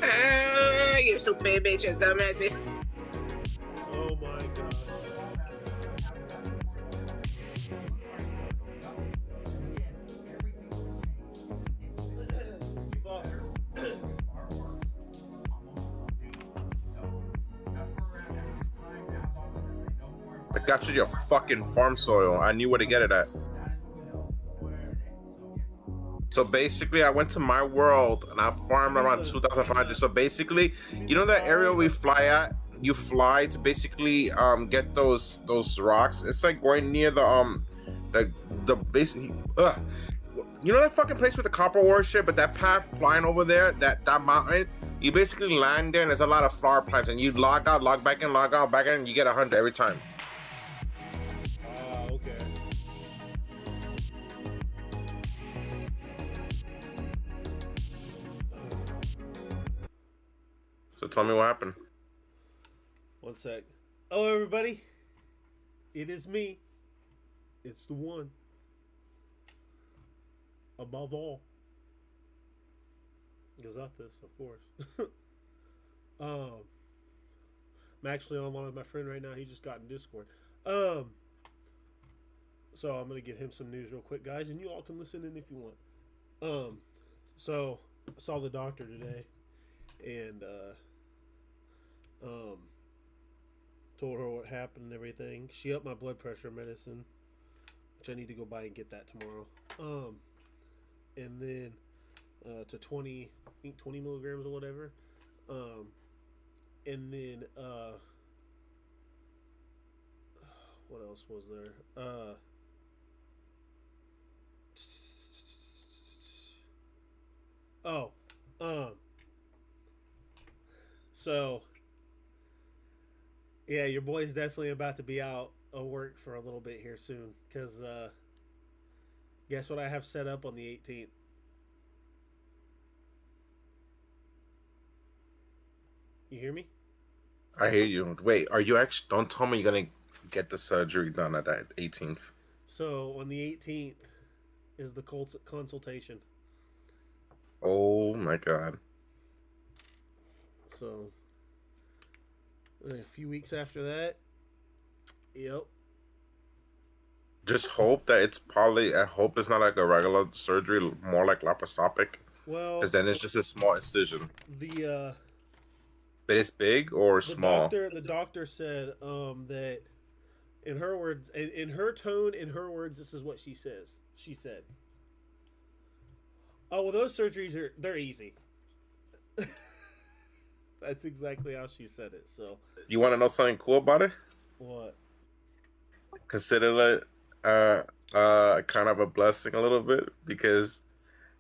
Ah, you stupid bitches, dumbass bitch. Oh my god. Fuck. I got you your fucking farm soil. I knew where to get it at. So basically, I went to my world and I farmed around 2,500. So basically, you know that area we fly at? You fly to basically get those rocks. It's like going near the basically you know that fucking place with the copper warship, but that path flying over there, that mountain, you basically land there and there's a lot of flower plants and you log out, log back in, log out, back in, and you get 100 every time. Okay. So tell me what happened. One sec. Hello, everybody. It is me. It's the one. Above all. Gazathis, of course. um, I'm actually online with my friend right now. He just got in Discord. So I'm gonna give him some news real quick, guys, and you all can listen in if you want. So I saw the doctor today, and um, told her what happened and everything. She upped my blood pressure medicine, which I need to go buy and get that tomorrow. And then to 20, I think 20 milligrams or whatever. And then what else was there? Oh, um, so yeah, your boy's definitely about to be out of work for a little bit here soon. Cause guess what I have set up on the 18th? You hear me? I hear you. Wait, are you actually? Don't tell me you're gonna get the surgery done at that 18th. So on the 18th is the consultation. Oh my god. So a few weeks after that, yep. Just hope that it's probably. I hope it's not like a regular surgery, more like laparoscopic, because Well, then it's just a small incision. the But it's big or small. the doctor said that in her words, in her tone, in her words, this is what she says. She said, "Oh well, those surgeries they're easy." That's exactly how she said it. So You want to know something cool about it? what? Consider it kind of a blessing a little bit because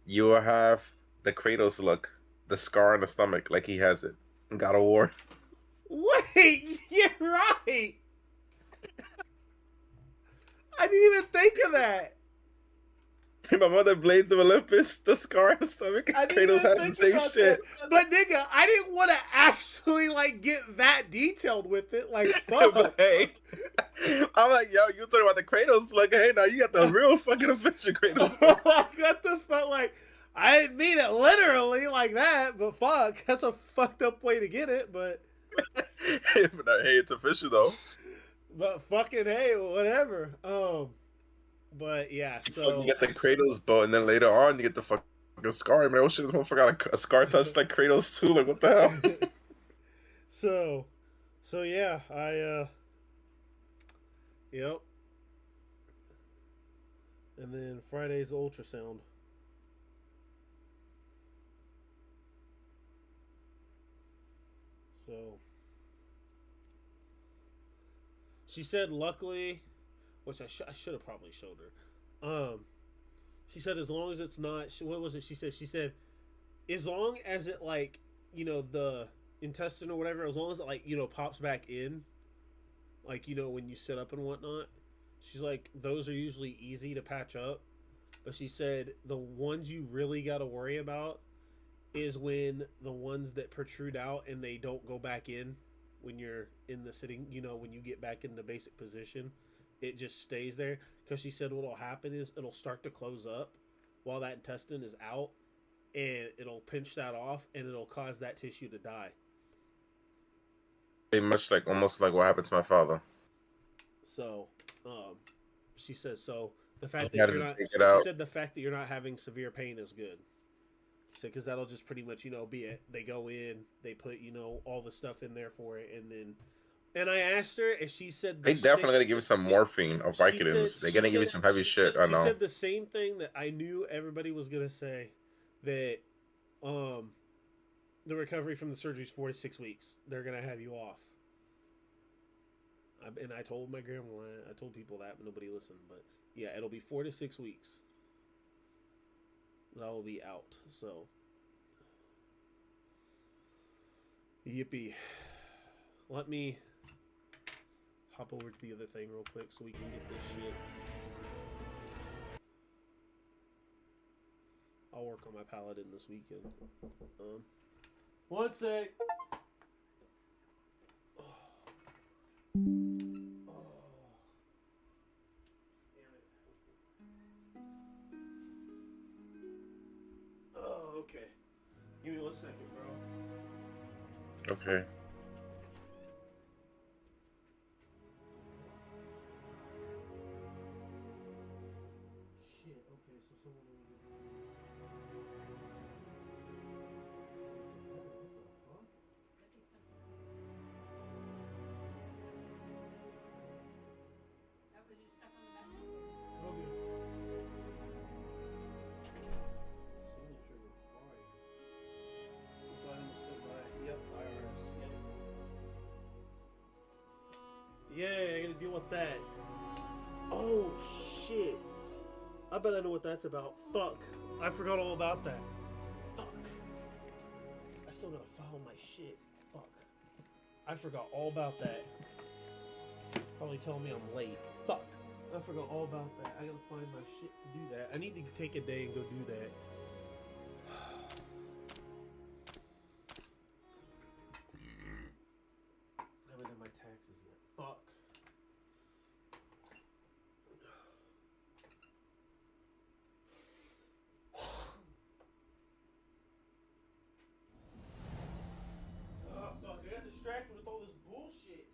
you will have the Kratos look, the scar on the stomach, like he has it in God of War. Wait, you're right. I didn't even think of that. My mother Blades of Olympus, the scar on the stomach, I didn't Kratos even has the think same about shit. that. But nigga, I didn't want to actually like get that detailed with it. Like, fuck. But hey, I'm like, yo, you talking about the Kratos look? Hey, now you got the real fucking official Kratos look. What the fuck? Like, I didn't mean it literally like that, but fuck, that's a fucked up way to get it. But Hey, it's official though. fucking hey, whatever. But yeah, You so fucking get the Kratos boat, and then later on you get the fucking scar. Man, oh shit, this motherfucker got a scar touch like Kratos too. Like, what the hell? so so yeah, yep. And then Friday's ultrasound. So she said, luckily, which I should have probably showed her. She said as long as it's not. What was it? She said as long as it like the intestine or whatever, as long as it like pops back in, like when you sit up and whatnot. She's like those are usually easy to patch up, but she said the ones you really got to worry about is when the ones that protrude out and they don't go back in when you're in the sitting, when you get back in the basic position, it just stays there. Because she said what'll happen is it'll start to close up while that intestine is out, and it'll pinch that off, and it'll cause that tissue to die. Pretty much like almost like what happened to my father. So, um, she says so. The fact He that had you're to not, take it she out. said the fact that you're not having severe pain is good. So, because that'll just pretty much, be it. They go in, they put, all the stuff in there for it, and then, and I asked her, and she said They the definitely same. gonna give you some morphine or She said, Vicodins. They're gonna give you some heavy shit. I she know. said the same thing that I knew everybody was gonna say, that, um, the recovery from the surgery is 4 to 6 weeks. They're gonna have you off. And I told my grandma, I told people that, but nobody listened. But yeah, it'll be 4 to 6 weeks that I will be out. So, yippee. Let me hop over to the other thing real quick so we can get this shit. I'll work on my paladin this weekend. One sec. Oh, okay. Give me 1 second, bro. Okay. Shit, okay, so someone will get... What the fuck? Okay. Signature required. This item was sent by... Yep, IRS. Yep. Yeah, I gotta deal with that. Oh, shit. I bet I know what that's about. Fuck. I forgot all about that. Fuck. I still gotta file my shit. Fuck. I forgot all about that. Probably telling me I'm late. Fuck. I forgot all about that. I gotta find my shit to do that. I need to take a day and go do that. I haven't done my taxes yet. Fuck. Oh, fuck. I got distracted with all this bullshit.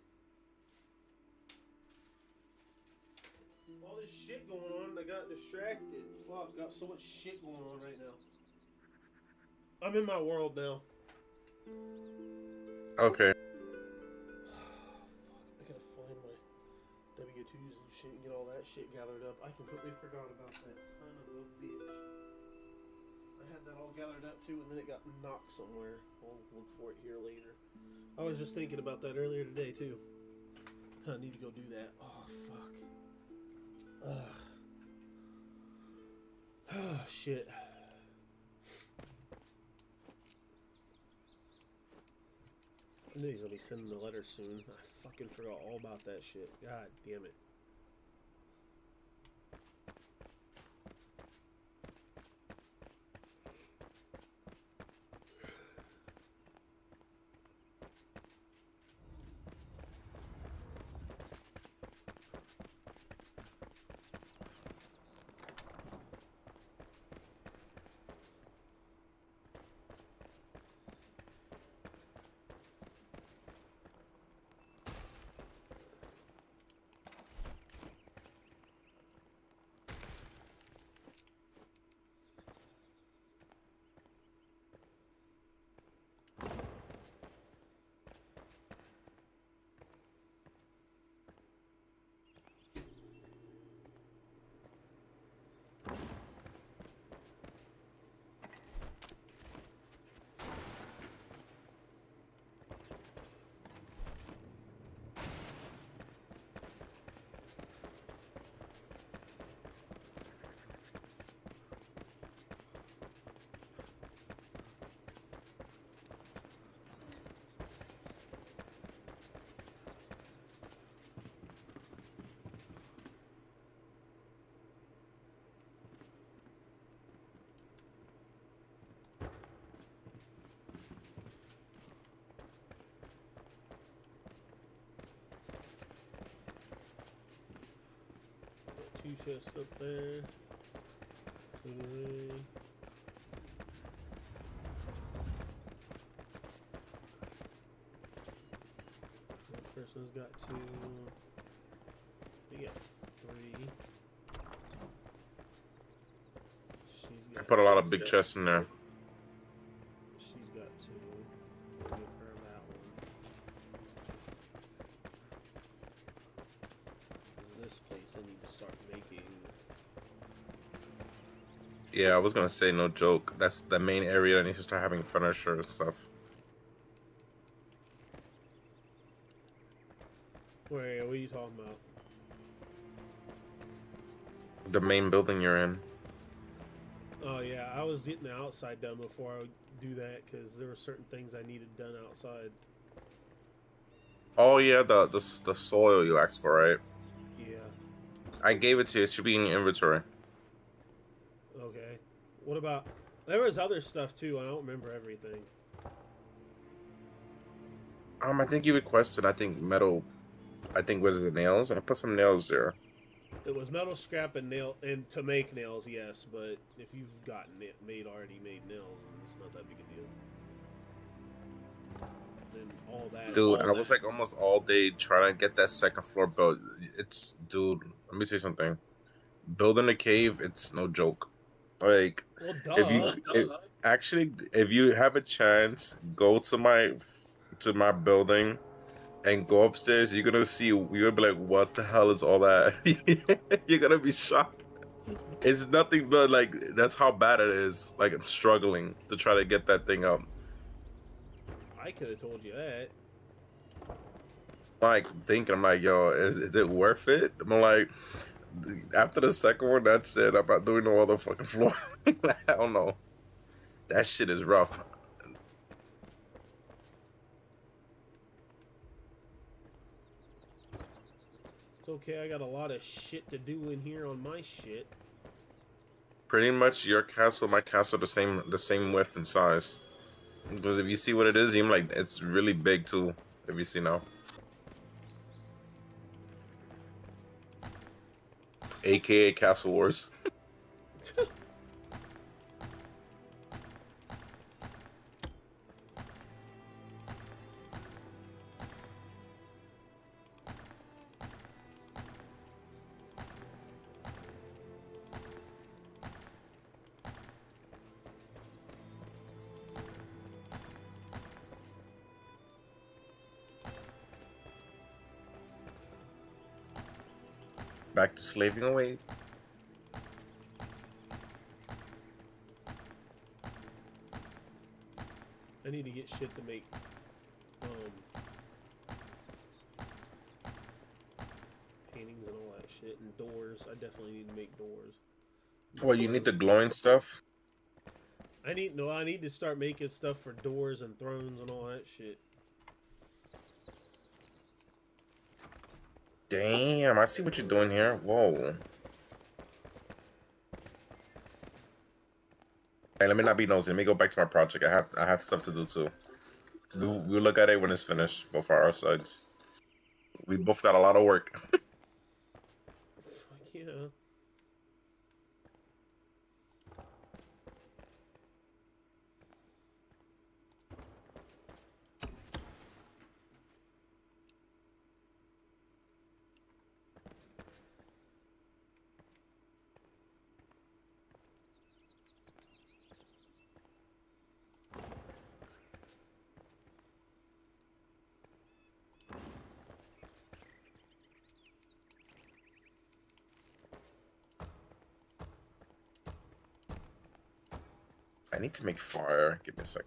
All this shit going on, I got distracted. Fuck, got so much shit going on right now. I'm in my world now. Okay. Fuck, I gotta find my W-2s and shit and get all that shit gathered up. I completely forgot about that son of a bitch. I had that all gathered up too, and then it got knocked somewhere. I'll look for it here later. I was just thinking about that earlier today too. I need to go do that. Oh, fuck. Oh, shit. I knew he's gonna be sending a letter soon. I fucking forgot all about that shit. God damn it. Two chests up there. Two. got two. We got three. She's I got. put a lot of big chests in there. She's got two. We'll give her that one. This place I need to start making. Yeah, I was gonna say no joke. That's the main area that needs to start having furniture and stuff. Wait, what are you talking about? The main building you're in. Oh yeah, I was getting the outside done before I would do that because there were certain things I needed done outside. Oh yeah, the soil you asked for, right? Yeah. I gave it to you. It should be in your inventory. Okay. What about? There was other stuff too. I don't remember everything. I think you requested. I think metal. I think what is it, nails? I put some nails there. It was metal scrap and nail and to make nails, yes. But if you've gotten it already made nails, then it's not that big a deal. Then all that. Dude, I was like almost all day trying to get that second floor built. It's, dude, let me say something. Building a cave, it's no joke. Like, Well, duh. if you have a chance, go to my building and go upstairs. You're gonna see. You're gonna be like, "What the hell is all that?" You're gonna be shocked. It's nothing but like that's how bad it is. Like I'm struggling to try to get that thing up. I could have told you that. Like thinking, I'm like, yo, is it worth it? I'm like, after the second one, that's it. I'm not doing no other fucking floor. I don't know. That shit is rough. It's okay. I got a lot of shit to do in here on my shit. Pretty much your castle, my castle, the same width and size. Because if you see what it is, you're like, it's really big too. If you see now. AKA Castle Wars. Back to slaving away. I need to get shit to make paintings and all that shit and doors. I definitely need to make doors. Well, you need the glowing stuff. I need to start making stuff for doors and thrones and all that shit. Damn, I see what you're doing here. Whoa. Hey, let me not be nosy. Let me go back to my project. I have stuff to do too. We'll look at it when it's finished, both our sides. We both got a lot of work. Fuck yeah. I need to make fire. Give me a sec.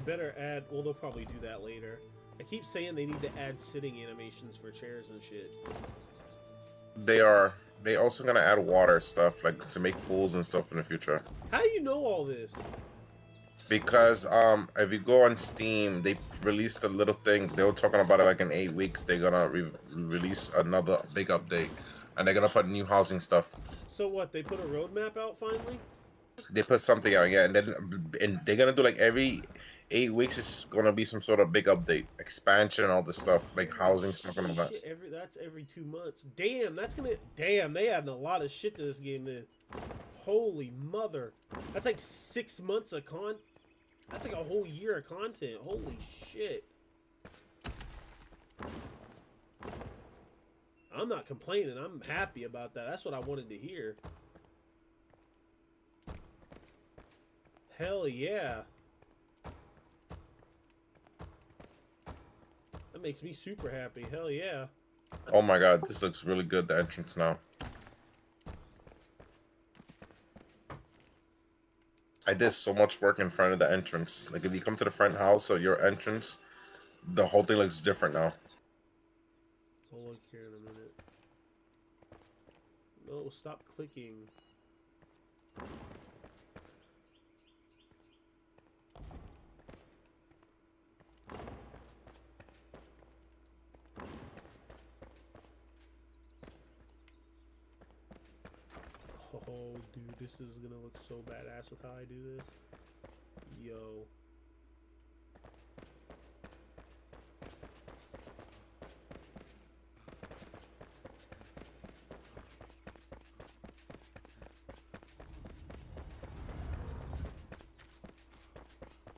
better add. Well, they'll probably do that later. I keep saying they need to add sitting animations for chairs and shit. They are. They also gonna add water stuff, like to make pools and stuff in the future. How do you know all this? Because if you go on Steam, they released a little thing. They were talking about it like in 8 weeks. They're gonna release another big update, and they're gonna put new housing stuff. So what? They put a roadmap out finally? They put something out, yeah, and they're gonna do like every 8 weeks. It's gonna be some sort of big update, expansion, and all this stuff, like housing stuff and all that. Shit, that's every 2 months. Damn, that's gonna. Damn, they adding a lot of shit to this game then. Holy mother, that's like 6 months of That's like a whole year of content. Holy shit. I'm not complaining. I'm happy about that. That's what I wanted to hear. Hell yeah. That makes me super happy. Hell yeah. Oh my god, this looks really good, the entrance now. I did so much work in front of the entrance. Like if you come to the front house or your entrance, the whole thing looks different now. I'll look here in a minute. No, stop clicking. Oh, dude, this is gonna look so badass with how I do this. Yo.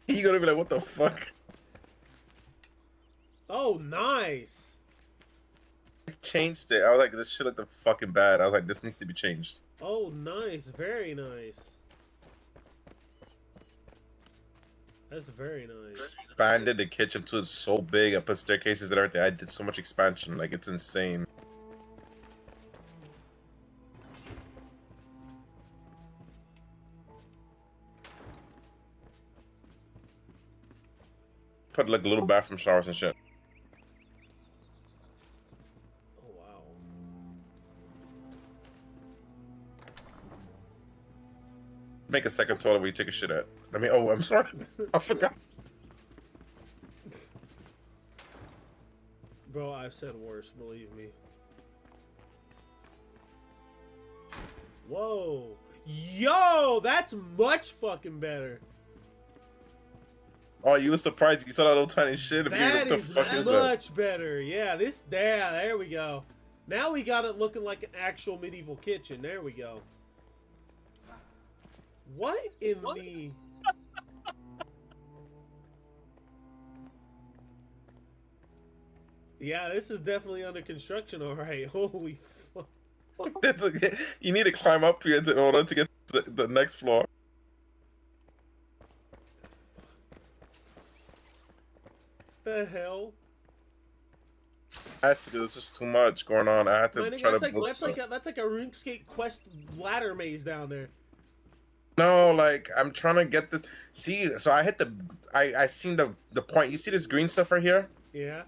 You're gonna be like, what the fuck? Oh, nice. I changed it. I was like, this shit looked fucking bad. I was like, this needs to be changed. Oh, nice. Very nice. That's very nice. Expanded the kitchen to it's so big. I put staircases and everything. I did so much expansion. Like, it's insane. Put like little bathroom showers and shit. Oh, wow. Make a second toilet where you take a shit at. I mean, oh, I'm sorry. I forgot. Bro, I've said worse, believe me. Whoa. Yo, that's much fucking better. Oh, you were surprised you saw that little tiny shit. That what the is fuck is much better. Yeah, there we go. Now we got it looking like an actual medieval kitchen. There we go. What in the... Yeah, this is definitely under construction, all right. Holy fuck. That's you need to climb up here in order to get to the next floor. The hell? I had to do this. Just too much going on. I had to try to build stuff. That's like a RuneScape quest ladder maze down there. No, like I'm trying to get this. See, so I hit I seen the point. You see this green stuff right here? Yeah.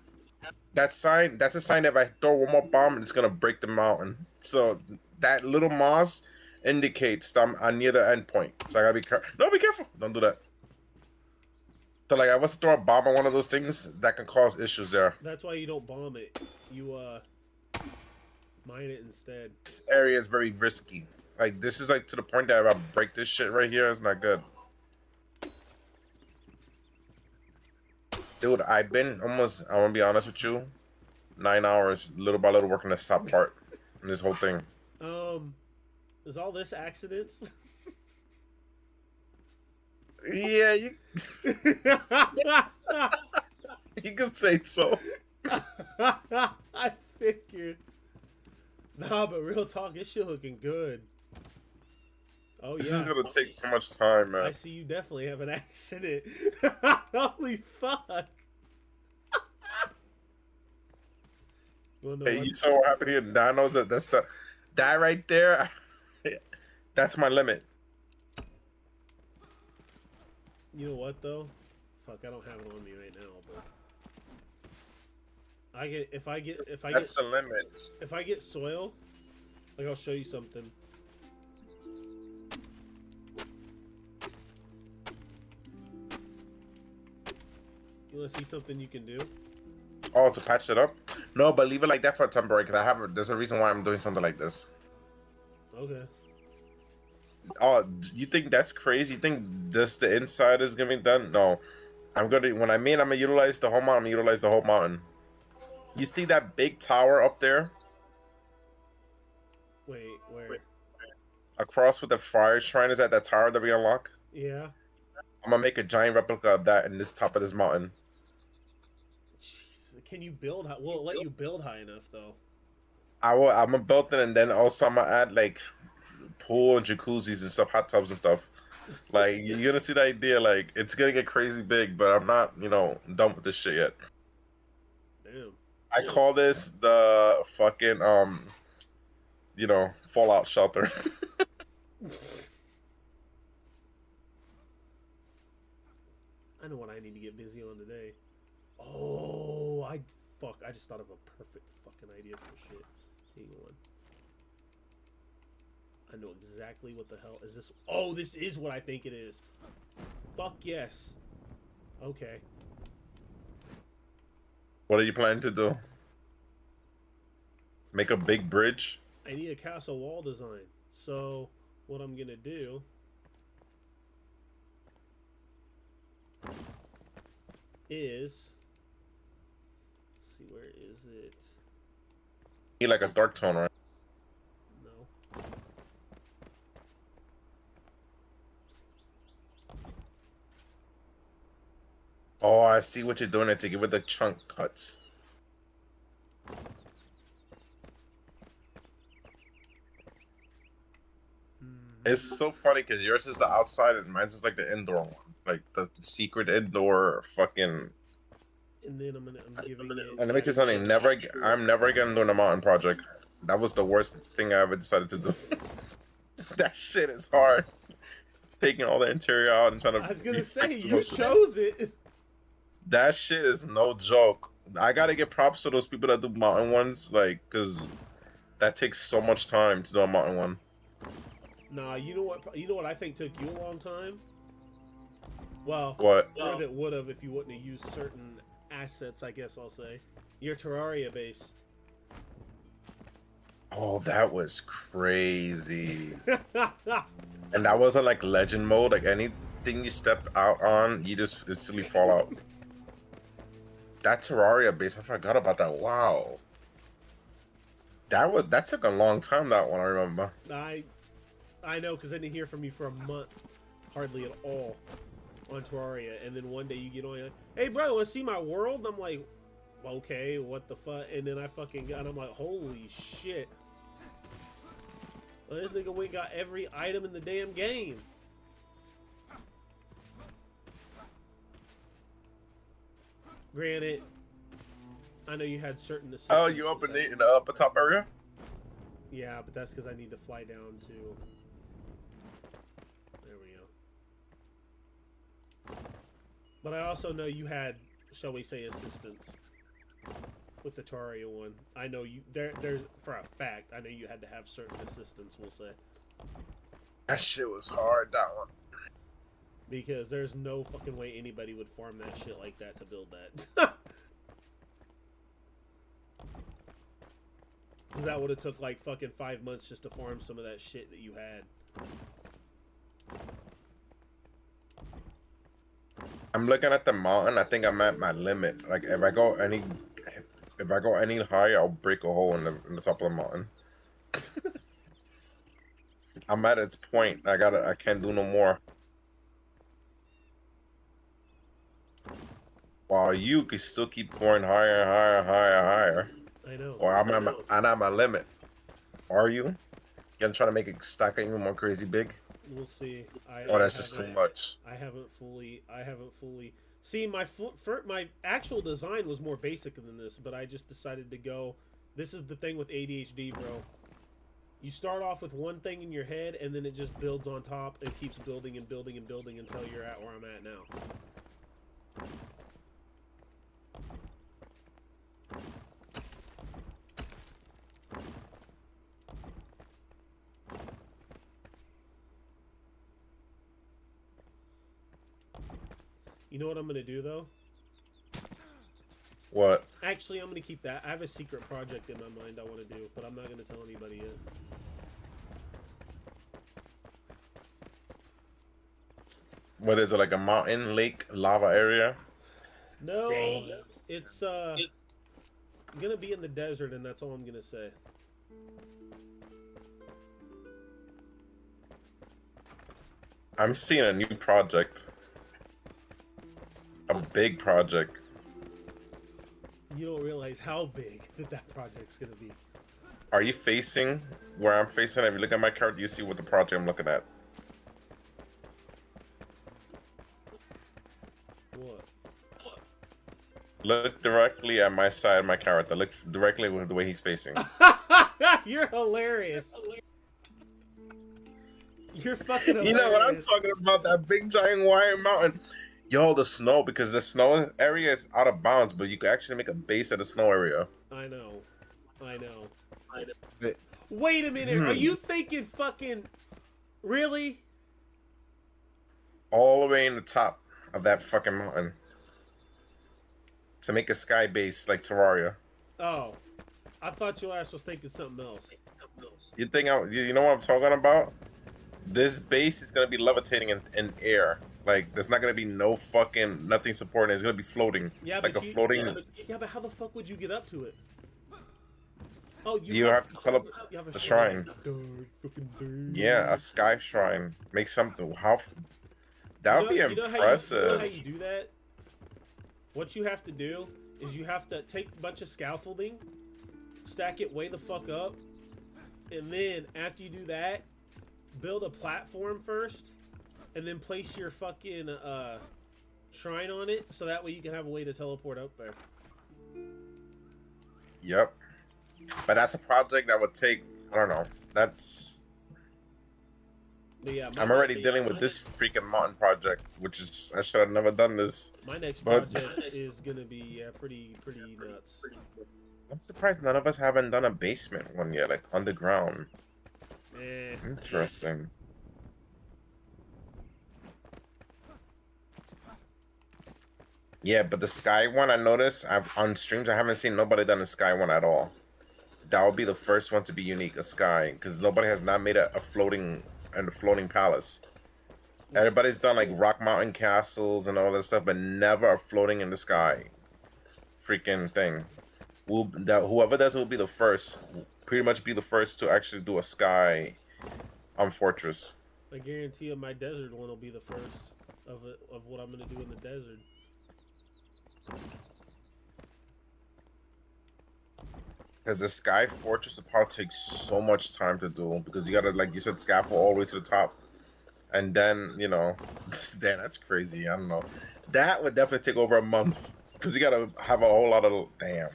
That sign. That's a sign that if I throw one more bomb, it's gonna break the mountain. So that little moss indicates that I'm near the end point. So I gotta be careful. No, be careful. Don't do that. So like I was to throw a bomb on one of those things that can cause issues there. That's why you don't bomb it. You mine it instead. This area is very risky. Like this is like to the point that if I break this shit right here, it's not good. Dude, I've been almost, I want to be honest with you, 9 hours, little by little, working this top part in this whole thing. Is all this accidents? Yeah, you could say so. I figured. Nah, but real talk, this shit looking good. Oh, This yeah. is gonna take too much time, man. I see you definitely have an accident. Holy fuck. Hey, you saw what happened here? Nanos, that right there, that's my limit. You know what, though? Fuck, I don't have it on me right now, but if That's the limit. if I get soil, like I'll show you something. You want to see something you can do? Oh, to patch it up? No, but leave it like that for temporary. Cause there's a reason why I'm doing something like this. Okay. Oh, you think that's crazy? You think just the inside is gonna be done? No, I'm gonna I'm gonna utilize the whole mountain. I'm gonna utilize the whole mountain. You see that big tower up there? Wait, where? Across with the fire shrine is at that tower that we unlock. Yeah. I'm gonna make a giant replica of that in this top of this mountain. Jeez, can you build high? Will it let you build high enough though? I'm gonna build it, and then also I'm gonna add like pool and jacuzzis and stuff, hot tubs and stuff. Like you're gonna see the idea. Like it's gonna get crazy big, but I'm not, done with this shit yet. Damn. I call this the fucking fallout shelter. I know what I need to get busy on today. Oh, I just thought of a perfect fucking idea for shit. Hang on. I know exactly what the hell is this. Oh, this is what I think it is. Fuck yes. Okay. What are you planning to do? Make a big bridge? I need a castle wall design. So, what I'm gonna do is, let's see, where is it? You need like a dark tone, right? No. Oh, I see what you're doing it to give it the chunk cuts. It's so funny because yours is the outside and mine's is like the indoor one. Like the secret indoor fucking. And then I'm giving it. And let me tell you something. I'm never again doing a mountain project. That was the worst thing I ever decided to do. That shit is hard. Taking all the interior out and trying to. I was gonna say you chose it. That shit is no joke. I gotta give props to those people that do mountain ones, like, cause that takes so much time to do a mountain one. Nah, you know what? You know what I think took you a long time. Well, What? more than would have if you wouldn't have used certain assets. I guess I'll say your Terraria base. Oh, that was crazy. And that wasn't like legend mode. Like anything you stepped out on, you just instantly fall out. That Terraria base, I forgot about that. Wow. That took a long time, that one, I remember. I know, because I didn't hear from you for a month. Hardly at all. On Terraria. And then one day you get on, you're like, hey, bro, want to see my world? And I'm like, okay, what the fuck? And then I fucking got, and I'm like, holy shit. Well, this nigga went got every item in the damn game. Granted, I know you had certain necessities. Oh, you opened it in the upper top area? Yeah, but that's because I need to fly down to... There we go. But I also know you had, shall we say, assistance with the Terraria one. I know you... There's for a fact, I know you had to have certain assistance, we'll say. That shit was hard, that one. Because there's no fucking way anybody would farm that shit like that to build that. Because that would have took like fucking 5 months just to farm some of that shit that you had. I'm looking at the mountain. I think I'm at my limit. Like if I go any higher, I'll break a hole in the top of the mountain. I'm at its point. I can't do no more. While you can still keep pouring higher and higher and higher and higher. I know. Or I'm at my limit. Are you? Gonna try to make it stack even more crazy big? We'll see. Or that's just too much. I haven't fully. See, my actual design was more basic than this, but I just decided to go. This is the thing with ADHD, bro. You start off with one thing in your head, and then it just builds on top and keeps building and building and building until you're at where I'm at now. You know what I'm gonna do though? What? Actually, I'm gonna keep that. I have a secret project in my mind I want to do, but I'm not gonna tell anybody yet. What is it, like a mountain, lake, lava area? No, Dang. it's gonna be in the desert, and that's all I'm gonna say. I'm seeing a new project. A big project. You don't realize how big that project's gonna be. Are you facing where I'm facing? If you look at my card, you see what the project I'm looking at. What? Look directly at my side of my character. Look directly with the way he's facing. You're hilarious. You're fucking hilarious. You know what I'm talking about? That big giant wire mountain. Yo, the snow, because the snow area is out of bounds, but you can actually make a base at the snow area. I know. I know. But, Wait a minute. Are you thinking fucking... Really? all the way in the top of that fucking mountain. To make a sky base like Terraria. Oh. I thought your ass was thinking something else. You think you know what I'm talking about? This base is gonna be levitating in air. Like there's not gonna be no fucking nothing supporting it. It's gonna be floating. Yeah, like but a floating. Yeah, but how the fuck would you get up to it? Oh, you have to tell the shrine. Yeah, a sky shrine. Make something. How? That would be impressive. You know how you do that? What you have to do is you have to take a bunch of scaffolding, stack it way the fuck up, and then after you do that, build a platform first, and then place your fucking shrine on it, so that way you can have a way to teleport up there. Yep. But that's a project that would take, I don't know. That's... Yeah, I'm already dealing with this freaking mountain project, which is, I should have never done this. My next project is gonna be pretty nuts. I'm surprised none of us haven't done a basement one yet, like underground. Eh. Interesting. Yeah, but the sky one, I noticed, on streams, I haven't seen nobody done a sky one at all. That would be the first one to be unique, a sky, because nobody has not made a floating palace. Everybody's done like rock mountain castles and all that stuff, but never a floating in the sky freaking thing. Whoever does it will be the first, pretty much be the first to actually do a sky fortress. I guarantee you my desert one will be the first of what I'm gonna do in the desert. Because the sky fortress will probably take so much time to do, because you gotta, like you said, scaffold all the way to the top, and then, you know, damn, that's crazy. I don't know. That would definitely take over a month, because you gotta have a whole lot of, damn,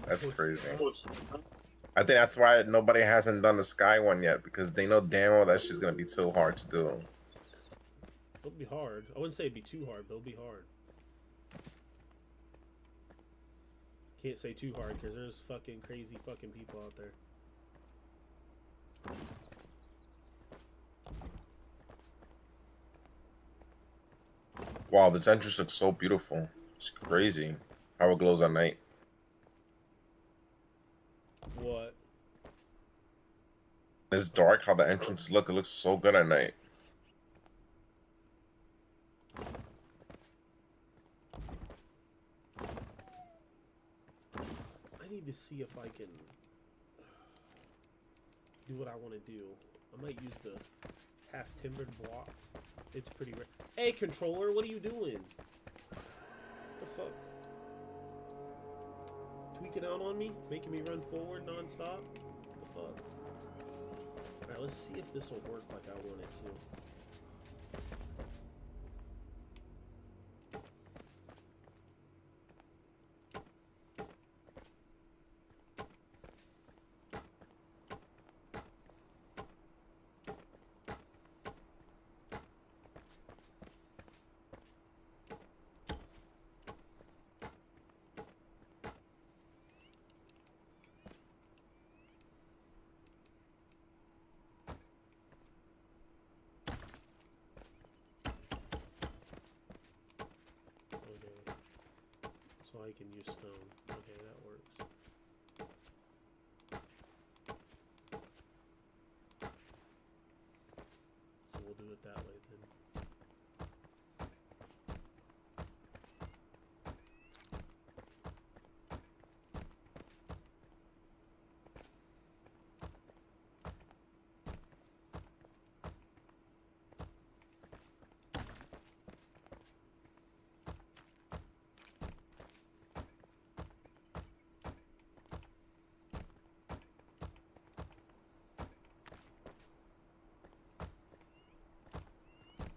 that's crazy. I think that's why nobody hasn't done the sky one yet, because they know damn well that shit's gonna be too hard to do. It'll be hard. I wouldn't say it'd be too hard, but it'll be hard. Can't say too hard because there's fucking crazy fucking people out there. Wow, this entrance looks so beautiful. It's crazy how it glows at night. What? It's dark how the entrance look. It looks so good at night. I need to see if I can do what I want to do. I might use the half timbered block. It's pretty rare. Hey, controller, what are you doing? The fuck? Tweaking out on me? Making me run forward non-stop? The fuck? Alright, let's see if this will work like I want it to. I can use stone. Okay, that works. So we'll do it that way then.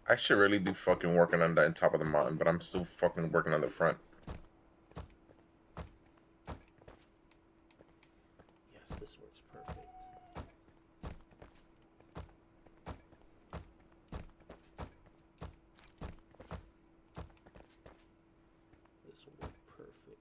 I should really be fucking working on that top of the mountain, but I'm still fucking working on the front. Yes, this works perfect. This will work perfect.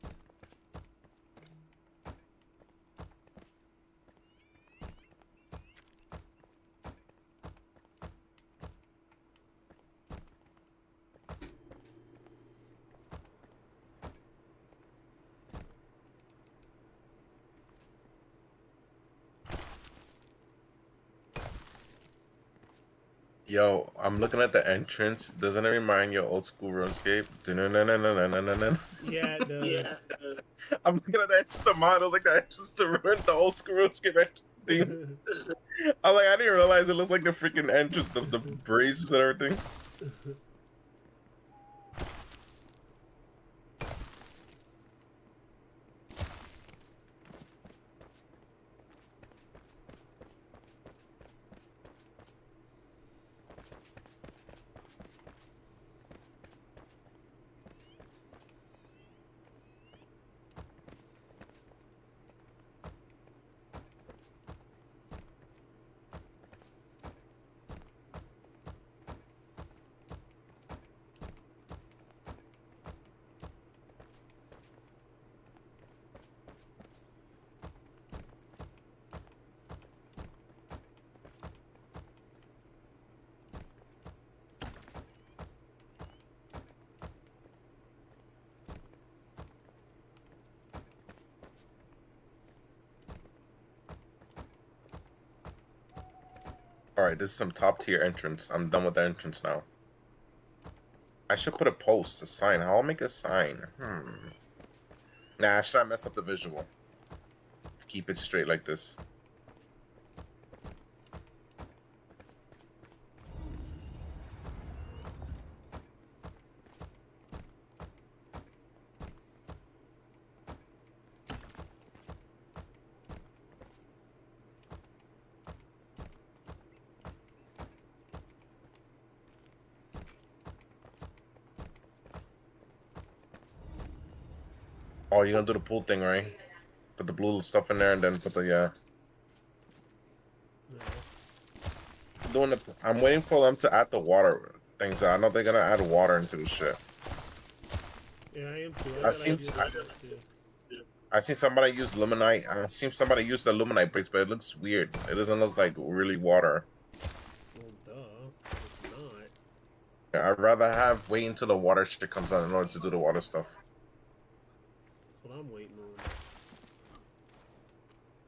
Yo, I'm looking at the entrance. Doesn't it remind you of old school RuneScape? Dun-dun-dun-dun-dun-dun-dun-dun. Yeah, it does. Yeah. I'm looking at the entrance to mine. I was like, the entrance to Rune, the old school RuneScape entrance theme. I was like, I didn't realize it looks like the freaking entrance of the braces and everything. All right, this is some top tier entrance. I'm done with the entrance now. I should put a post, a sign. How I'll make a sign? Nah, should I mess up the visual? Let's keep it straight like this. Oh, you're gonna do the pool thing, right? Put the blue stuff in there and then put the No. doing the. I'm waiting for them to add the water things. I know they're gonna add water into the shit. Yeah, I am too. I seen somebody use luminite. I seen somebody use the luminite bricks, but it looks weird. It doesn't look like really water. Well, duh. It's not. Yeah, I'd rather have wait until the water shit comes out in order to do the water stuff. That's what I'm waiting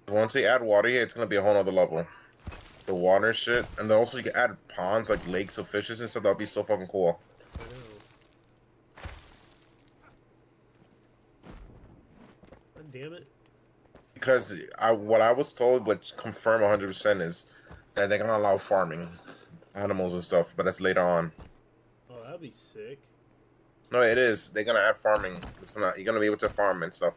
on. Once they add water here, it's gonna be a whole nother level. The water shit, and then also you can add ponds like lakes of fishes and stuff. That'd be so fucking cool. I know. God damn it. Because what I was told, what's confirmed 100% is that they're gonna allow farming animals and stuff, but that's later on. Oh, that'd be sick. No, it is. They're gonna add farming. You're gonna be able to farm and stuff.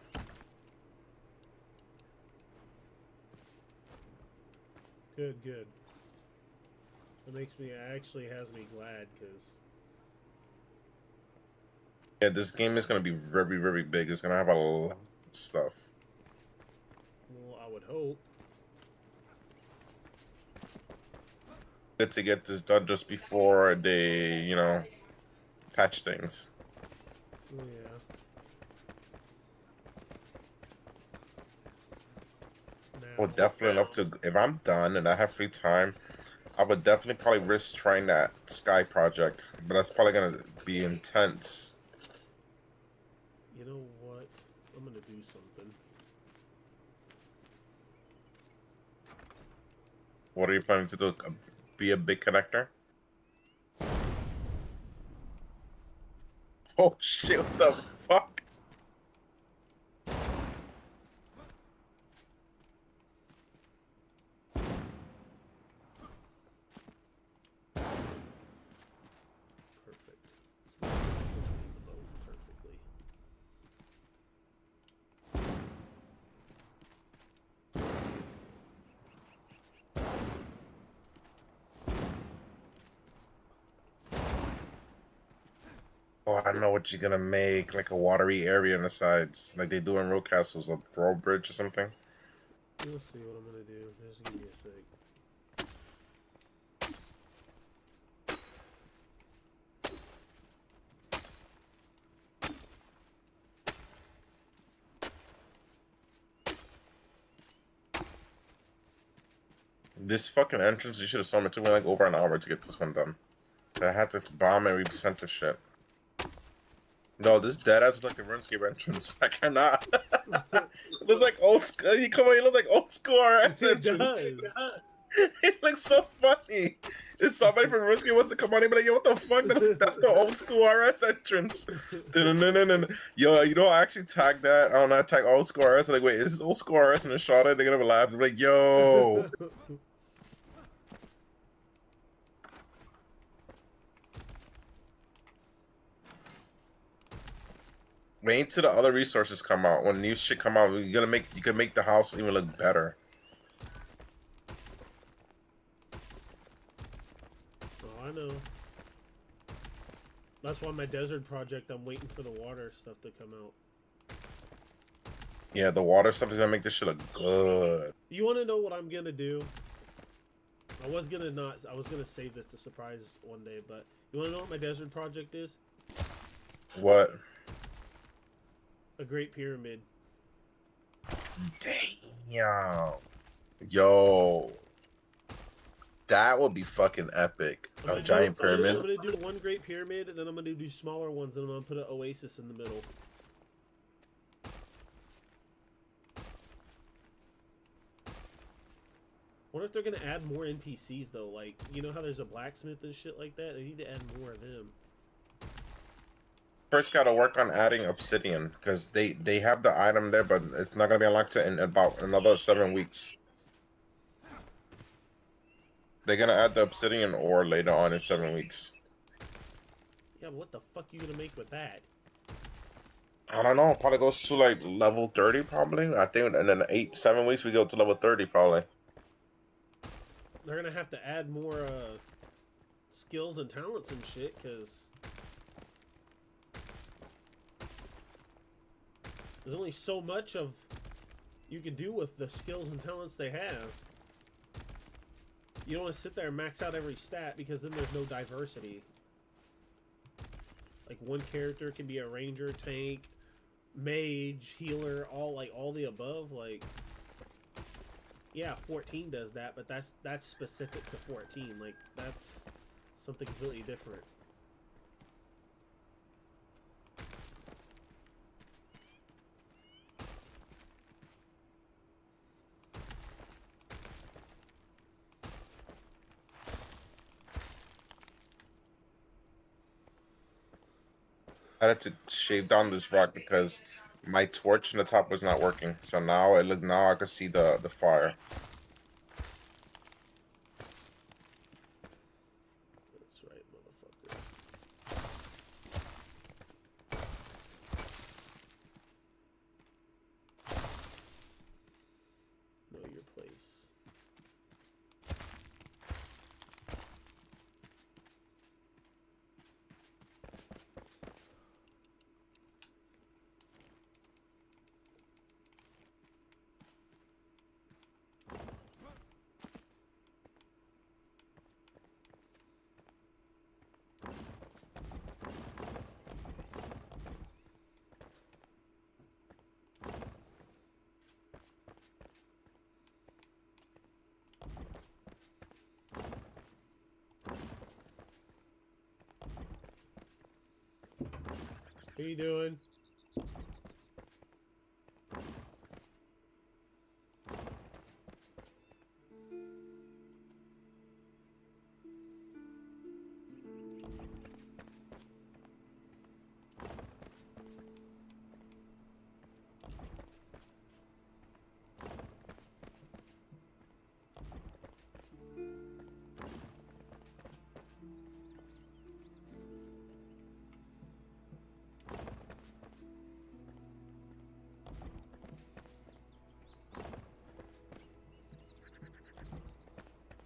Good, good. That makes me, actually has me glad, because... Yeah, this game is gonna be very, very big. It's gonna have a lot of stuff. Well, I would hope. Good to get this done just before they, patch things. Oh, yeah. Well, definitely enough to. If I'm done and I have free time, I would definitely probably risk trying that Sky project, but that's probably gonna be intense. You know what? What are you planning to do? Be a big connector? Oh shit! What the fuck? Perfect. So we can between the both perfectly. Oh, I know what you're gonna make, like a watery area on the sides, like they do in road castles, a drawbridge or something. Let's see what I'm gonna do. Just give me a sec. This fucking entrance, you should have saw me. It took me like over an hour to get this one done. I had to bomb and recenter shit. No, this dead ass is like the RuneScape entrance. I cannot. It looks like old school. You come on, you look like old school RS It entrance. does. It looks so funny. If somebody from RuneScape wants to come on, and be like, "Yo, what the fuck? That's the old school RS entrance." No. Yo, you know, I actually tagged that. I don't know, I tagged old school RS. I'm like, wait, this is old school RS in Enshrouded? They're gonna laugh. They're like, yo. Wait till the other resources come out. When new shit come out, you can make the house even look better. Oh, I know. That's why my desert project, I'm waiting for the water stuff to come out. Yeah, the water stuff is gonna make this shit look good. You want to know what I'm gonna do? I was gonna save this to surprise one day, but you want to know what my desert project is? What? A Great Pyramid. Damn. Yo. That would be fucking epic. A giant pyramid. I'm gonna do one Great Pyramid, and then I'm gonna do smaller ones, and I'm gonna put an oasis in the middle. Wonder if they're gonna add more NPCs though. Like, you know how there's a blacksmith and shit like that? They need to add more of them. First gotta work on adding obsidian, because they have the item there, but it's not gonna be unlocked in about another 7 weeks. They're gonna add the obsidian ore later on in 7 weeks. Yeah, but what the fuck you gonna make with that? I don't know. Probably goes to like level 30, probably. I think in then 7 weeks we go to level 30, probably. They're gonna have to add more skills and talents and shit, because there's only so much of you can do with the skills and talents they have. You don't want to sit there and max out every stat, because then there's no diversity. Like, one character can be a ranger, tank, mage, healer, all the above. Like, yeah, 14 does that, but that's specific to 14. Like, that's something completely different. I had to shave down this rock because my torch in the top was not working. So now now I can see the fire. That's right, motherfucker. Know your place. What are you doing?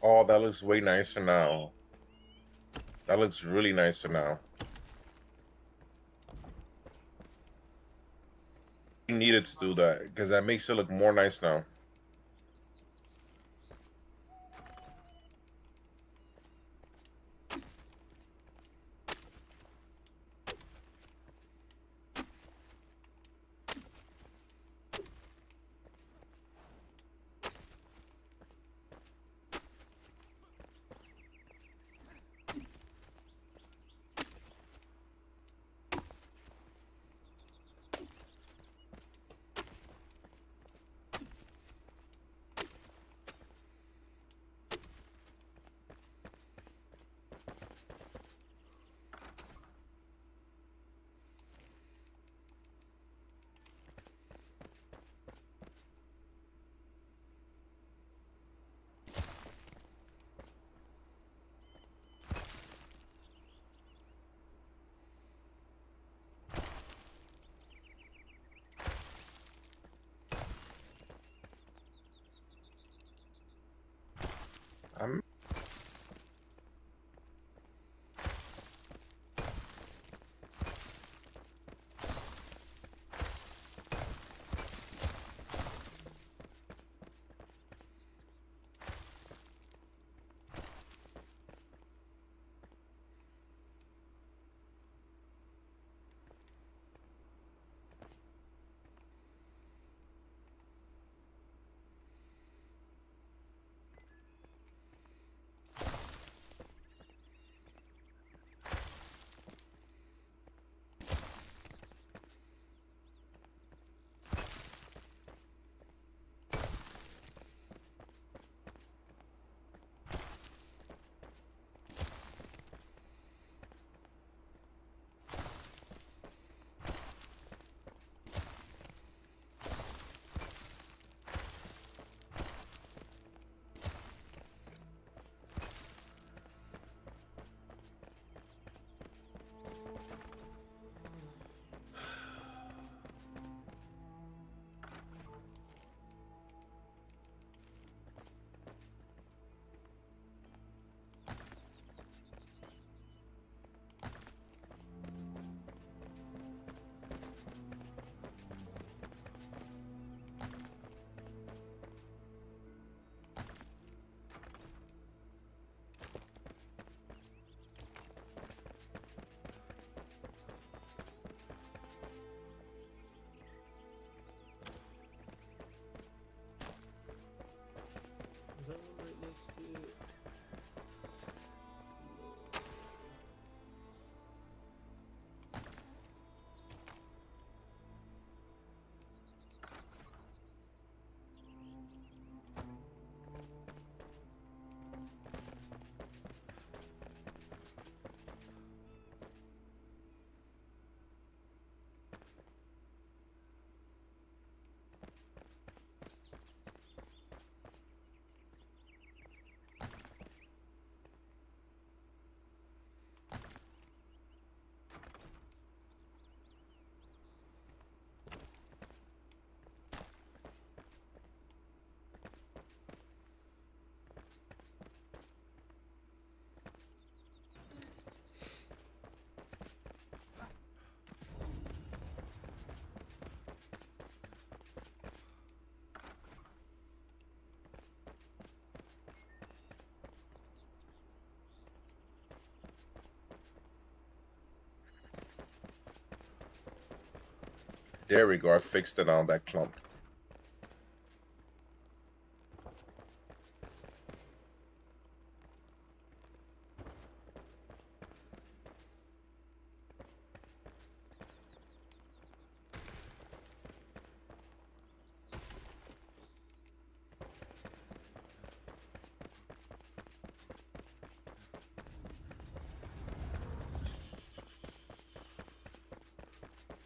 Oh, that looks way nicer now. That looks really nicer now. You needed to do that because that makes it look more nice now. I'm Is that one right next to it? There we go. I fixed it on that clump.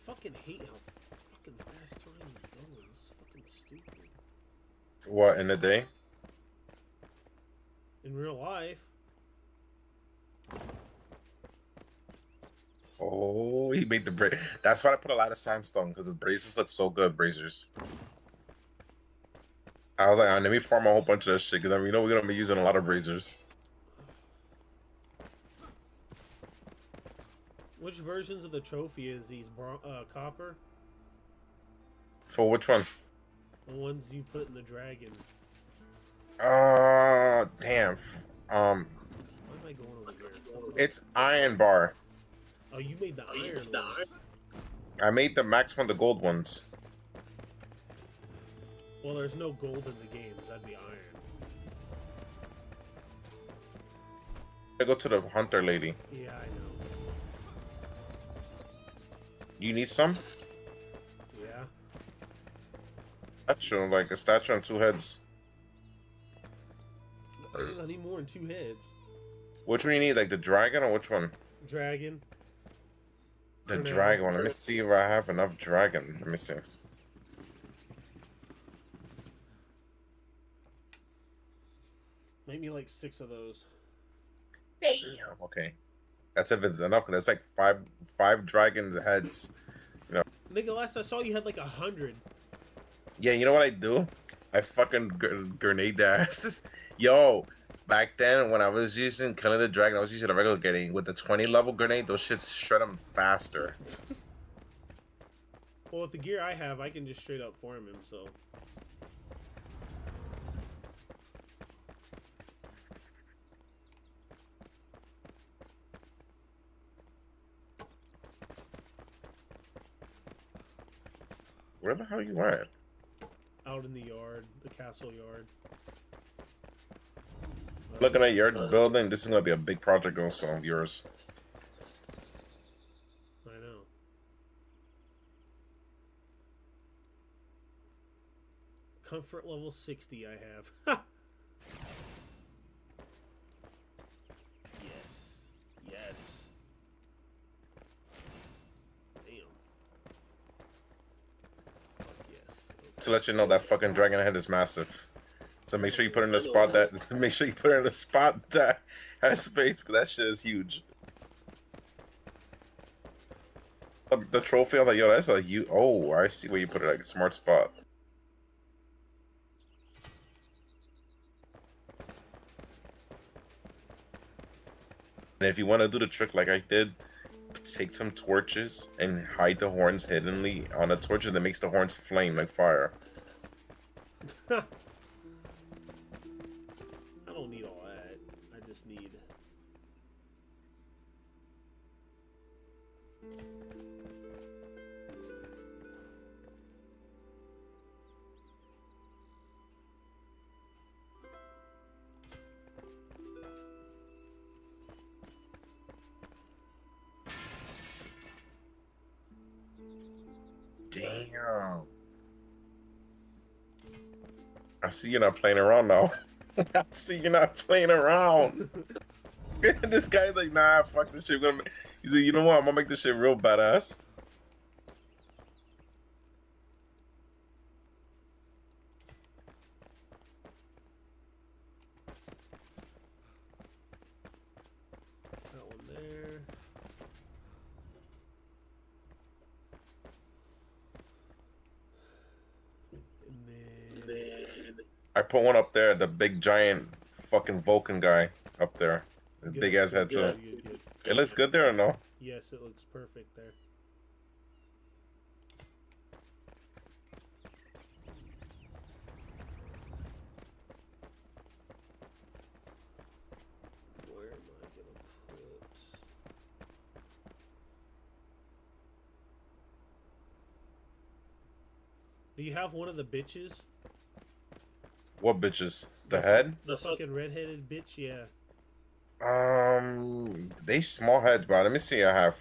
Fucking hate how fucking fast time is going. It's fucking stupid. What, in a day? In real life. Oh, he made the bra. That's why I put a lot of sandstone because the braziers look so good. Braziers. I was like, let me farm a whole bunch of that shit because I mean, you know we're gonna be using a lot of razors. Which versions of the trophy is these copper? For which one? The ones you put in the dragon. Damn. Why am I going over here? It's iron bar. Oh, you made the iron ones. I made the max one, the gold ones. Well, there's no gold in the game. That'd be iron. I go to the hunter lady. Yeah, I know. You need some? Yeah. Statue, like a statue on two heads. I need more than 2 heads. Which one you need? Like the dragon or which one? Dragon. The dragon one. Let me see if I have enough dragon. Let me see. Make me like 6 of those. Damn. Okay. That's if it's enough, because that's like five dragon heads. You know. Nigga, last I saw you had like 100. Yeah, you know what I do? I fucking grenade their asses. Yo, back then when I was using Killing the Dragon, I was using a regular grenade. With the 20 level grenade, those shits shred them faster. Well, with the gear I have, I can just straight up farm him, so. Where the hell you at? Out in the yard, the castle yard. Looking at your building, this is gonna be a big project also of yours. I know. Comfort level 60 I have. Yes. Yes. Damn. Fuck yes. Okay. To let you know that fucking dragon head is massive. So make sure you put it in a spot that make sure you put it in a spot that has space, because that shit is huge. The trophy, I'm like, yo, that's a huge. Oh, I see where you put it, like a smart spot. And if you want to do the trick like I did, take some torches and hide the horns hiddenly on the torches that makes the horns flame like fire. I don't need all that. I just need. Damn. I see you're not playing around now. I see you're not playing around. This guy's like, nah, fuck this shit. He's like, you know what? I'm gonna make this shit real badass. That one there. And then. I put one up there, the big giant fucking Vulcan guy up there. The Good, big ass head too. good. It looks good there or no? Yes, it looks perfect there. Where am I gonna put? Do you have one of the bitches? What bitches? The head? The fucking redheaded bitch, yeah. They small heads, bro. Let me see. I have.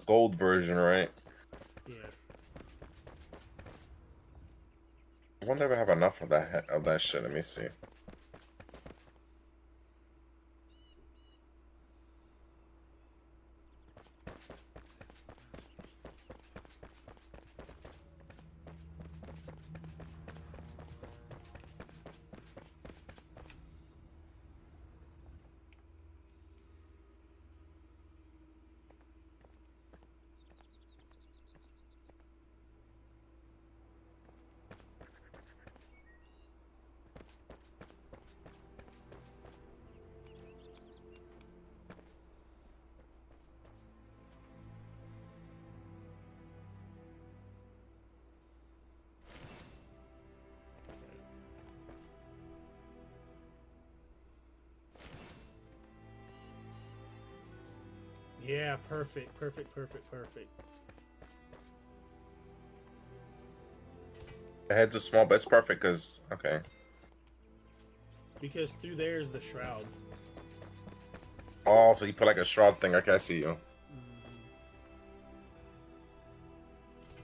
Gold version, right? Yeah. I wonder if I have enough of that shit. Let me see. Yeah, perfect, perfect, perfect, perfect. The head's a small, but it's perfect because okay. Because through there is the shroud. Oh, so you put like a shroud thing. Okay, I see you.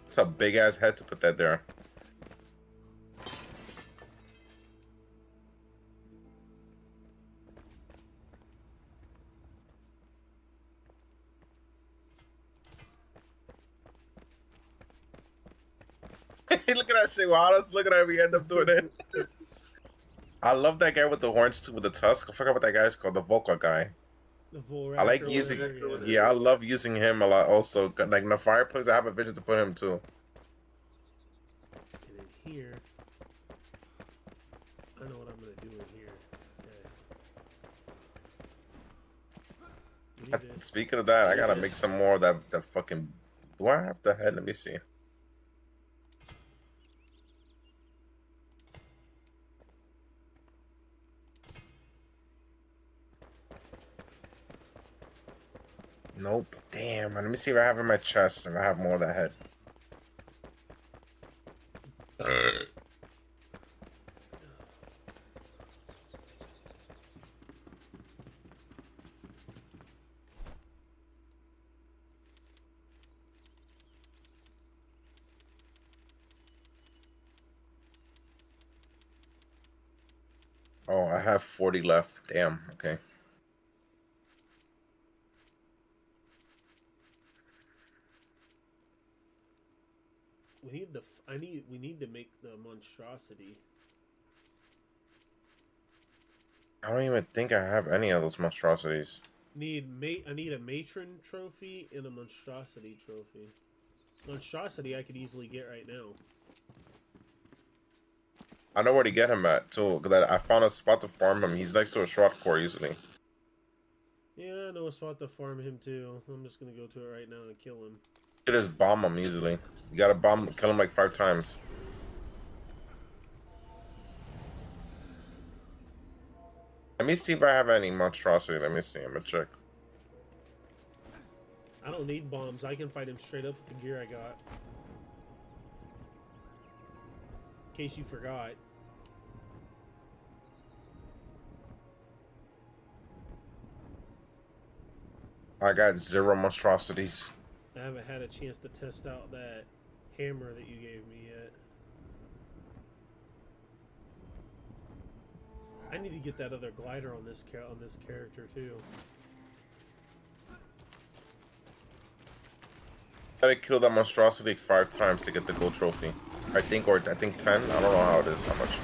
It's a big ass head to put that there. Look at that shit. Wow, let's look at how we end up doing it. I love that guy with the horns too, with the tusk. I forgot what that guy's called, the vocal guy. The Volrak I like or using, whatever, yeah, I love using him a lot. Also, like in the fireplace, I have a vision to put him too. And in here, I know what I'm gonna do in here. Okay. We need to- Speaking of that, I gotta make some more of that fucking. Do I have the head? Let me see. Nope. Damn. Let me see if I have in my chest. If I have more of that head. Oh, I have 40 left. Damn. Okay. We need the. We need to make the monstrosity. I don't even think I have any of those monstrosities. I need a matron trophy and a monstrosity trophy. Monstrosity I could easily get right now. I know where to get him at too, because I found a spot to farm him. He's next to a shroud core easily. Yeah, I know a spot to farm him too. I'm just gonna go to it right now and kill him. You just bomb him easily. You gotta kill him like 5 times. Let me see if I have any monstrosity. Let me see. I'm gonna check. I don't need bombs. I can fight him straight up with the gear I got. In case you forgot. I got 0 monstrosities. I haven't had a chance to test out that hammer that you gave me yet. I need to get that other glider on this character too. Gotta kill that monstrosity 5 times to get the gold trophy. I think 10. I don't know how it is. How much?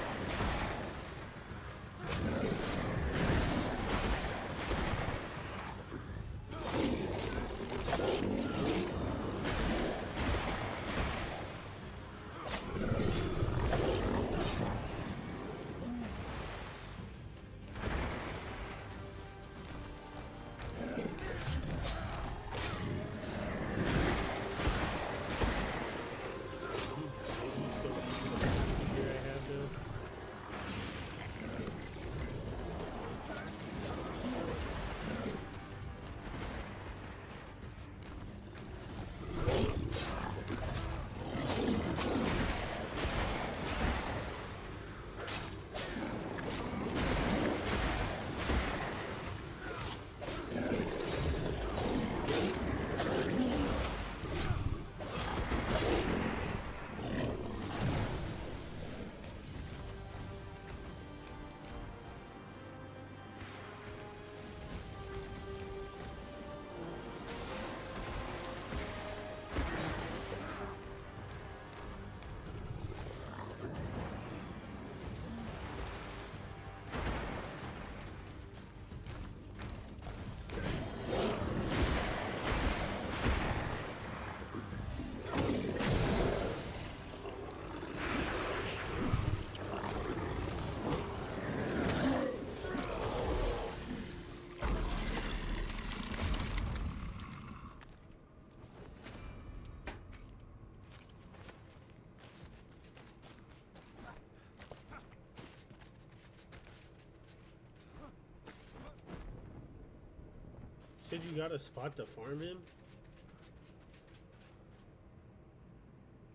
said you got a spot to farm him?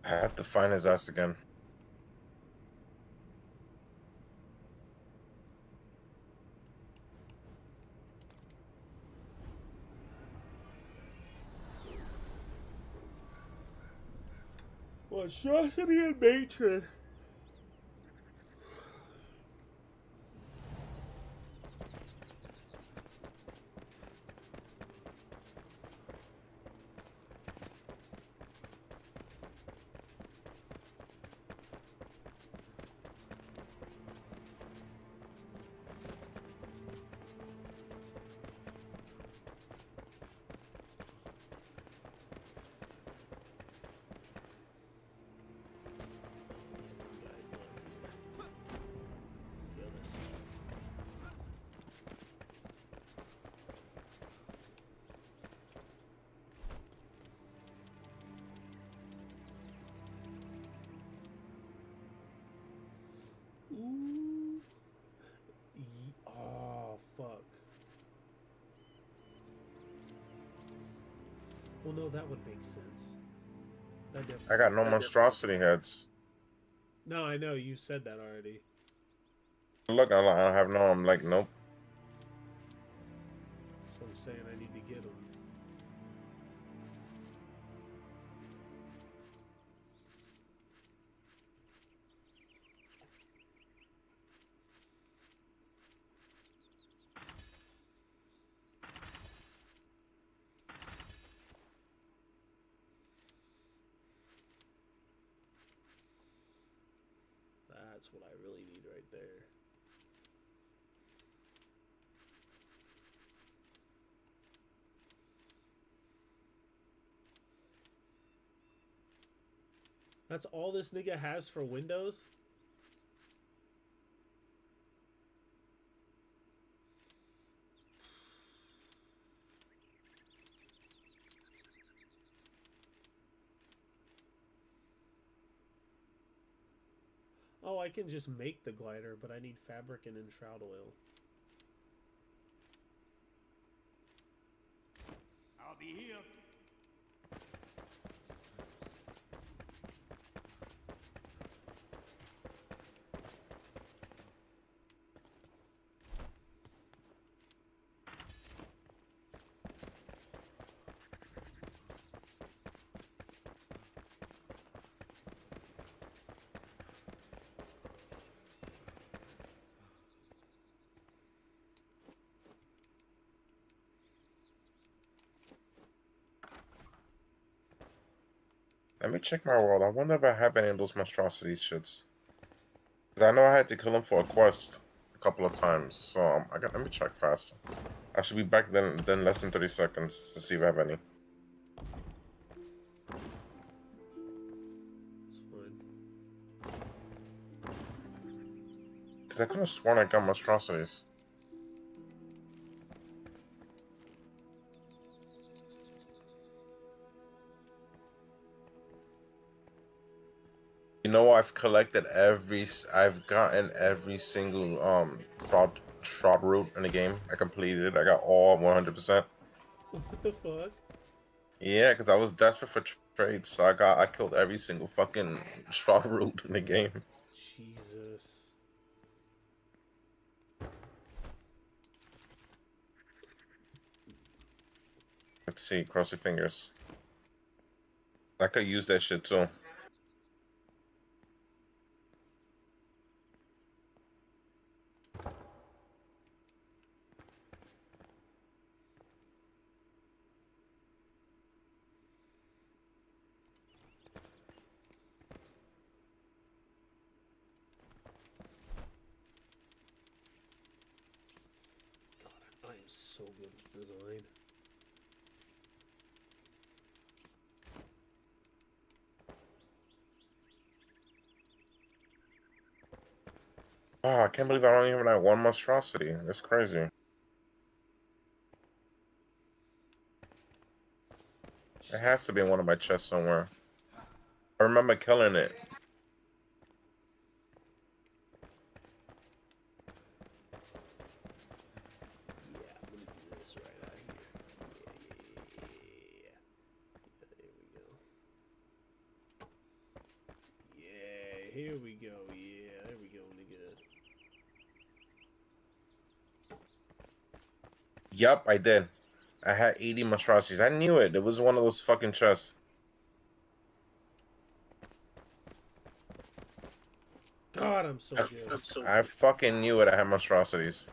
I have to find his ass again. Monstrosity and matron. Ooh. Oh, fuck. Well, no, that would make sense. That I got no monstrosity heads. No, I know. You said that already. Look, I have no. I'm like, nope. So I'm saying I need to get them. That's what I really need right there. That's all this nigga has for Windows? Oh, I can just make the glider, but I need fabric and enshroud oil. I'll be here. Let me check my world. I wonder if I have any of those monstrosity shits. Cause I know I had to kill him for a quest a couple of times. So let me check fast. I should be back then less than 30 seconds to see if I have any. It's fine. Cause I could have sworn I got monstrosities. You know, I've gotten every single shroud route in the game. I completed it. I got all 100%. What the fuck? Yeah, because I was desperate for trades, so I killed every single fucking shroud route in the game. Jesus. Let's see, cross your fingers. I could use that shit too. God, I am so good with design. Oh, I can't believe I don't even have one monstrosity. That's crazy. It has to be in one of my chests somewhere. I remember killing it. Yeah, let me do this right out here. Here we go. Yeah, there we go, nigga. Yup, I did. I had 80 monstrosities. I knew it. It was one of those fucking chests. God, I'm so good. I fucking knew it. I had monstrosities.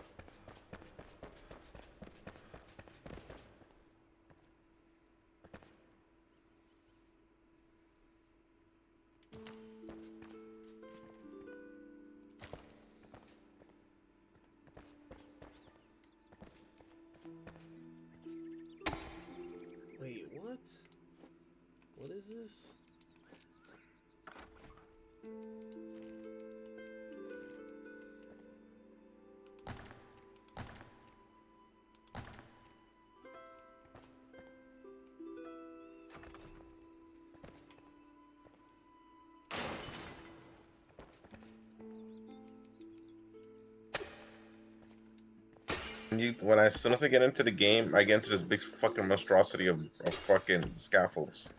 Wait, what? What is this? When as soon as I get into the game, I get into this big fucking monstrosity of fucking scaffolds.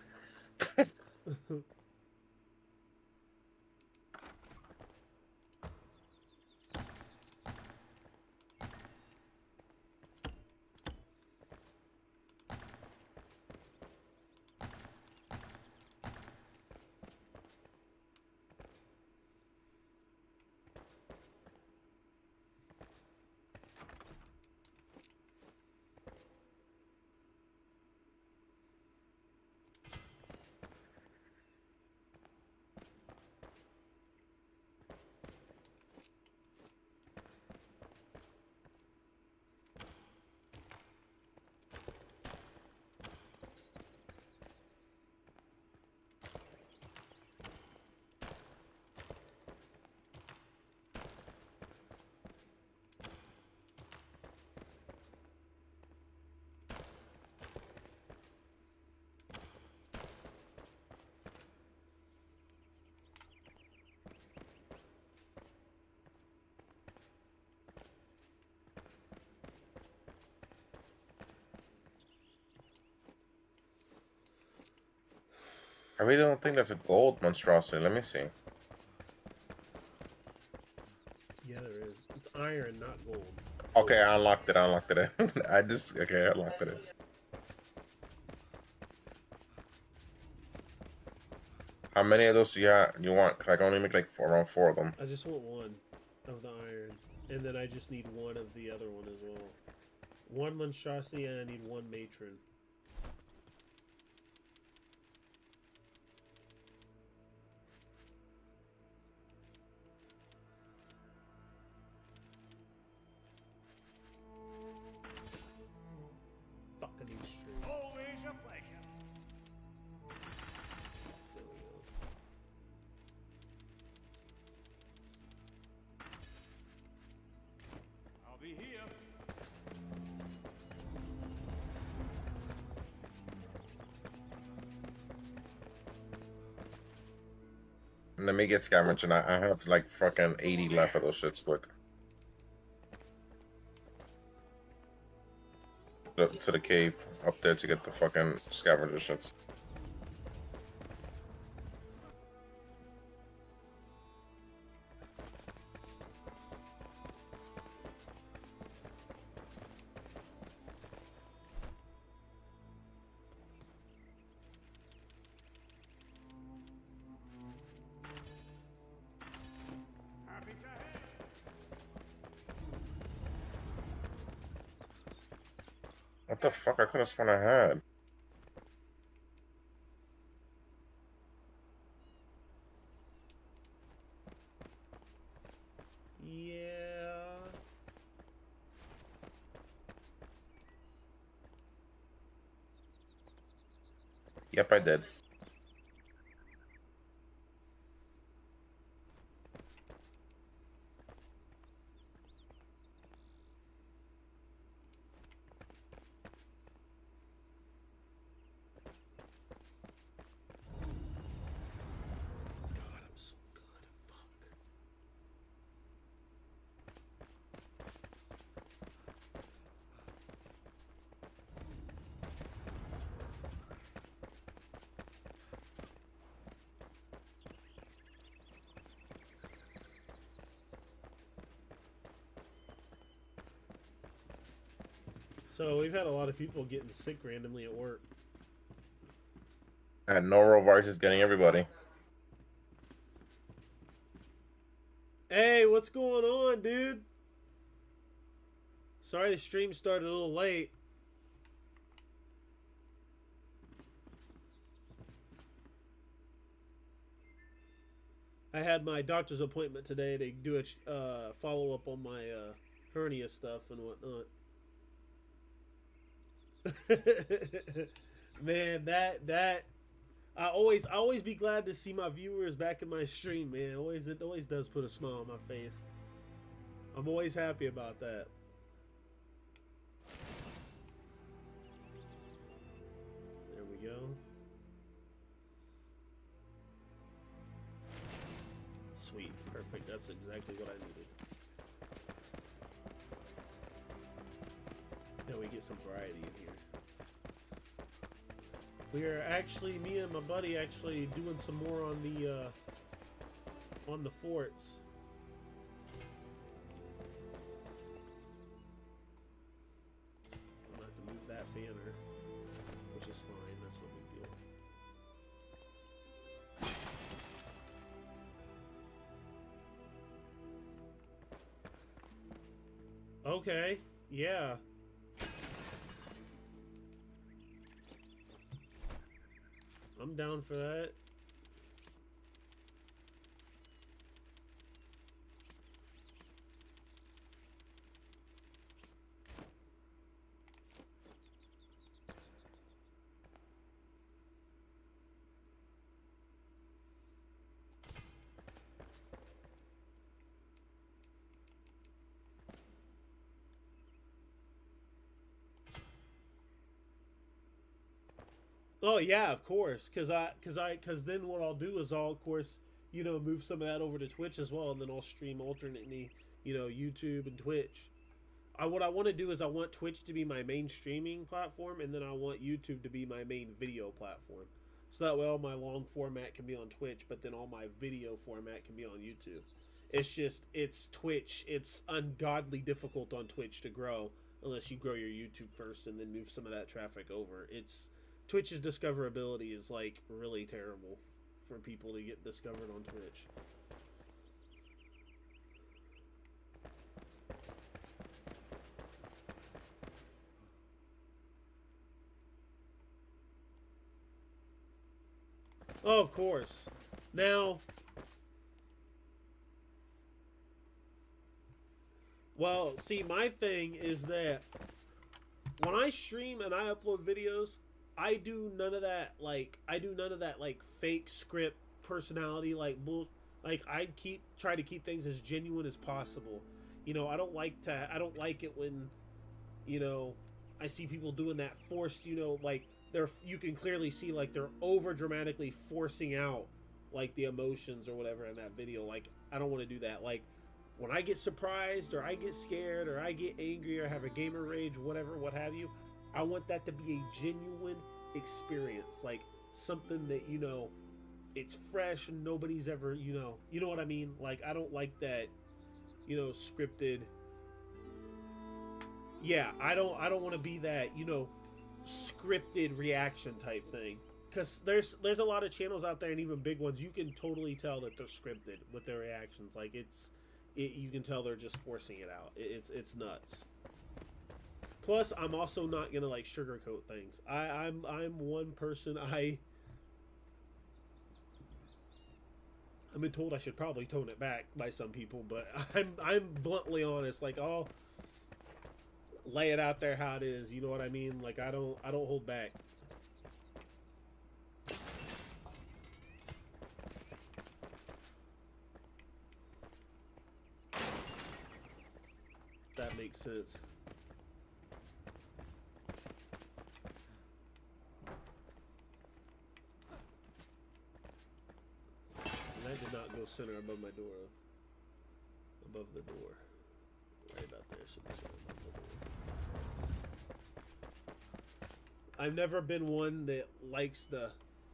I really don't think that's a gold monstrosity. Let me see. Yeah, there is. It's iron, not gold. Okay, I unlocked it. I unlocked it. I unlocked it. How many of those do you want? 'Cause I can only make like around 4 of them. I just want one of the iron, and then I just need one of the other one as well. One monstrosity, and I need one matron. Fucking extreme. Always a pleasure. There we go. I'll be here. Let me get scavenging. I have like fucking 80 left of those shits quick. To the cave up there to get the fucking scavenger shits. Happy to help. What the fuck? I could have sworn I had. Yeah. Yep, I did. God, I'm so good. Fuck. So we've had a lot of people getting sick randomly at work. And norovirus is getting everybody. Hey, what's going on, dude? Sorry the stream started a little late. I had my doctor's appointment today to do a follow-up on my hernia stuff and whatnot. Man, that I always be glad to see my viewers back in my stream, man. It always does put a smile on my face. I'm always happy about that. There we go. Sweet, perfect. That's exactly what I needed. Now we get some variety in here. We are actually, me and my buddy, actually doing some more on the forts. I'm gonna have to move that banner, which is fine. That's no big deal. Okay, yeah. I'm down for that. Oh yeah, of course. Cause then what I'll do is I'll of course move some of that over to Twitch as well, and then I'll stream alternately YouTube and Twitch. What I want to do is I want Twitch to be my main streaming platform, and then I want YouTube to be my main video platform. So that way all my long format can be on Twitch, but then all my video format can be on YouTube. It's Twitch. It's ungodly difficult on Twitch to grow unless you grow your YouTube first and then move some of that traffic over. Twitch's discoverability is like really terrible for people to get discovered on Twitch. Oh, of course. Now, well, see, my thing is that when I stream and I upload videos, I do none of that like fake script personality like bull. Like I try to keep things as genuine as possible. I don't like it when I see people doing that forced, like you can clearly see like they're over dramatically forcing out like the emotions or whatever in that video. Like I don't want to do that. Like when I get surprised or I get scared or I get angry or have a gamer rage, whatever, what have you, I want that to be a genuine experience, like something that it's fresh and nobody's ever you know what I mean. Like I don't like that scripted. Yeah, I don't want to be that scripted reaction type thing, because there's a lot of channels out there, and even big ones, you can totally tell that they're scripted with their reactions. Like you can tell they're just forcing it out. It's nuts. Plus, I'm also not gonna like sugarcoat things. I'm one person. I've been told I should probably tone it back by some people, but I'm bluntly honest. Like I'll lay it out there how it is. You know what I mean? Like I don't hold back. That makes sense. That did not go center above my door. Above the door. Right about there should be center above the door. I've never been one that likes the...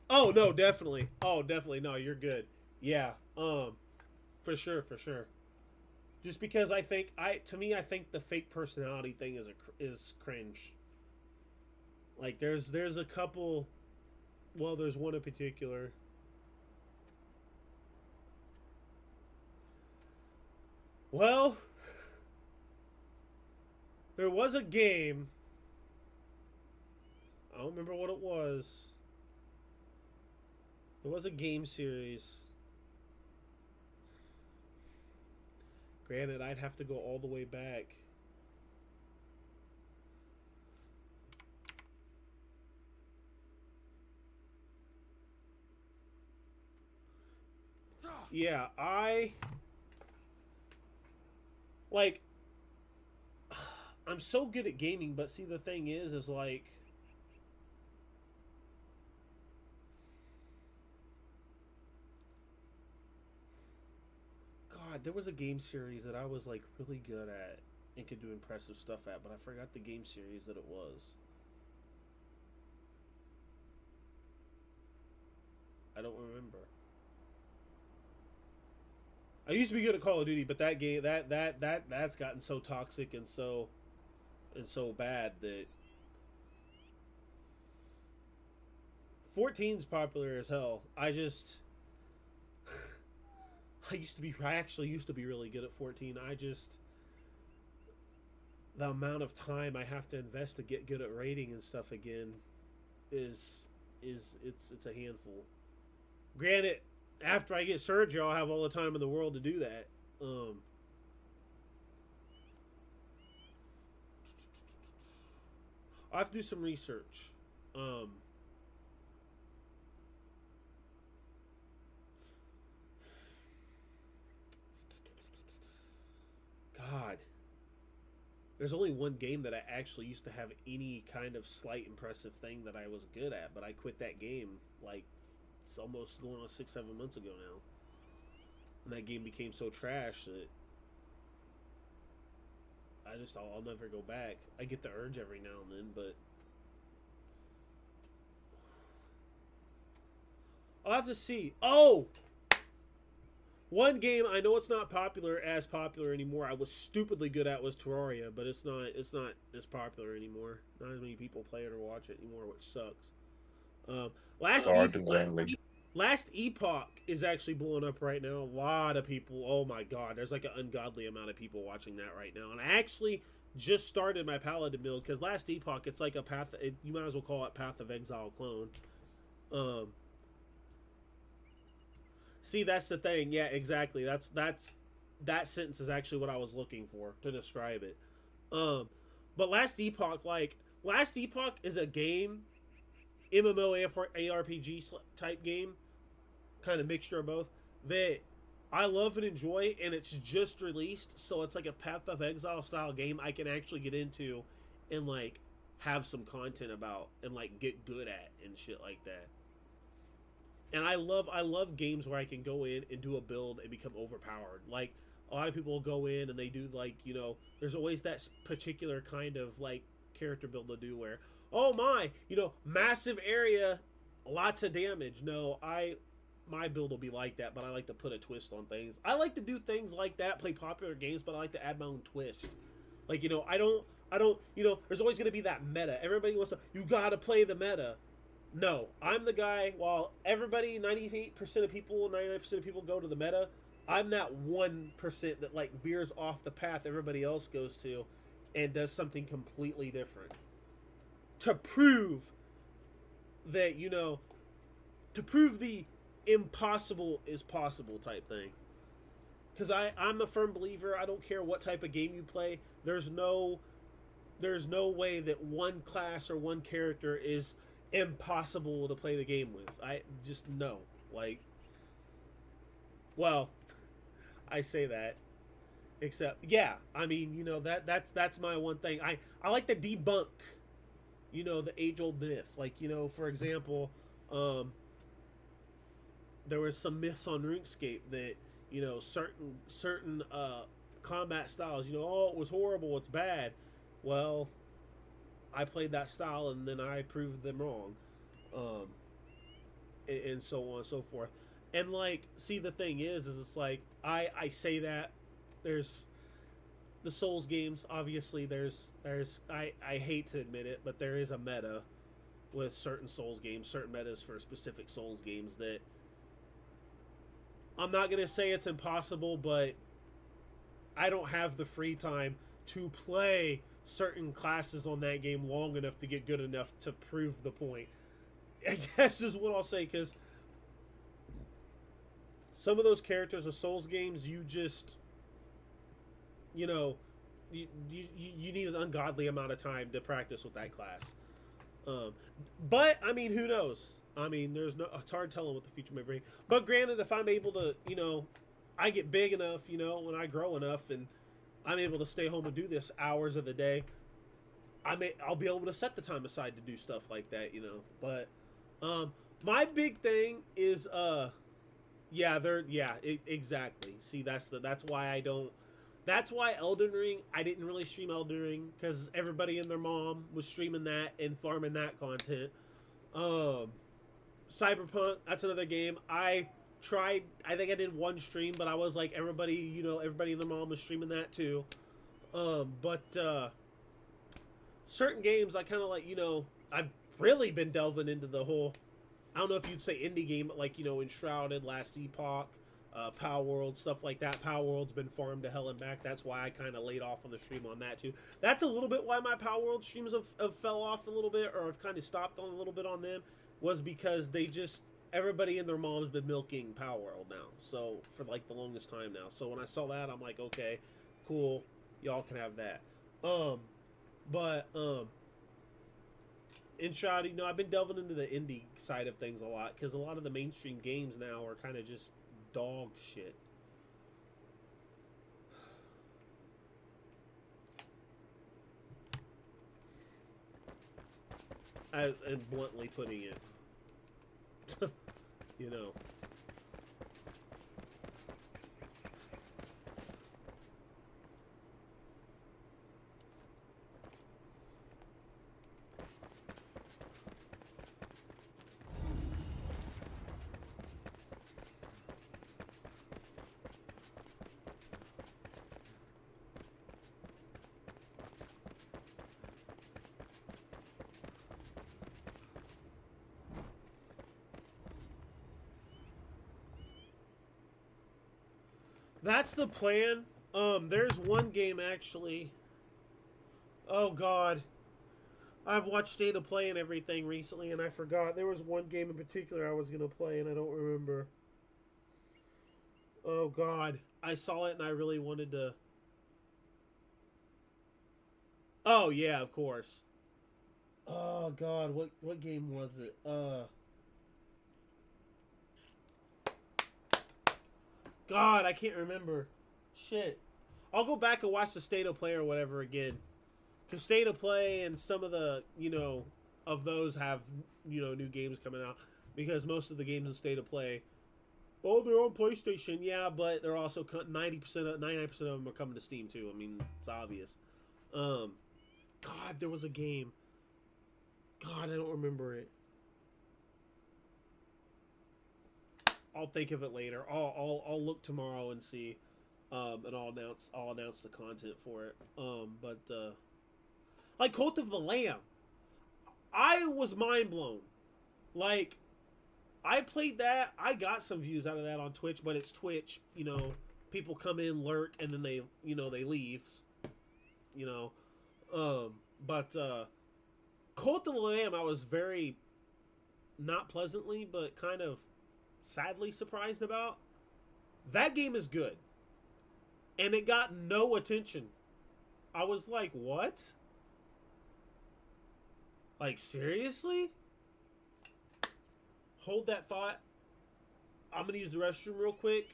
Oh, no, definitely. Oh, definitely. No, you're good. Yeah. For sure, for sure. Just because I think I think the fake personality thing is cringe. Like there's a couple. Well, there's one in particular. Well, there was a game. I don't remember what it was. It was a game series. Granted, I'd have to go all the way back. Yeah, like I'm so good at gaming, but see the thing is like God, there was a game series that I was like really good at and could do impressive stuff at, but I forgot the game series that it was. I don't remember. I used to be good at Call of Duty, but that game that's gotten so toxic and so bad that 14's popular as hell. I actually used to be really good at 14. The amount of time I have to invest to get good at rating and stuff again is it's a handful. Granted, after I get surgery, I'll have all the time in the world to do that. I have to do some research. God, there's only one game that I actually used to have any kind of slight impressive thing that I was good at, but I quit that game like it's almost going on 6-7 months ago now. And that game became so trash that I'll never go back. I get the urge every now and then, but I'll have to see. Oh, one game I know it's not as popular anymore. I was stupidly good at was Terraria, but it's not as popular anymore. Not as many people play it or watch it anymore, which sucks. Last Epoch is actually blowing up right now. A lot of people. Oh my God, there's like an ungodly amount of people watching that right now. And I actually just started my Paladin build because Last Epoch, it's like a path. You might as well call it Path of Exile clone. See, that's the thing. Yeah, exactly. That sentence is actually what I was looking for to describe it. But Last Epoch is a game, MMO ARPG type game, kind of mixture of both, that I love and enjoy, and it's just released, so it's like a Path of Exile style game I can actually get into and like have some content about and like get good at and shit like that. And I love games where I can go in and do a build and become overpowered. Like a lot of people will go in and they do like, there's always that particular kind of like character build to do where, oh my, massive area, lots of damage. No, my build will be like that, but I like to put a twist on things. I like to do things like that, play popular games, but I like to add my own twist. Like, I don't, there's always going to be that meta. Everybody wants to, you got to play the meta. No, I'm the guy, while everybody, 98% of people, 99% of people go to the meta, I'm that 1% that like veers off the path everybody else goes to and does something completely different. To prove that, to prove the impossible is possible type thing. Because I'm a firm believer, I don't care what type of game you play, there's no way that one class or one character is impossible to play the game with. I just know. Like, well, I say that. Except, yeah, I mean, that's my one thing. I like to debunk, the age-old myth. Like, for example, there was some myths on RuneScape that, certain combat styles, oh, it was horrible, it's bad. Well, I played that style and then I proved them wrong. And so on and so forth. And like, see, the thing is it's like, I say that there's the Souls games, obviously, there's I hate to admit it, but there is a meta with certain Souls games, certain metas for specific Souls games that I'm not gonna say it's impossible, but I don't have the free time to play certain classes on that game long enough to get good enough to prove the point. I guess is what I'll say, because some of those characters of Souls games, you just, you know, you need an ungodly amount of time to practice with that class. Um, but I mean, who knows? I mean, there's no. It's hard telling what the future may bring. But granted, if I'm able to, I get big enough, when I grow enough, and I'm able to stay home and do this hours of the day, I'll be able to set the time aside to do stuff like that. But my big thing is exactly. See, that's why I don't. That's why Elden Ring, I didn't really stream Elden Ring, because everybody and their mom was streaming that and farming that content. Cyberpunk, that's another game. I tried, I think I did one stream, but I was like, everybody and their mom was streaming that too. But certain games, I kind of like, I've really been delving into the whole, I don't know if you'd say indie game, but like, Enshrouded, Last Epoch, Power World, stuff like that. Power World's been farmed to hell and back. That's why I kind of laid off on the stream on that too. That's a little bit why my Power World streams have fell off a little bit, or I've kind of stopped on a little bit on them, was because everybody and their mom's been milking Power World now. So for like the longest time now. So when I saw that, I'm like, okay, cool, y'all can have that. But Enshrouded, I've been delving into the indie side of things a lot, because a lot of the mainstream games now are kind of just dog shit. And bluntly putting it. you know. That's the plan. There's one game actually. Oh God, I've watched State of Play and everything recently, and I forgot. There was one game in particular I was gonna play, and I don't remember. Oh God, I saw it and I really wanted to. Oh yeah, of course. Oh God, what game was it? God, I can't remember. Shit. I'll go back and watch the State of Play or whatever again. Because State of Play and some of the, of those have, new games coming out. Because most of the games in State of Play, oh, they're on PlayStation. Yeah, but they're also 99% of them are coming to Steam too. I mean, it's obvious. God, there was a game. God, I don't remember it. I'll think of it later. I'll look tomorrow and see, and I'll announce the content for it. But like Cult of the Lamb, I was mind blown. Like, I played that. I got some views out of that on Twitch, but it's Twitch. People come in, lurk, and then they leave. But Cult of the Lamb, I was very, not pleasantly, but kind of sadly surprised about. That game is good, and it got no attention. I was like, what? Like, seriously? Hold that thought. I'm gonna use the restroom real quick.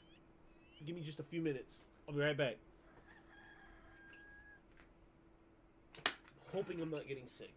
Give me just a few minutes. I'll be right back. Hoping I'm not getting sick.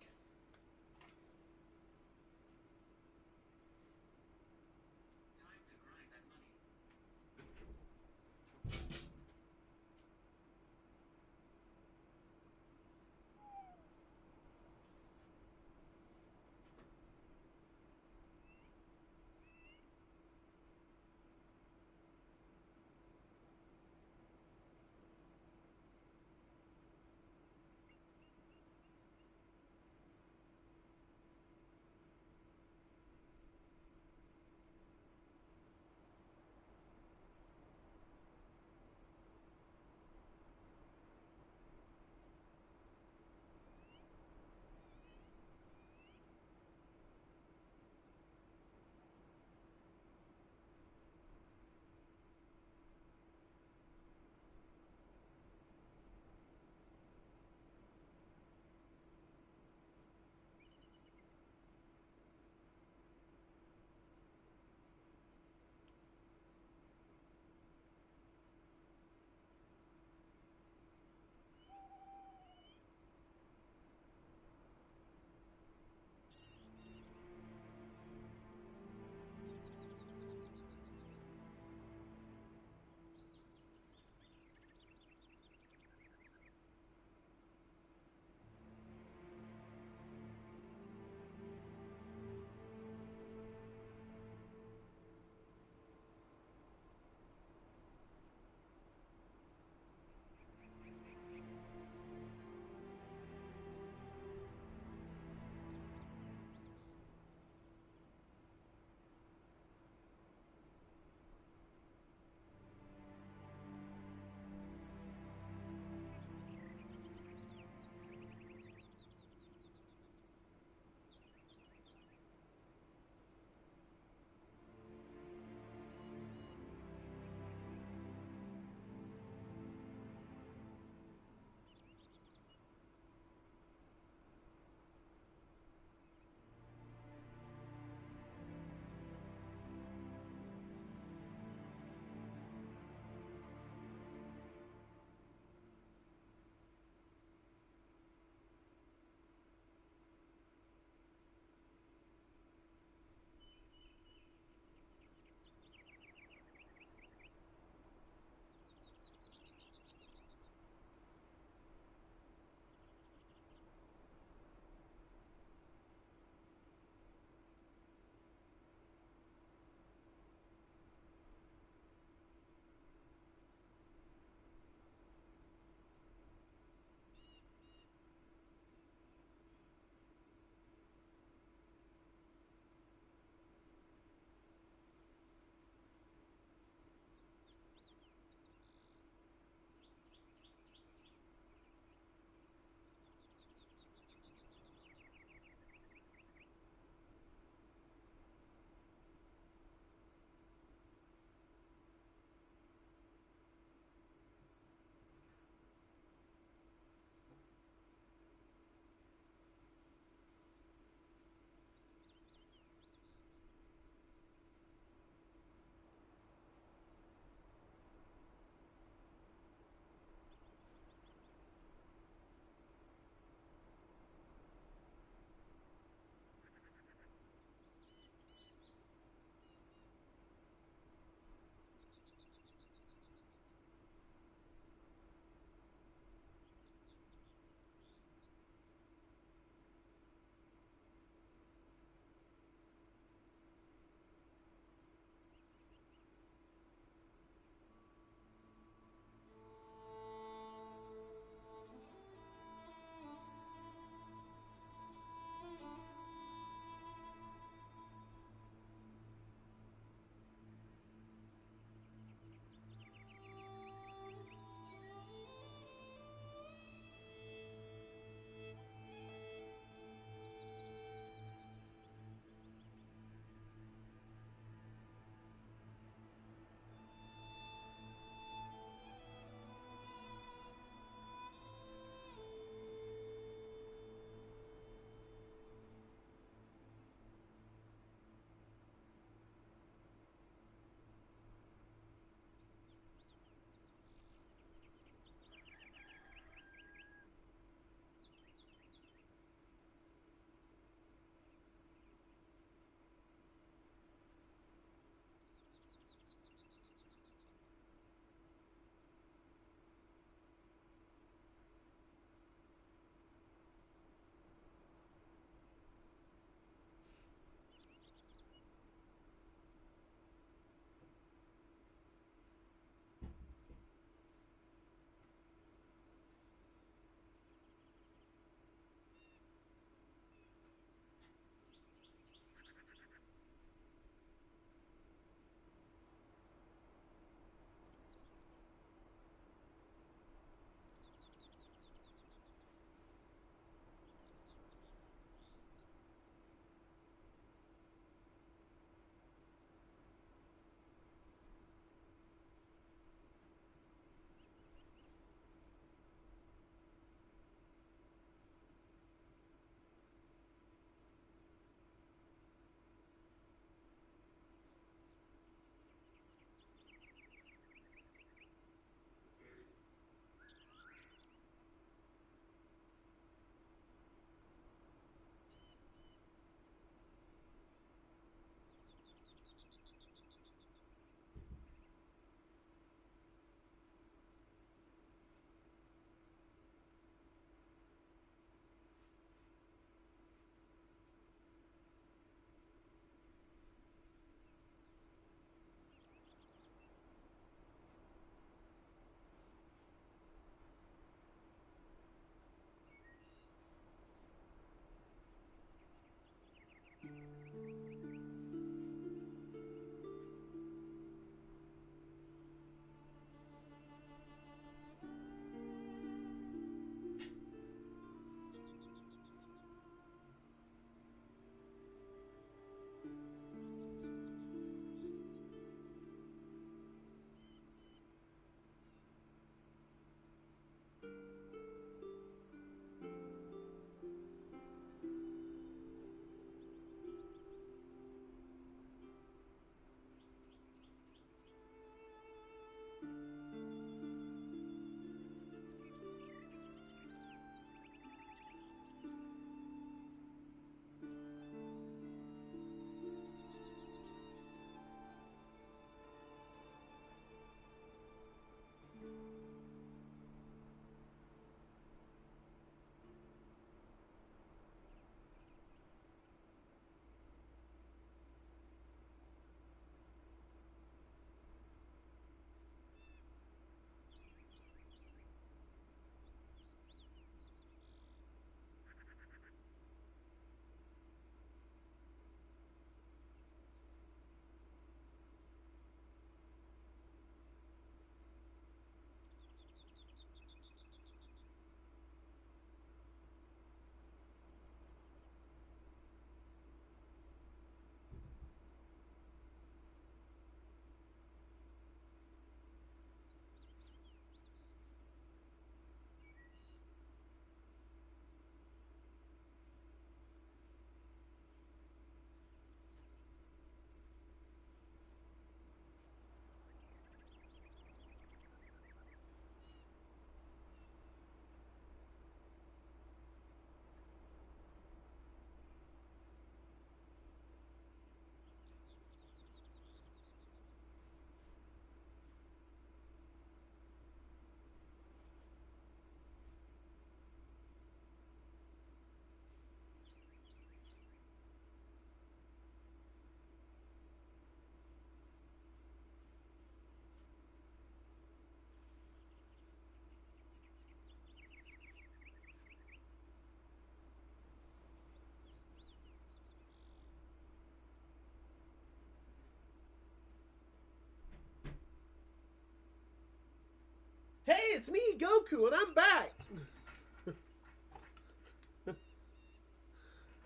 it's me, Goku, and I'm back.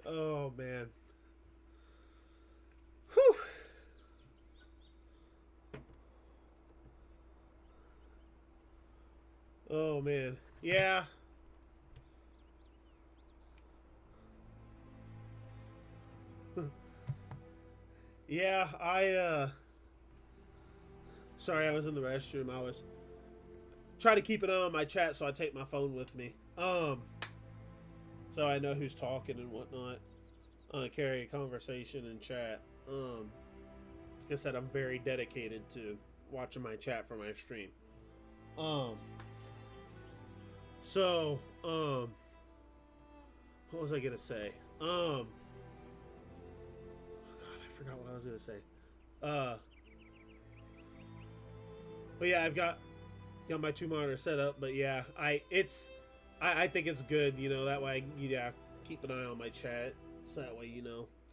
Oh man. Whew. Oh man. Yeah. Yeah, sorry, I was in the restroom. I was trying to keep an eye on my chat, so I take my phone with me. So I know who's talking and whatnot. Carry a conversation in chat. Like I said, I'm very dedicated to watching my chat for my stream. So, what was I gonna say? God, I forgot what I was gonna say. But yeah, I've got my 2 monitors set up. But yeah, I think it's good. You know, that way, keep an eye on my chat. So that way,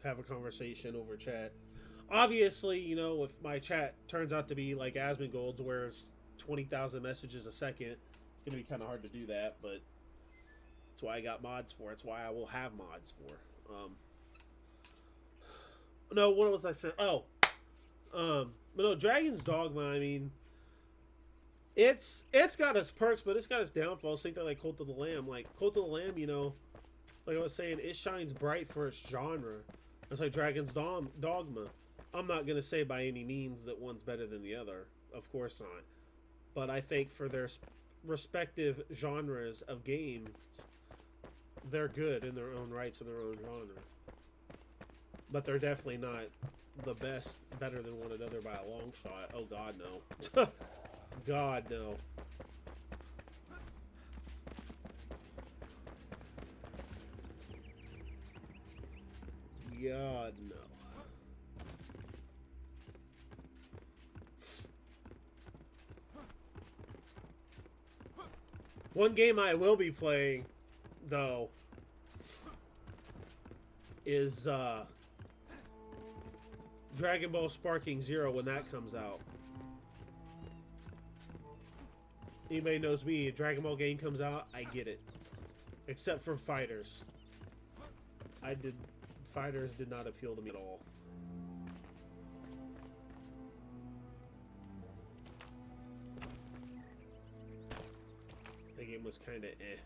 have a conversation over chat. Obviously, if my chat turns out to be like Asmongold's, where it's 20,000 messages a second, it's gonna be kind of hard to do that. But that's why I got mods for. It's why I will have mods for. No, what was I saying? Oh, but no, Dragon's Dogma. I mean, it's got its perks, but it's got its downfalls. Same thing like Cult of the Lamb. Like Cult of the Lamb, like I was saying, it shines bright for its genre. It's like Dragon's Dogma. I'm not gonna say by any means that one's better than the other. Of course not. But I think for their respective genres of games, they're good in their own rights in their own genre. But they're definitely not the best, better than one another by a long shot. Oh God, no. God, no. God, no. One game I will be playing, though, is Dragon Ball Sparking Zero when that comes out. Anybody knows me, a Dragon Ball game comes out, I get it. Except for Fighters. Fighters did not appeal to me at all. The game was kinda eh.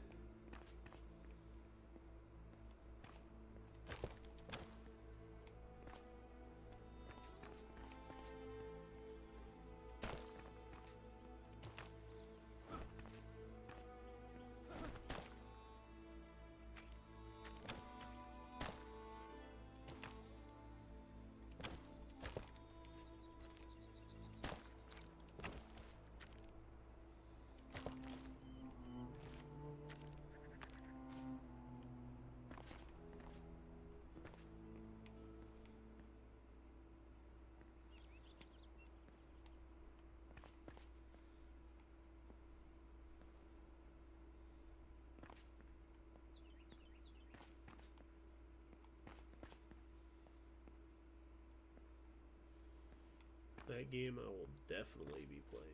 That game I will definitely be playing.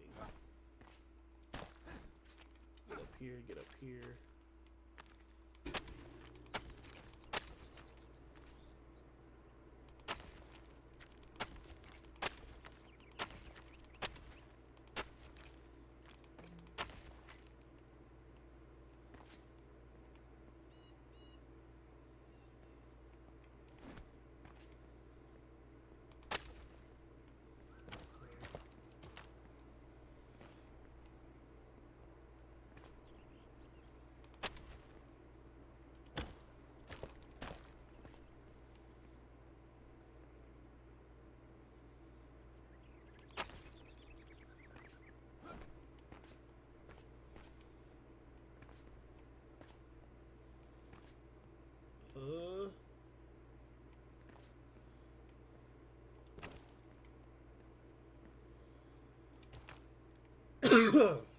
Get up here, get up here.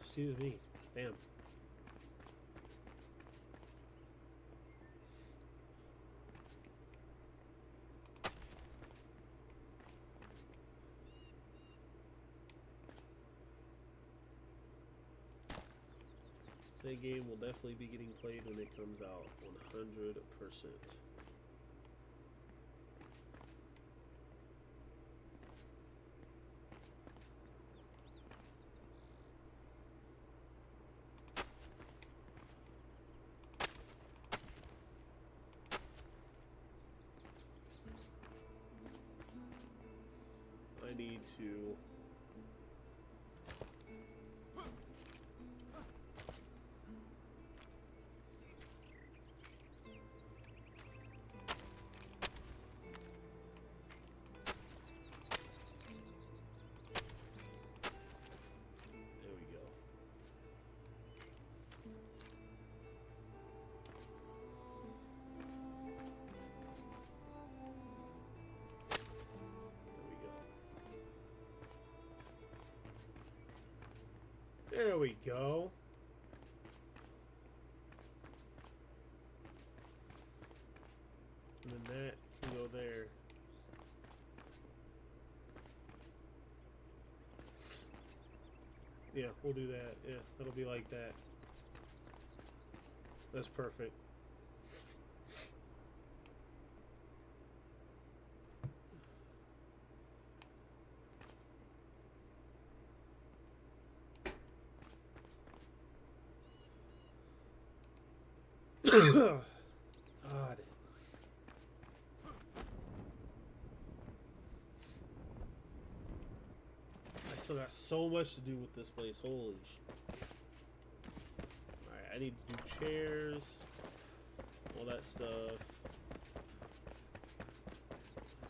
Excuse me. Damn. That game will definitely be getting played when it comes out, 100%. I need to... There we go. There we go. And then that can go there. Yeah, we'll do that. Yeah, it'll be like that. That's perfect. God. I still got so much to do with this place. Holy shit. Alright, I need to do chairs. All that stuff.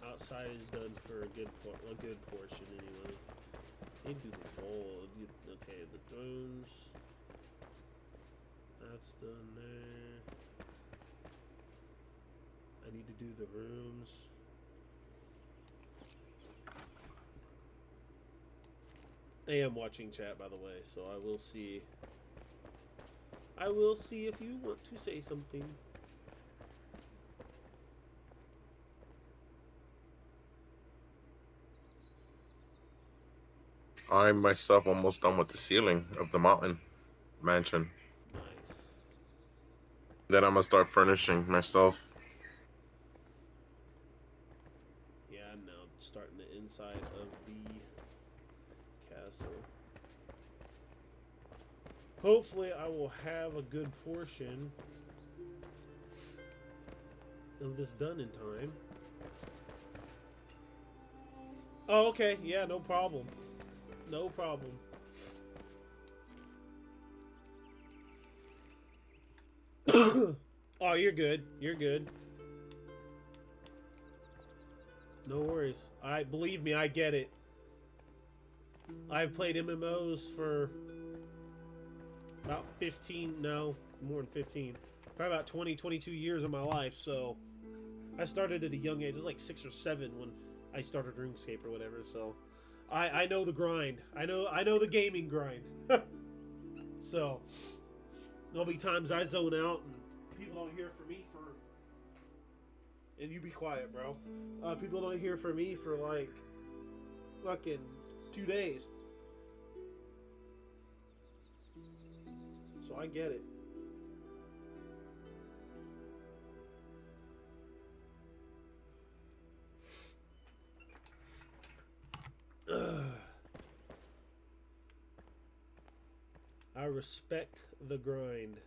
Outside is done for a good portion anyway. I need to do the whole. Okay, the thrones. That's done there. I need to do the rooms. I am watching chat, by the way, so I will see. I will see if you want to say something. I myself almost done with the ceiling of the mountain mansion. Nice. Then I'm gonna start furnishing myself. Yeah, I'm now starting the inside of the castle. Hopefully I will have a good portion of this done in time. Oh, okay. Yeah, no problem. No problem. Oh, you're good. You're good. No worries. Believe me, I get it. I've played MMOs for about 15, no, more than 15. Probably about 20, 22 years of my life, so I started at a young age. It was like 6 or 7 when I started RuneScape or whatever, so I know the grind. I know the gaming grind. So there'll be times I zone out and people don't hear from me for, and you be quiet, bro. People don't hear from me for like fucking 2 days. So I get it. I respect the grind.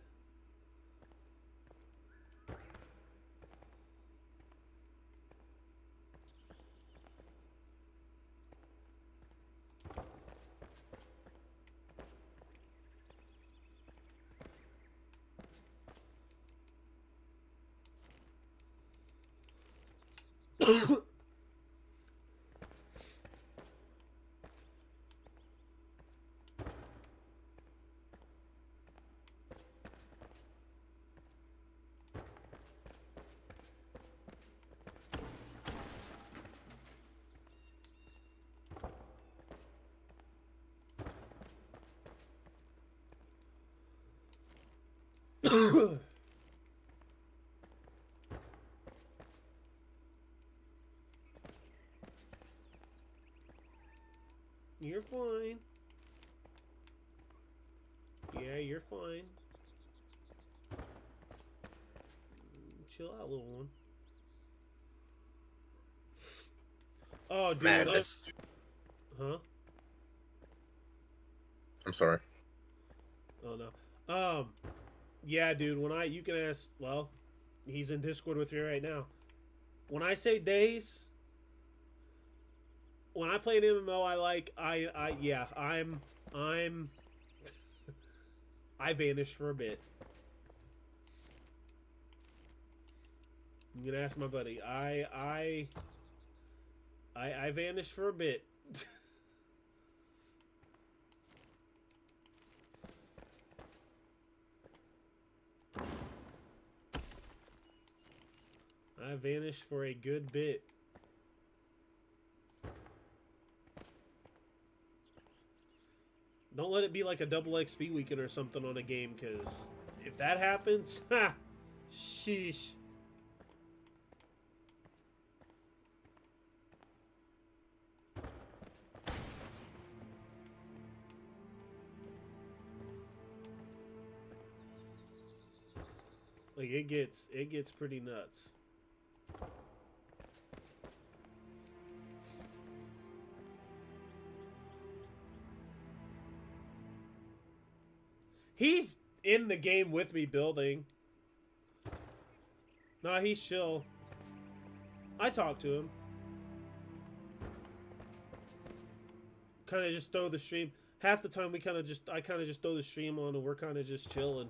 You're fine. Yeah, you're fine. chill out, little one. Oh, dude. Madness. Huh? I'm sorry. Oh no. Yeah, dude. You can ask. Well, he's in Discord with you right now. When I say days, when I play an MMO, I vanish for a bit. You can ask my buddy. I vanish for a bit. I vanished for a good bit. Don't let it be like a double XP weekend or something on a game, because if that happens, ha! Sheesh. Like it gets pretty nuts. He's in the game with me building. Nah, he's chill. I talk to him. Kind of just throw the stream. Half the time I kind of just throw the stream on and we're kind of just chilling.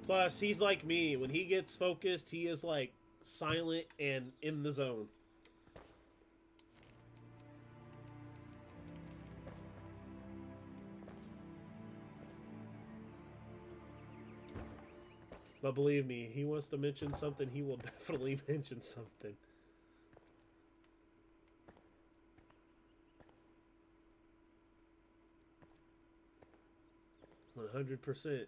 Plus, he's like me. When he gets focused, he is like silent and in the zone. But believe me, he wants to mention something, he will definitely mention something. 100%.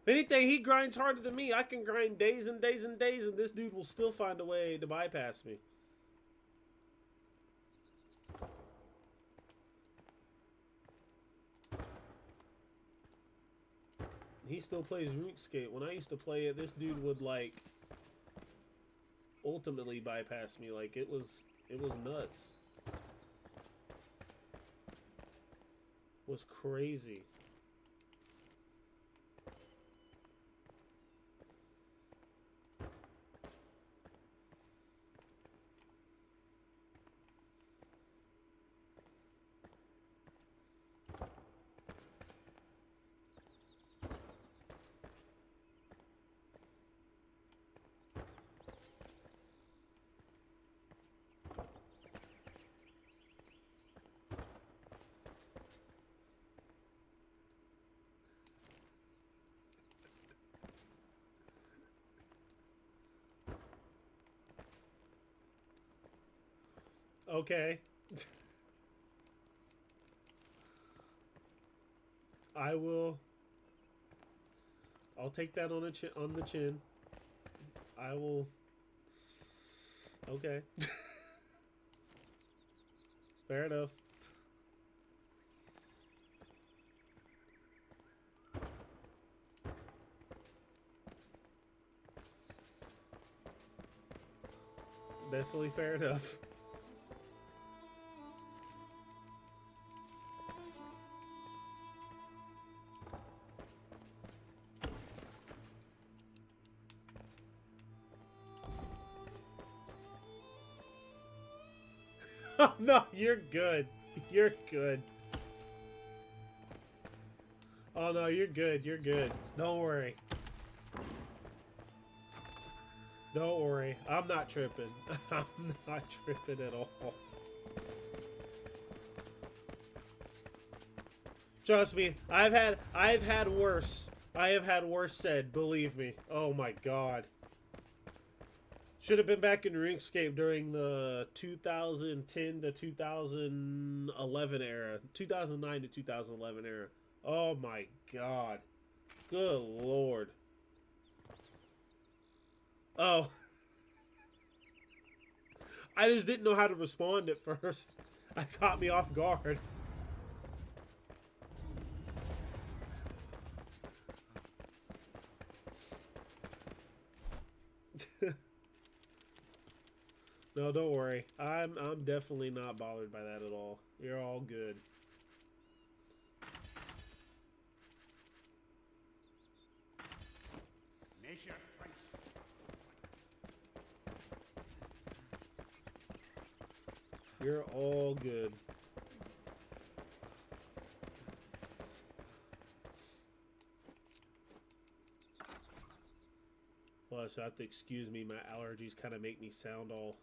If anything, he grinds harder than me. I can grind days and days and days, and this dude will still find a way to bypass me. He still plays RuneScape. When I used to play it, this dude would like ultimately bypass me. Like it was nuts. It was crazy. Okay. I'll take that on the chin. I will. Okay. Fair enough. Definitely fair enough. Oh, no, you're good. You're good. Oh, no, you're good. You're good. Don't worry. Don't worry. I'm not tripping. I'm not tripping at all. Trust me, I've had worse. I have had worse said, believe me. Oh my god. Should have been back in RuneScape during the 2010 to 2011 era. 2009 to 2011 era. Oh my god. Good lord. Oh. I just didn't know how to respond at first. It caught me off guard. No, don't worry. I'm definitely not bothered by that at all. You're all good. Measure twice. You're all good. Plus, you have to excuse me. My allergies kind of make me sound all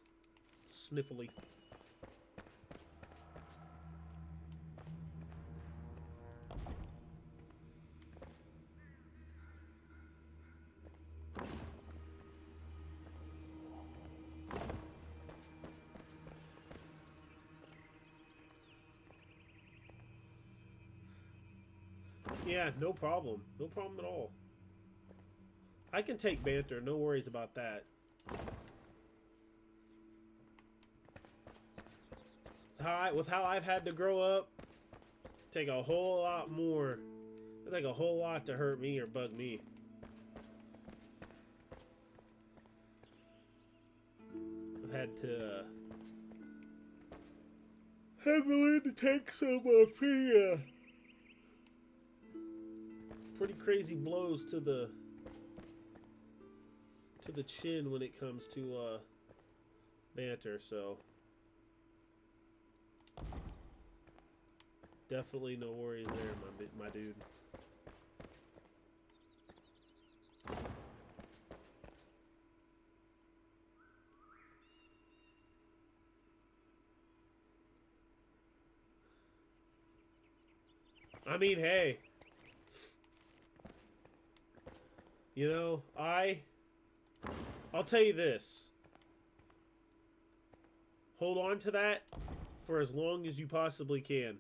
sniffly. Yeah, no problem. No problem at all. I can take banter. No worries about that. With how I've had to grow up, take a whole lot more. It take a whole lot to hurt me or bug me. I've had to learned to take some pretty crazy blows to the chin when it comes to banter. So definitely no worries there, my dude. I mean, hey, you know, I'll tell you this. Hold on to that for as long as you possibly can.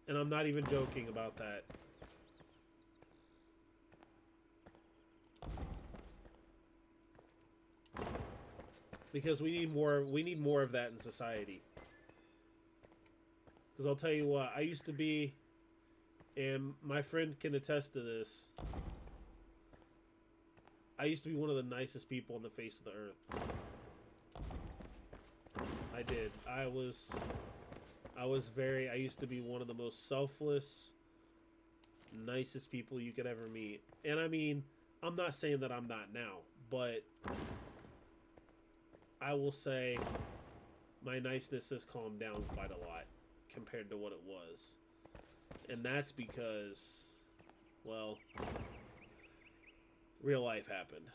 And I'm not even joking about that. Because we need more of that in society. Because I'll tell you what, I used to be, and my friend can attest to this, I used to be one of the nicest people on the face of the earth. I did. I used to be one of the most selfless, nicest people you could ever meet. And I mean, I'm not saying that I'm not now, but I will say my niceness has calmed down quite a lot compared to what it was. And that's because, well, real life happened.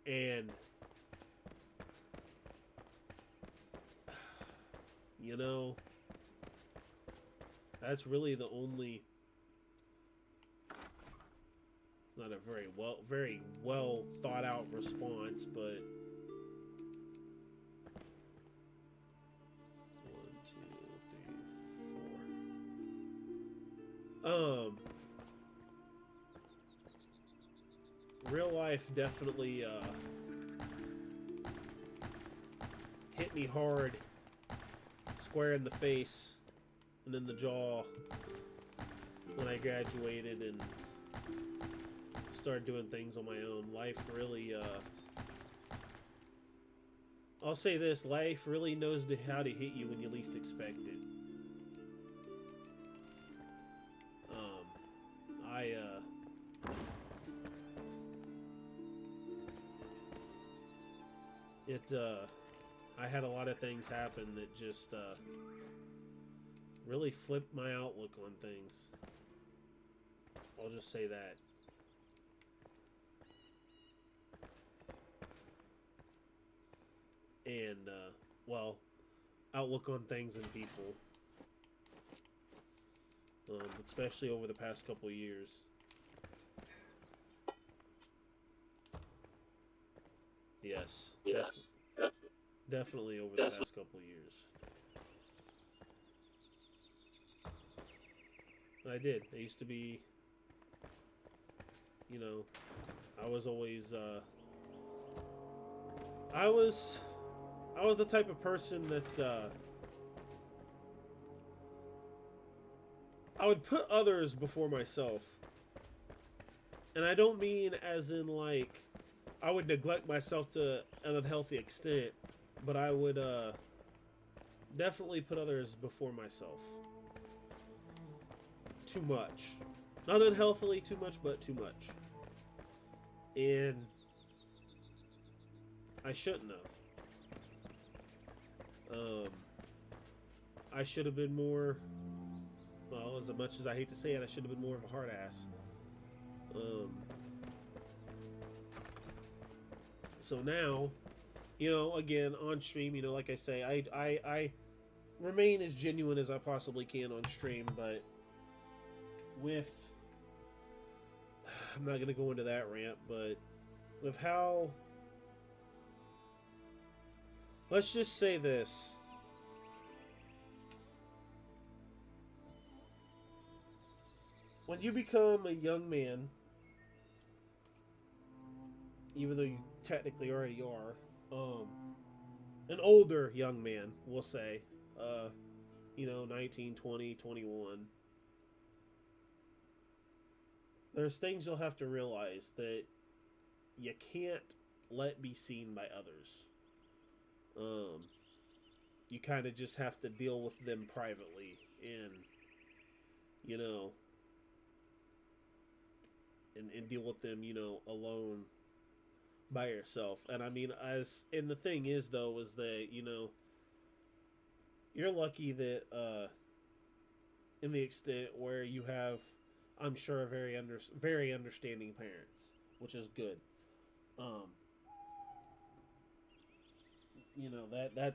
And you know, that's really the only, it's not a very well thought out response, but 1, 2, 3, 4. Real life definitely hit me hard, square in the face, and in the jaw when I graduated and started doing things on my own. Life really, I'll say this, life really knows how to hit you when you least expect it. I had a lot of things happen that just really flipped my outlook on things. I'll just say that. And, well, outlook on things and people. Especially over the past couple of years. Yes. Definitely over the past couple of years. I did. I used to be, you know, I was always, I was the type of person that, I would put others before myself. And I don't mean as in like I would neglect myself to an unhealthy extent, but I would definitely put others before myself. Too much. Not unhealthily too much, but too much. And I shouldn't have. I should have been more. Well, as much as I hate to say it, I should have been more of a hard ass. So now, again on stream, like I say, I remain as genuine as I possibly can on stream, but with I'm not gonna go into that rant, but with how, let's just say this. When you become a young man, even though you technically already are, an older young man, we'll say, 19, 20, 21, there's things you'll have to realize that you can't let be seen by others. You kind of just have to deal with them privately and, and deal with them, alone by yourself. And I mean, and the thing is, though, is that, you're lucky that, in the extent where you have, I'm sure, very understanding parents, which is good.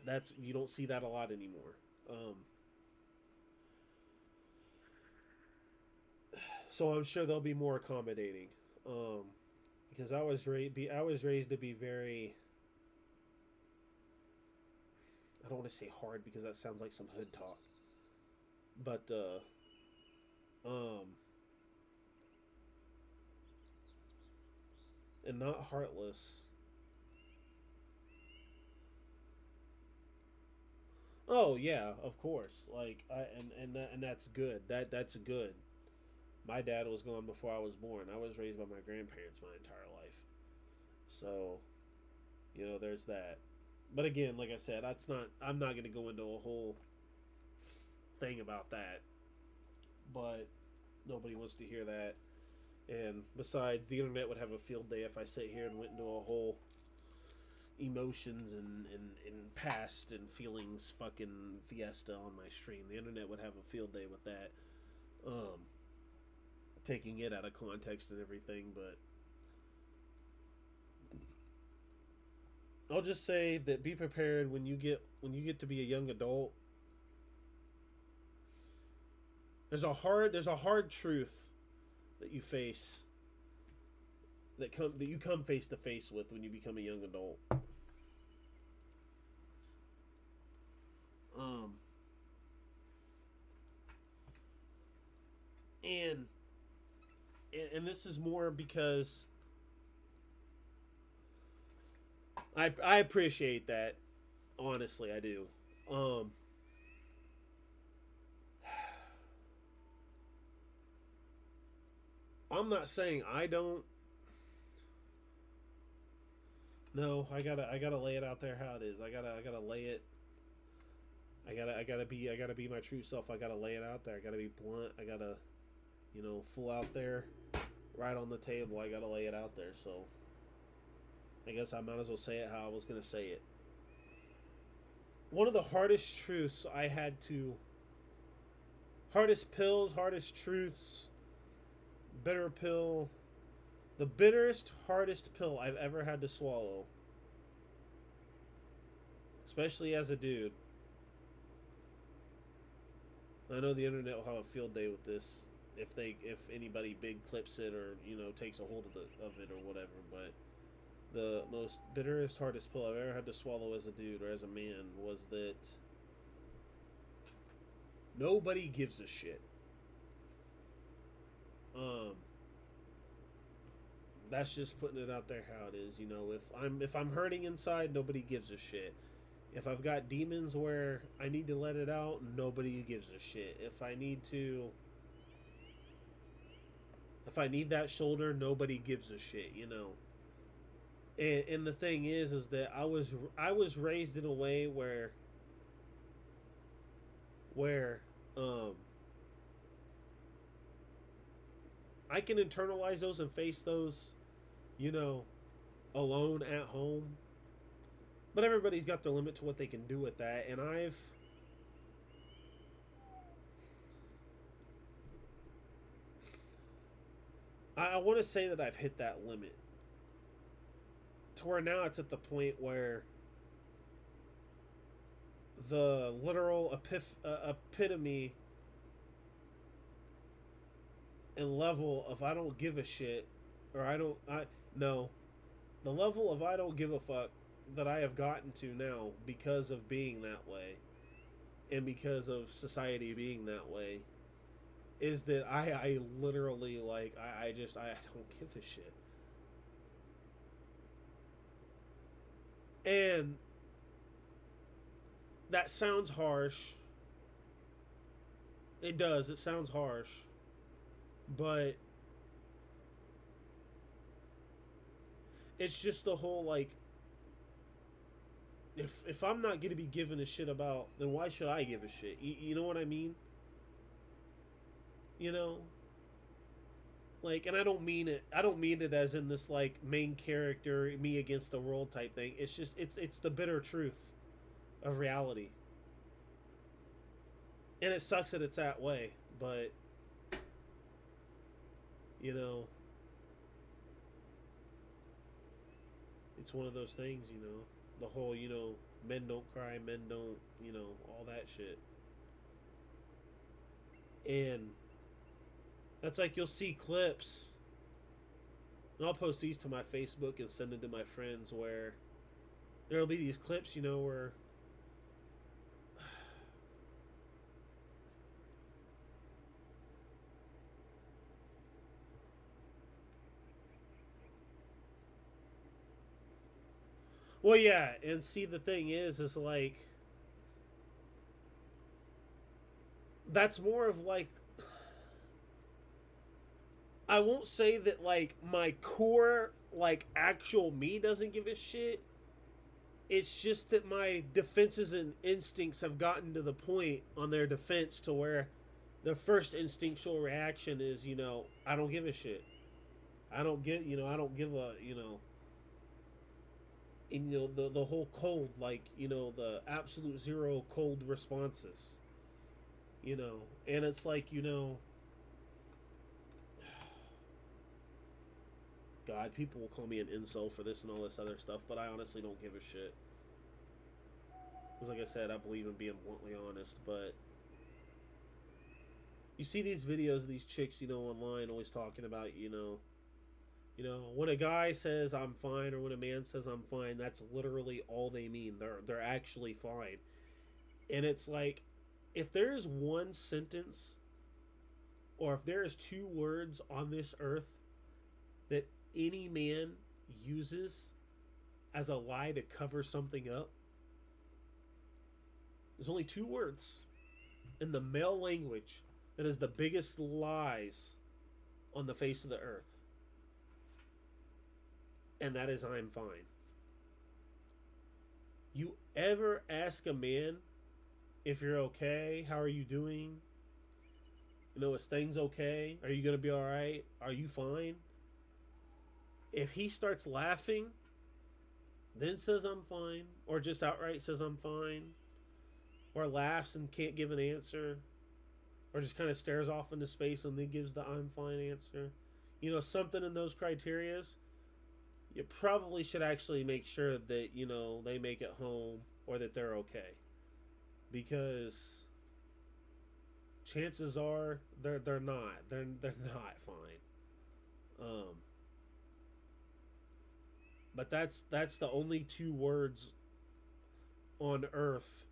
That's you don't see that a lot anymore. So I'm sure they'll be more accommodating. Because I was raised to be very. I don't want to say hard because that sounds like some hood talk. But and not heartless. Oh yeah, of course. Like and that's good. That's good. My dad was gone before I was born. I was raised by my grandparents my entire life. So, there's that. But again, like I said, I'm not going to go into a whole thing about that. But nobody wants to hear that. And besides, the internet would have a field day if I sit here and went into a whole emotions and past and feelings fucking fiesta on my stream. The internet would have a field day with that. Taking it out of context and everything, but I'll just say that be prepared when you get to be a young adult. There's a hard truth that you face that you come face to face with when you become a young adult. And this is more because I appreciate that. Honestly, I do. I'm not saying I don't. No, I gotta lay it out there how it is. I gotta lay it. I gotta be my true self. I gotta lay it out there. I gotta be blunt. I gotta, full out there, right on the table. I gotta lay it out there. So, I guess I might as well say it how I was gonna say it. One of the hardest truths hardest pills, hardest truths, bitter pill, the bitterest, hardest pill I've ever had to swallow, especially as a dude. I know the internet will have a field day with this if anybody big clips it or takes a hold of it or whatever. But the most bitterest, hardest pill I've ever had to swallow as a dude or as a man was that nobody gives a shit. That's just putting it out there how it is. If I'm hurting inside, nobody gives a shit. If I've got demons where I need to let it out, nobody gives a shit. If if I need that shoulder, nobody gives a shit, you know. And the thing is that I was raised in a way where I can internalize those and face those, you know, alone at home. But everybody's got their limit to what they can do with that, and I want to say that I've hit that limit. To where now it's at the point where the literal epitome and level of I don't give a shit, or no, the level of I don't give a fuck that I have gotten to now because of being that way and because of society being that way is that I literally like I don't give a shit. And that sounds harsh. It does. It sounds harsh. But it's just the whole like if I'm not going to be given a shit about, then why should I give a shit? You know what I mean? You know? Like, and I don't mean it as in this like main character me against the world type thing. It's just it's the bitter truth of reality. And it sucks that it's that way, but you know, it's one of those things, you know, the whole, you know, men don't cry, men don't, you know, all that shit. And that's like you'll see clips, and I'll post these to my Facebook and send them to my friends, where there'll be these clips, you know, where well, yeah, and see, the thing is like that's more of like, I won't say that like my core like actual me doesn't give a shit. It's just that my defenses and instincts have gotten to the point on their defense to where the first instinctual reaction is, you know, I don't give a shit. I don't give, you know, I don't give a, you know, and, you know, the whole cold, like, you know, the absolute zero cold responses, you know, and it's like, you know, God, people will call me an incel for this and all this other stuff, but I honestly don't give a shit. Because like I said, I believe in being bluntly honest, but you see these videos of these chicks, you know, online always talking about, you know, when a guy says I'm fine or when a man says I'm fine, that's literally all they mean. They're actually fine. And it's like, if there is one sentence or if there is two words on this earth that any man uses as a lie to cover something up, there's only two words in the male language that is the biggest lies on the face of the earth. And that is I'm fine. You ever ask a man if you're okay? How are you doing? You know, is things okay? Are you going to be alright? Are you fine? If he starts laughing, then says I'm fine, or just outright says I'm fine, or laughs and can't give an answer, or just kind of stares off into space and then gives the I'm fine answer, you know, something in those criterias, you probably should actually make sure that, you know, they make it home or that they're okay. Because chances are they're not. They're not fine. But that's the only two words on earth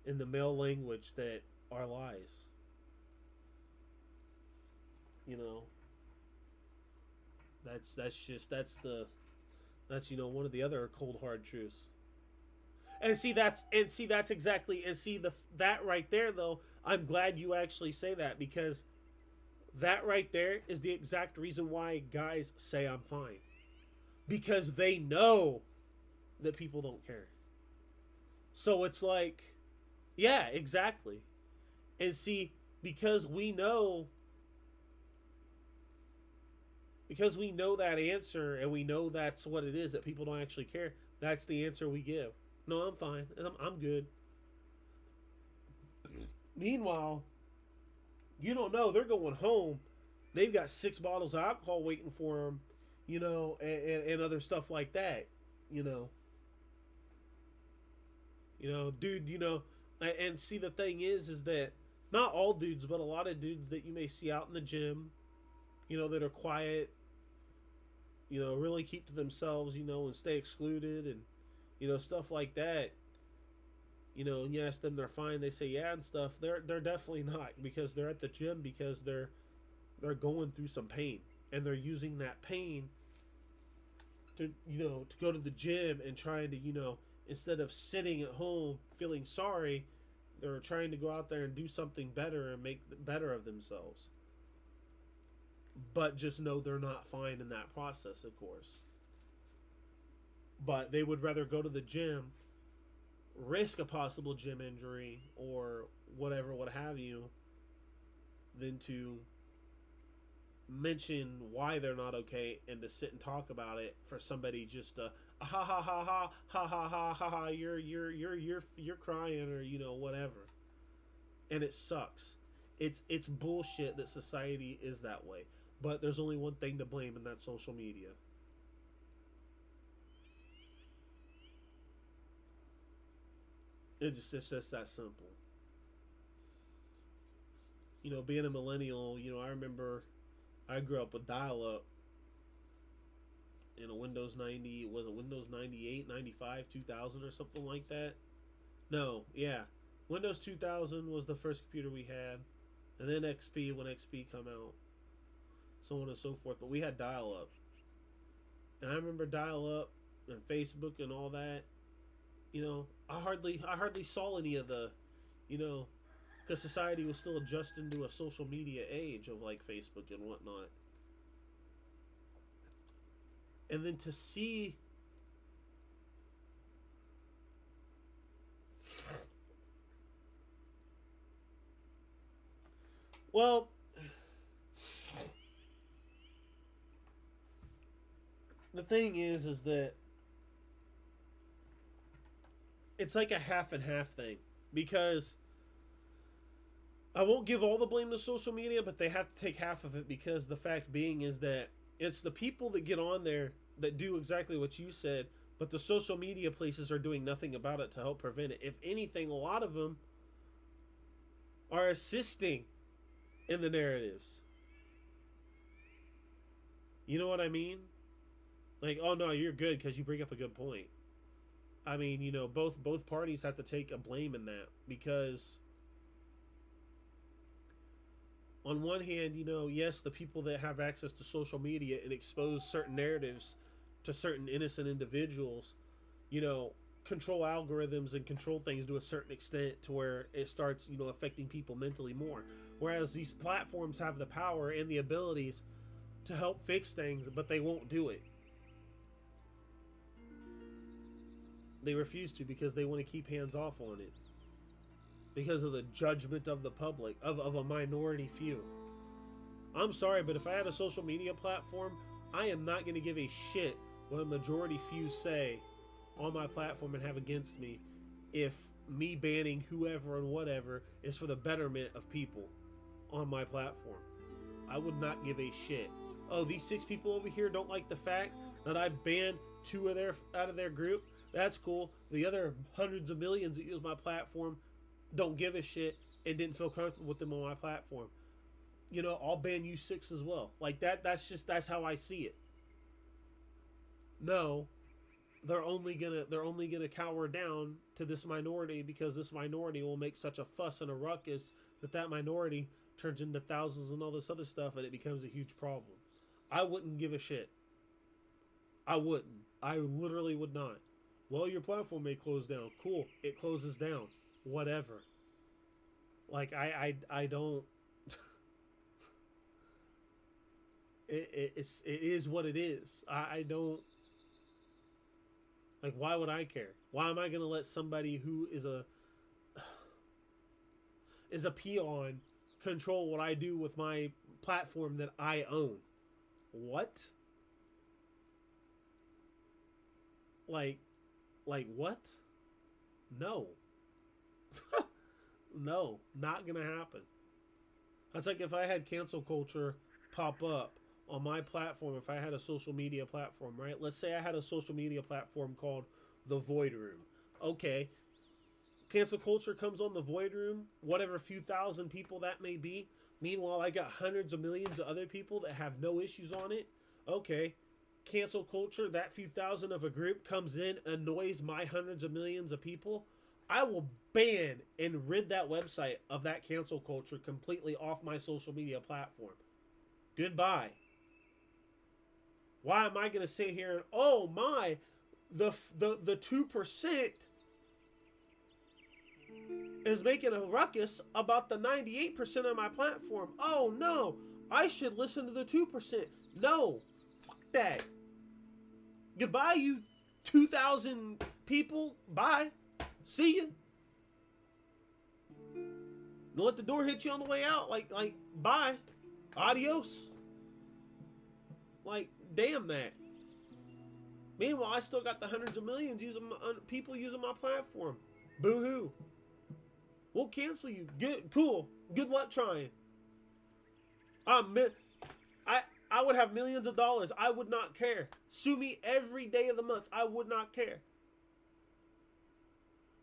in the male language that are lies. You know, that's you know, one of the other cold hard truths. And see that right there though. I'm glad you actually say that, because That right there is the exact reason why guys say I'm fine. Because they know that people don't care. So it's like, yeah, exactly. And see, because we know that answer and we know that's what it is, that people don't actually care, that's the answer we give. No, I'm fine. I'm good. Meanwhile, you don't know, they're going home. They've got 6 bottles of alcohol waiting for them, and other stuff like that, you know. Dude, and see, the thing is that not all dudes, but a lot of dudes that you may see out in the gym, that are quiet, really keep to themselves, and stay excluded, and stuff like that. And you ask them they're fine, they say yeah and stuff. They're definitely not, because they're at the gym, because they're going through some pain, and they're using that pain to to go to the gym and trying to instead of sitting at home feeling sorry, they're trying to go out there and do something better and make better of themselves. But just know they're not fine in that process, of course. But they would rather go to the gym, risk a possible gym injury or whatever, what have you, than to mention why they're not okay and to sit and talk about it for somebody just to ha ha ha ha ha ha ha ha ha you're crying, or whatever. And it sucks. It's bullshit that society is that way. But there's only one thing to blame, and that's social media. It's just that simple. Being a millennial, I remember I grew up with dial-up in a Windows 90. Was it Windows 98, 95, 2000 or something like that? No, yeah. Windows 2000 was the first computer we had, and then XP when XP come out, so on and so forth. But we had dial-up, and I remember dial-up and Facebook and all that. I hardly saw any of the, because society was still adjusting to a social media age of like Facebook and whatnot. And then to see well, the thing is that it's like a half and half thing, because I won't give all the blame to social media, but they have to take half of it, because the fact being is that it's the people that get on there that do exactly what you said, but the social media places are doing nothing about it to help prevent it. If anything, a lot of them are assisting in the narratives. You know what I mean? Like, oh no, you're good because you bring up a good point. I mean, both parties have to take a blame in that, because on one hand, yes, the people that have access to social media and expose certain narratives to certain innocent individuals, control algorithms and control things to a certain extent to where it starts, affecting people mentally more. Whereas these platforms have the power and the abilities to help fix things, but they won't do it. They refuse to, because they want to keep hands off on it, because of the judgment of the public, of a minority few. I'm sorry, but if I had a social media platform, I am not going to give a shit what a majority few say on my platform and have against me, if me banning whoever and whatever is for the betterment of people on my platform. I would not give a shit. Oh, these 6 people over here don't like the fact that I banned 2 of their out of their group. That's cool. The other hundreds of millions that use my platform don't give a shit and didn't feel comfortable with them on my platform. I'll ban you 6 as well. Like that. That's how I see it. No, they're only gonna cower down to this minority, because this minority will make such a fuss and a ruckus that minority turns into thousands and all this other stuff, and it becomes a huge problem. I wouldn't give a shit. I wouldn't. I literally would not. Well, your platform may close down. Cool. It closes down. Whatever. Like, I don't... it is what it is. I don't like. Why would I care? Why am I gonna let somebody who is a peon control what I do with my platform that I own? What? Like what? No. No, not gonna happen. That's like if I had cancel culture pop up on my platform, if I had a social media platform, right? Let's say I had a social media platform called The Void Room. Okay, cancel culture comes on The Void Room, whatever few thousand people that may be. Meanwhile, I got hundreds of millions of other people that have no issues on it. Okay, cancel culture, that few thousand of a group comes in, annoys my hundreds of millions of people. I will ban and rid that website of that cancel culture completely off my social media platform. Goodbye. Why am I going to sit here and, oh my, the 2% is making a ruckus about the 98% of my platform. Oh no, I should listen to the 2%. No, fuck that. Goodbye, you 2,000 people. Bye. See ya. Don't let the door hit you on the way out. Like, bye. Adios. Like, damn that. Meanwhile, I still got the hundreds of millions people using my platform. Boo-hoo. We'll cancel you. Good, cool. Good luck trying. I would have millions of dollars. I would not care. Sue me every day of the month. I would not care.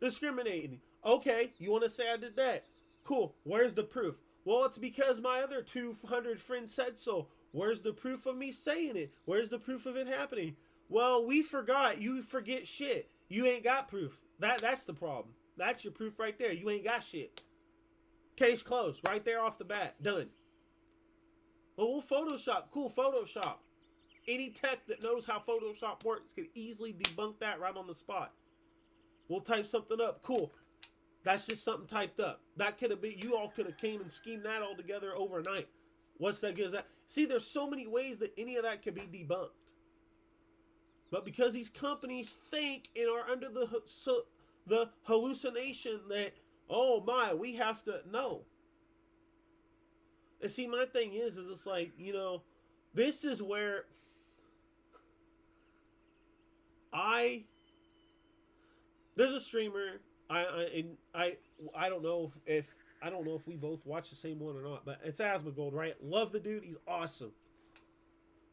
Discriminating. Okay, you want to say I did that? Cool. Where's the proof? Well, it's because my other 200 friends said so. Where's the proof of me saying it? Where's the proof of it happening? Well, we forgot. You forget shit. You ain't got proof. That's the problem. That's your proof right there. You ain't got shit. Case closed. Right there off the bat. Done. Well, we'll Photoshop. Cool, Photoshop. Any tech that knows how Photoshop works can easily debunk that right on the spot. We'll type something up. Cool. That's just something typed up. That could have been, you all could have came and schemed that all together overnight. What's that good as that? See, there's so many ways that any of that could be debunked. But because these companies think and are under the hallucination that, oh my, we have to, no. And see, my thing is it's like, you know, this is where there's a streamer. I don't know if we both watch the same one or not, but it's Asmongold, right? Love the dude. He's awesome.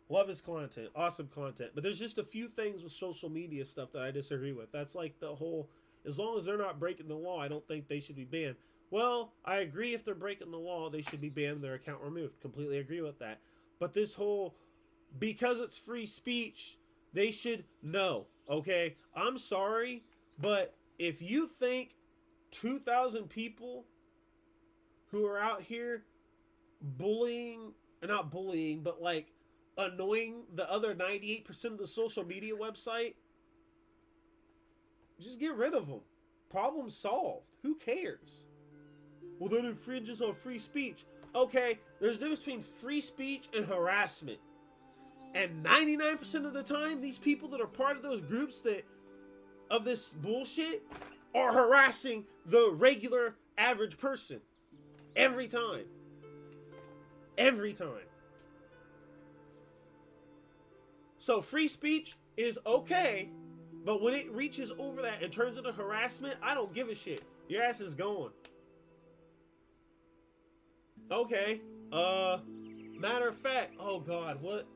Love his content. Awesome content. But there's just a few things with social media stuff that I disagree with. That's like the whole, as long as they're not breaking the law, I don't think they should be banned. Well, I agree if they're breaking the law, they should be banned, their account removed. Completely agree with that. But this whole, because it's free speech, they should know, okay? I'm sorry, but if you think 2,000 people who are out here bullying, or not bullying, but like annoying the other 98% of the social media website, just get rid of them. Problem solved. Who cares? Well, that infringes on free speech. Okay, there's a difference between free speech and harassment. And 99% of the time, these people that are part of those groups that of this bullshit are harassing the regular average person. Every time. Every time. So free speech is okay, but when it reaches over that and turns into harassment, I don't give a shit. Your ass is gone. Okay. Matter of fact, oh god, what?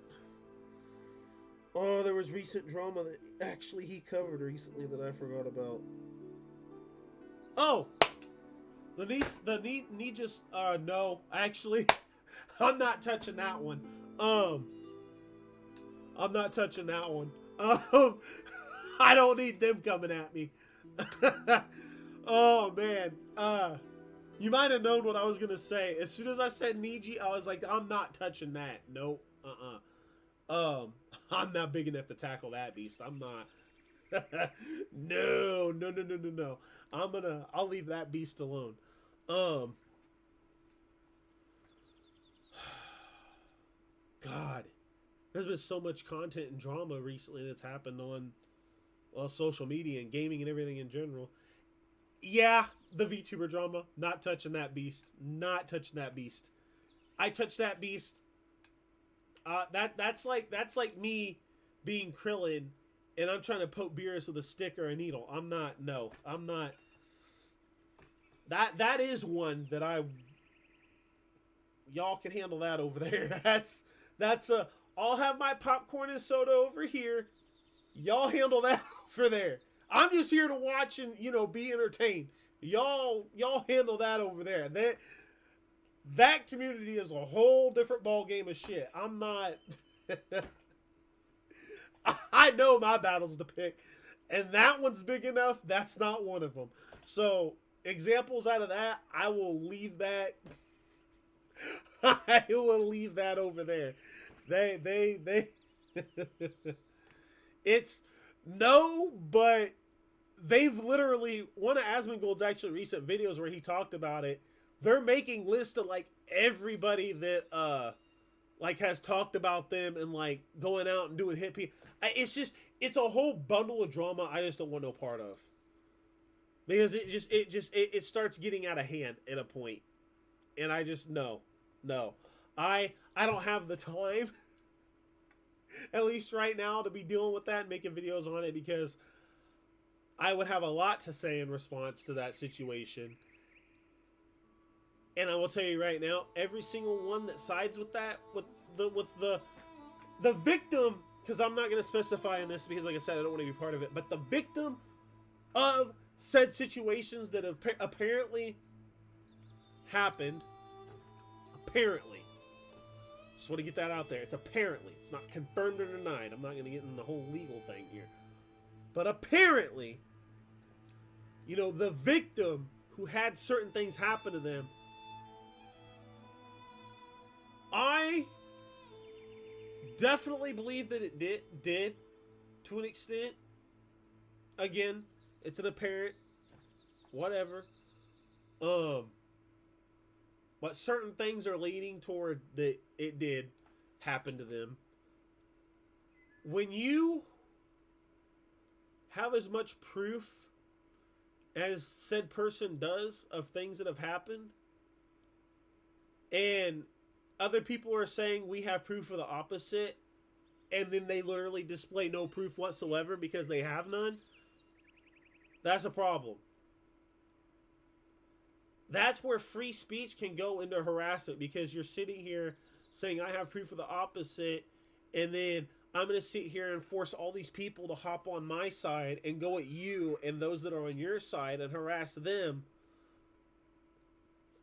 Oh, there was recent drama that actually he covered recently that I forgot about. Oh! The need just, no, actually, I'm not touching that one. I'm not touching that one. I don't need them coming at me. Oh, man. You might have known what I was going to say. As soon as I said Niji, I was like, I'm not touching that. Nope. I'm not big enough to tackle that beast. I'm not. No. I'll leave that beast alone. God. There's been so much content and drama recently that's happened on social media and gaming and everything in general. Yeah, the VTuber drama. Not touching that beast. Not touching that beast. I touch that beast. That's like me being Krillin, and I'm trying to poke Beerus with a stick or a needle. I'm not. No, I'm not. That is one that y'all can handle that over there. That's a. I'll have my popcorn and soda over here. Y'all handle that over there. I'm just here to watch and be entertained. Y'all handle that over there. That community is a whole different ball game of shit. I'm not. I know my battles to pick, and that one's big enough. That's not one of them. So examples out of that, I will leave that. I will leave that over there. They. It's no, but they've literally, one of Asmongold's actually recent videos where he talked about it. They're making lists of like everybody that like has talked about them and like going out and doing hit people. It's a whole bundle of drama I just don't want no part of, because it starts getting out of hand at a point, and I just no, I don't have the time. At least right now, to be dealing with that and making videos on it, because I would have a lot to say in response to that situation. And I will tell you right now, every single one that sides with that, with the victim, because I'm not going to specify in this because, like I said, I don't want to be part of it, but the victim of said situations that have apparently happened, apparently. Just want to get that out there. It's apparently. It's not confirmed or denied. I'm not going to get in the whole legal thing here. But apparently, the victim who had certain things happen to them, I definitely believe that it did to an extent. Again, it's an apparent, whatever. But certain things are leaning toward that it did happen to them. When you have as much proof as said person does of things that have happened, and other people are saying we have proof of the opposite, and then they literally display no proof whatsoever because they have none, that's a problem. That's where free speech can go into harassment, because you're sitting here saying I have proof of the opposite, and then I'm going to sit here and force all these people to hop on my side and go at you and those that are on your side and harass them.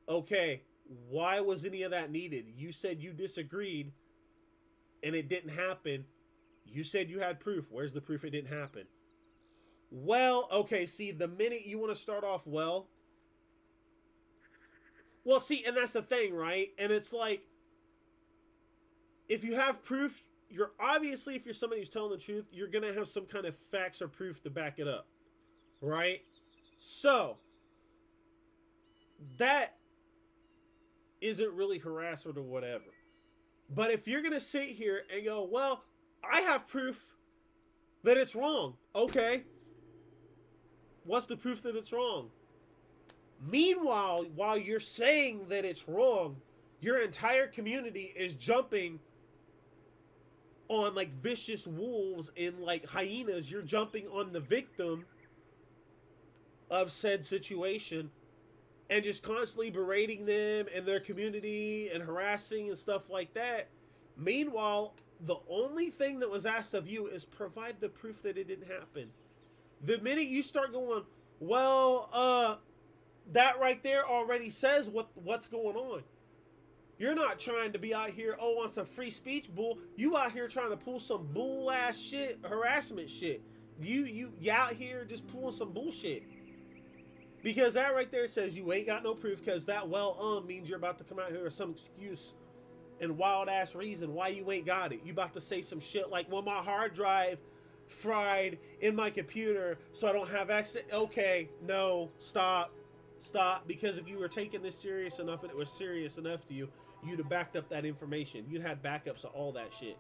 Okay, why was any of that needed? You said you disagreed and it didn't happen. You said you had proof. Where's the proof it didn't happen? Well, okay, see, the minute you want to start off well, see, and that's the thing, right? And it's like, if you have proof, you're obviously, if you're somebody who's telling the truth, you're going to have some kind of facts or proof to back it up, right? So, that isn't really harassment or whatever. But if you're going to sit here and go, well, I have proof that it's wrong. Okay. What's the proof that it's wrong? Meanwhile, while you're saying that it's wrong, your entire community is jumping on like vicious wolves and like hyenas. You're jumping on the victim of said situation and just constantly berating them and their community and harassing and stuff like that. Meanwhile, the only thing that was asked of you is provide the proof that it didn't happen. The minute you start going, well, that right there already says what's going on. You're not trying to be out here, on some free speech bull. You out here trying to pull some bull ass shit, harassment shit. You out here just pulling some bullshit. Because that right there says you ain't got no proof, because that means you're about to come out here with some excuse and wild ass reason why you ain't got it. You about to say some shit like, well, my hard drive fried in my computer so I don't have access. Okay, no, stop, because if you were taking this serious enough and it was serious enough to you, you'd have backed up that information. You'd had backups of all that shit.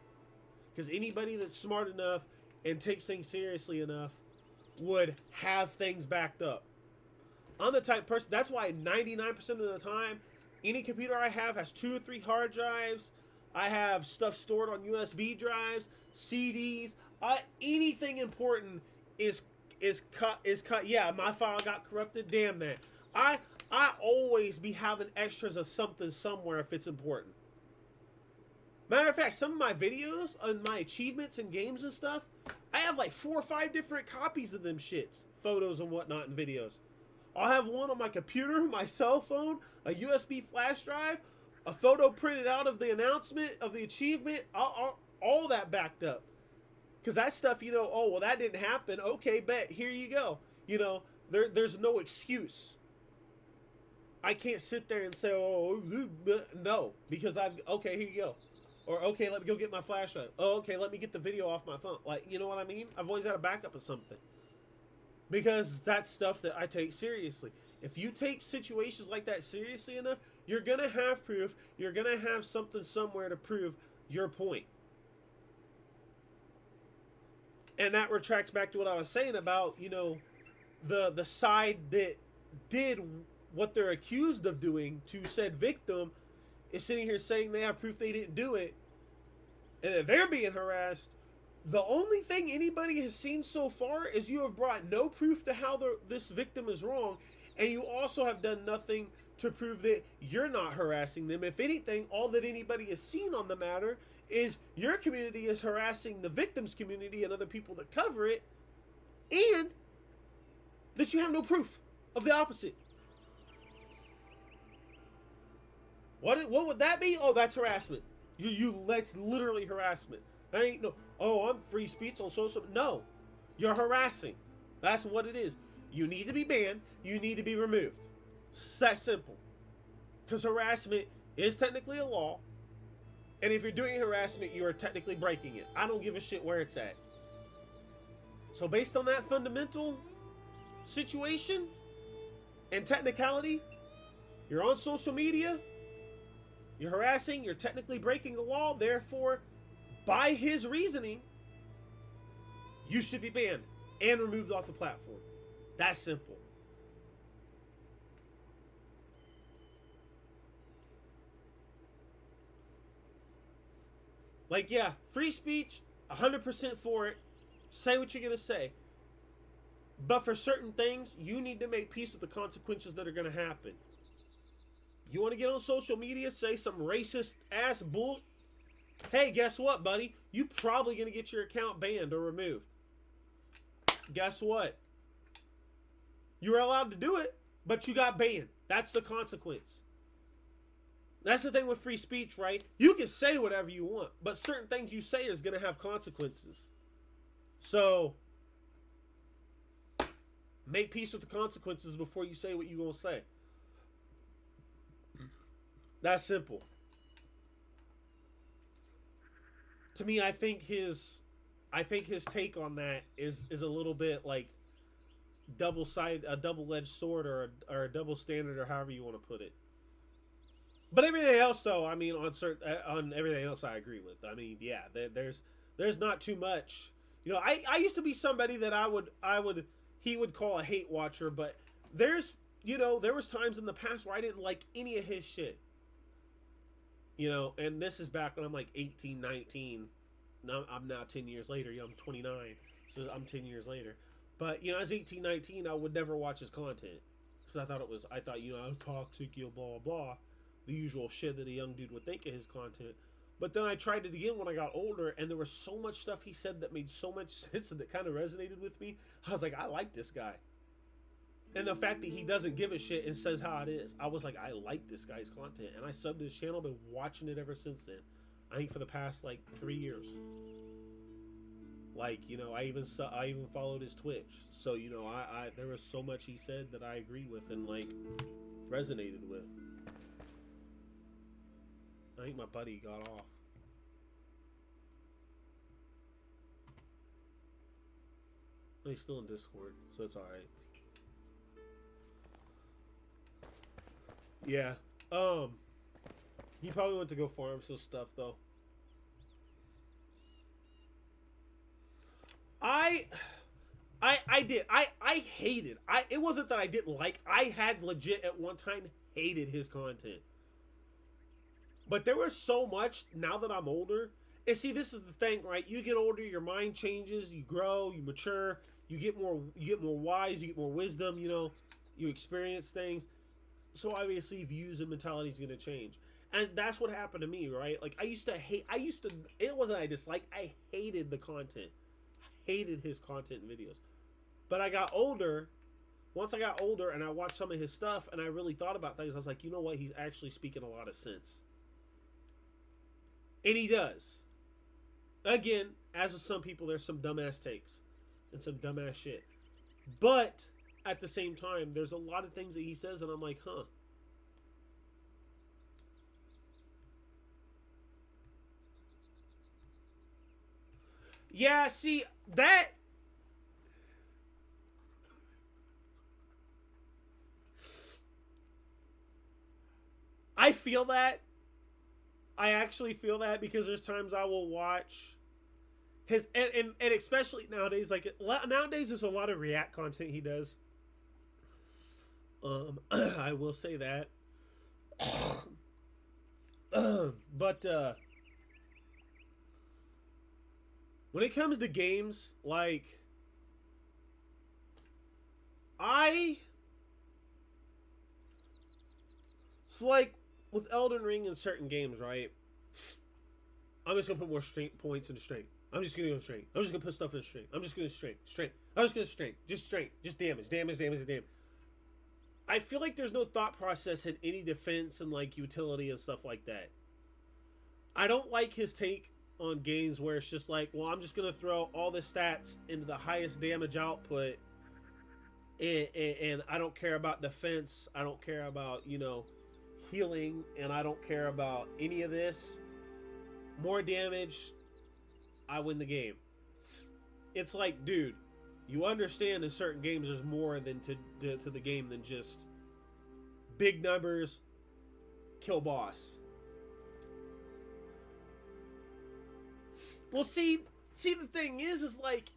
Because anybody that's smart enough and takes things seriously enough would have things backed up. I'm the type of person, that's why 99% of the time, any computer I have has 2 or 3 hard drives. I have stuff stored on USB drives, CDs. Anything important is cut. Yeah, my file got corrupted. Damn that. I always be having extras of something somewhere if it's important. Matter of fact, some of my videos and my achievements and games and stuff, I have like 4 or 5 different copies of them shits, photos and whatnot, and videos. I'll have one on my computer, my cell phone, a USB flash drive, a photo printed out of the announcement of the achievement, all that backed up. Because that stuff, you know, oh, well, that didn't happen. Okay, bet. Here you go. You know, there's no excuse. I can't sit there and say, oh, no. Because okay, here you go. Or, okay, let me go get my flash drive. Oh, okay, let me get the video off my phone. Like, you know what I mean? I've always had a backup of something. Because that's stuff that I take seriously. If you take situations like that seriously enough, you're going to have proof. You're going to have something somewhere to prove your point. And that retracts back to what I was saying about, you know, the side that did what they're accused of doing to said victim is sitting here saying they have proof they didn't do it. And that they're being harassed. The only thing anybody has seen so far is you have brought no proof to how this victim is wrong, and you also have done nothing to prove that you're not harassing them. If anything, all that anybody has seen on the matter is your community is harassing the victim's community and other people that cover it, and that you have no proof of the opposite. What would that be? Oh, that's harassment. That's literally harassment. That ain't no, oh, I'm free speech on social. No, you're harassing. That's what it is. You need to be banned. You need to be removed. It's that simple. Because harassment is technically a law. And if you're doing harassment, you are technically breaking it. I don't give a shit where it's at. So based on that fundamental situation and technicality, you're on social media, you're harassing, you're technically breaking the law, therefore, by his reasoning, you should be banned and removed off the platform. That's simple. Like, yeah, free speech, 100% for it. Say what you're going to say. But for certain things, you need to make peace with the consequences that are going to happen. You want to get on social media, say some racist ass bull. Hey, guess what, buddy? You probably going to get your account banned or removed. Guess what? You were allowed to do it, but you got banned. That's the consequence. That's the thing with free speech, right? You can say whatever you want, but certain things you say is going to have consequences. So, make peace with the consequences before you say what you're going to say. That's simple. To me, I think his take on that is a little bit like a double-edged sword or a double standard or however you want to put it. But everything else, though, I mean, on everything else, I agree with. I mean, yeah, there's not too much. You know, I used to be somebody that he would call a hate watcher, but there was times in the past where I didn't like any of his shit. You know, and this is back when I'm like 18, 19. Now I'm now 10 years later. You know, I'm 29, so I'm 10 years later. But, you know, I was 18, 19, I would never watch his content. Because I thought, you know, toxic, you know, blah, blah, blah. The usual shit that a young dude would think of his content. But then I tried it again when I got older, and there was so much stuff he said that made so much sense and that kind of resonated with me. I was like, I like this guy. And the fact that he doesn't give a shit and says how it is, I was like, I like this guy's content. And I subbed to his channel, been watching it ever since then. I think for the past, like, 3 years. Like, you know, I even followed his Twitch. So, you know, there was so much he said that I agreed with and, like, resonated with. I think my buddy got off. He's still in Discord, so it's alright. Yeah. He probably went to go farm some stuff, though. I did. I hated. It wasn't that I didn't like. I had legit at one time hated his content. But there was so much now that I'm older. And see, this is the thing, right? You get older, your mind changes, you grow, you mature, you get more wise, you get more wisdom, you know, you experience things. So obviously views and mentality is going to change. And that's what happened to me, right? Like it wasn't I disliked, I hated the content. I hated his content and videos. But I got older. Once I got older and I watched some of his stuff and I really thought about things, I was like, you know what? He's actually speaking a lot of sense. And he does. Again, as with some people, there's some dumbass takes and some dumbass shit. But at the same time, there's a lot of things that he says and I'm like, huh. Yeah, see, that... I feel that. I actually feel that because there's times I will watch his... And especially nowadays, like, nowadays there's a lot of react content he does. I will say that. But, when it comes to games, like, so like with Elden Ring and certain games, right? I'm just gonna put more strength points into strength. I'm just gonna go strength. I'm just gonna put stuff in strength. I'm just gonna strength. I'm just gonna strength. Just damage. I feel like there's no thought process in any defense and like utility and stuff like that. I don't like his take on games where it's just like, well, I'm just gonna throw all the stats into the highest damage output, and I don't care about defense. I don't care about, you know, healing, and I don't care about any of this. More damage, I win the game. It's like, dude, you understand in certain games there's more than to the game than just big numbers, kill boss. Well, see, the thing is like,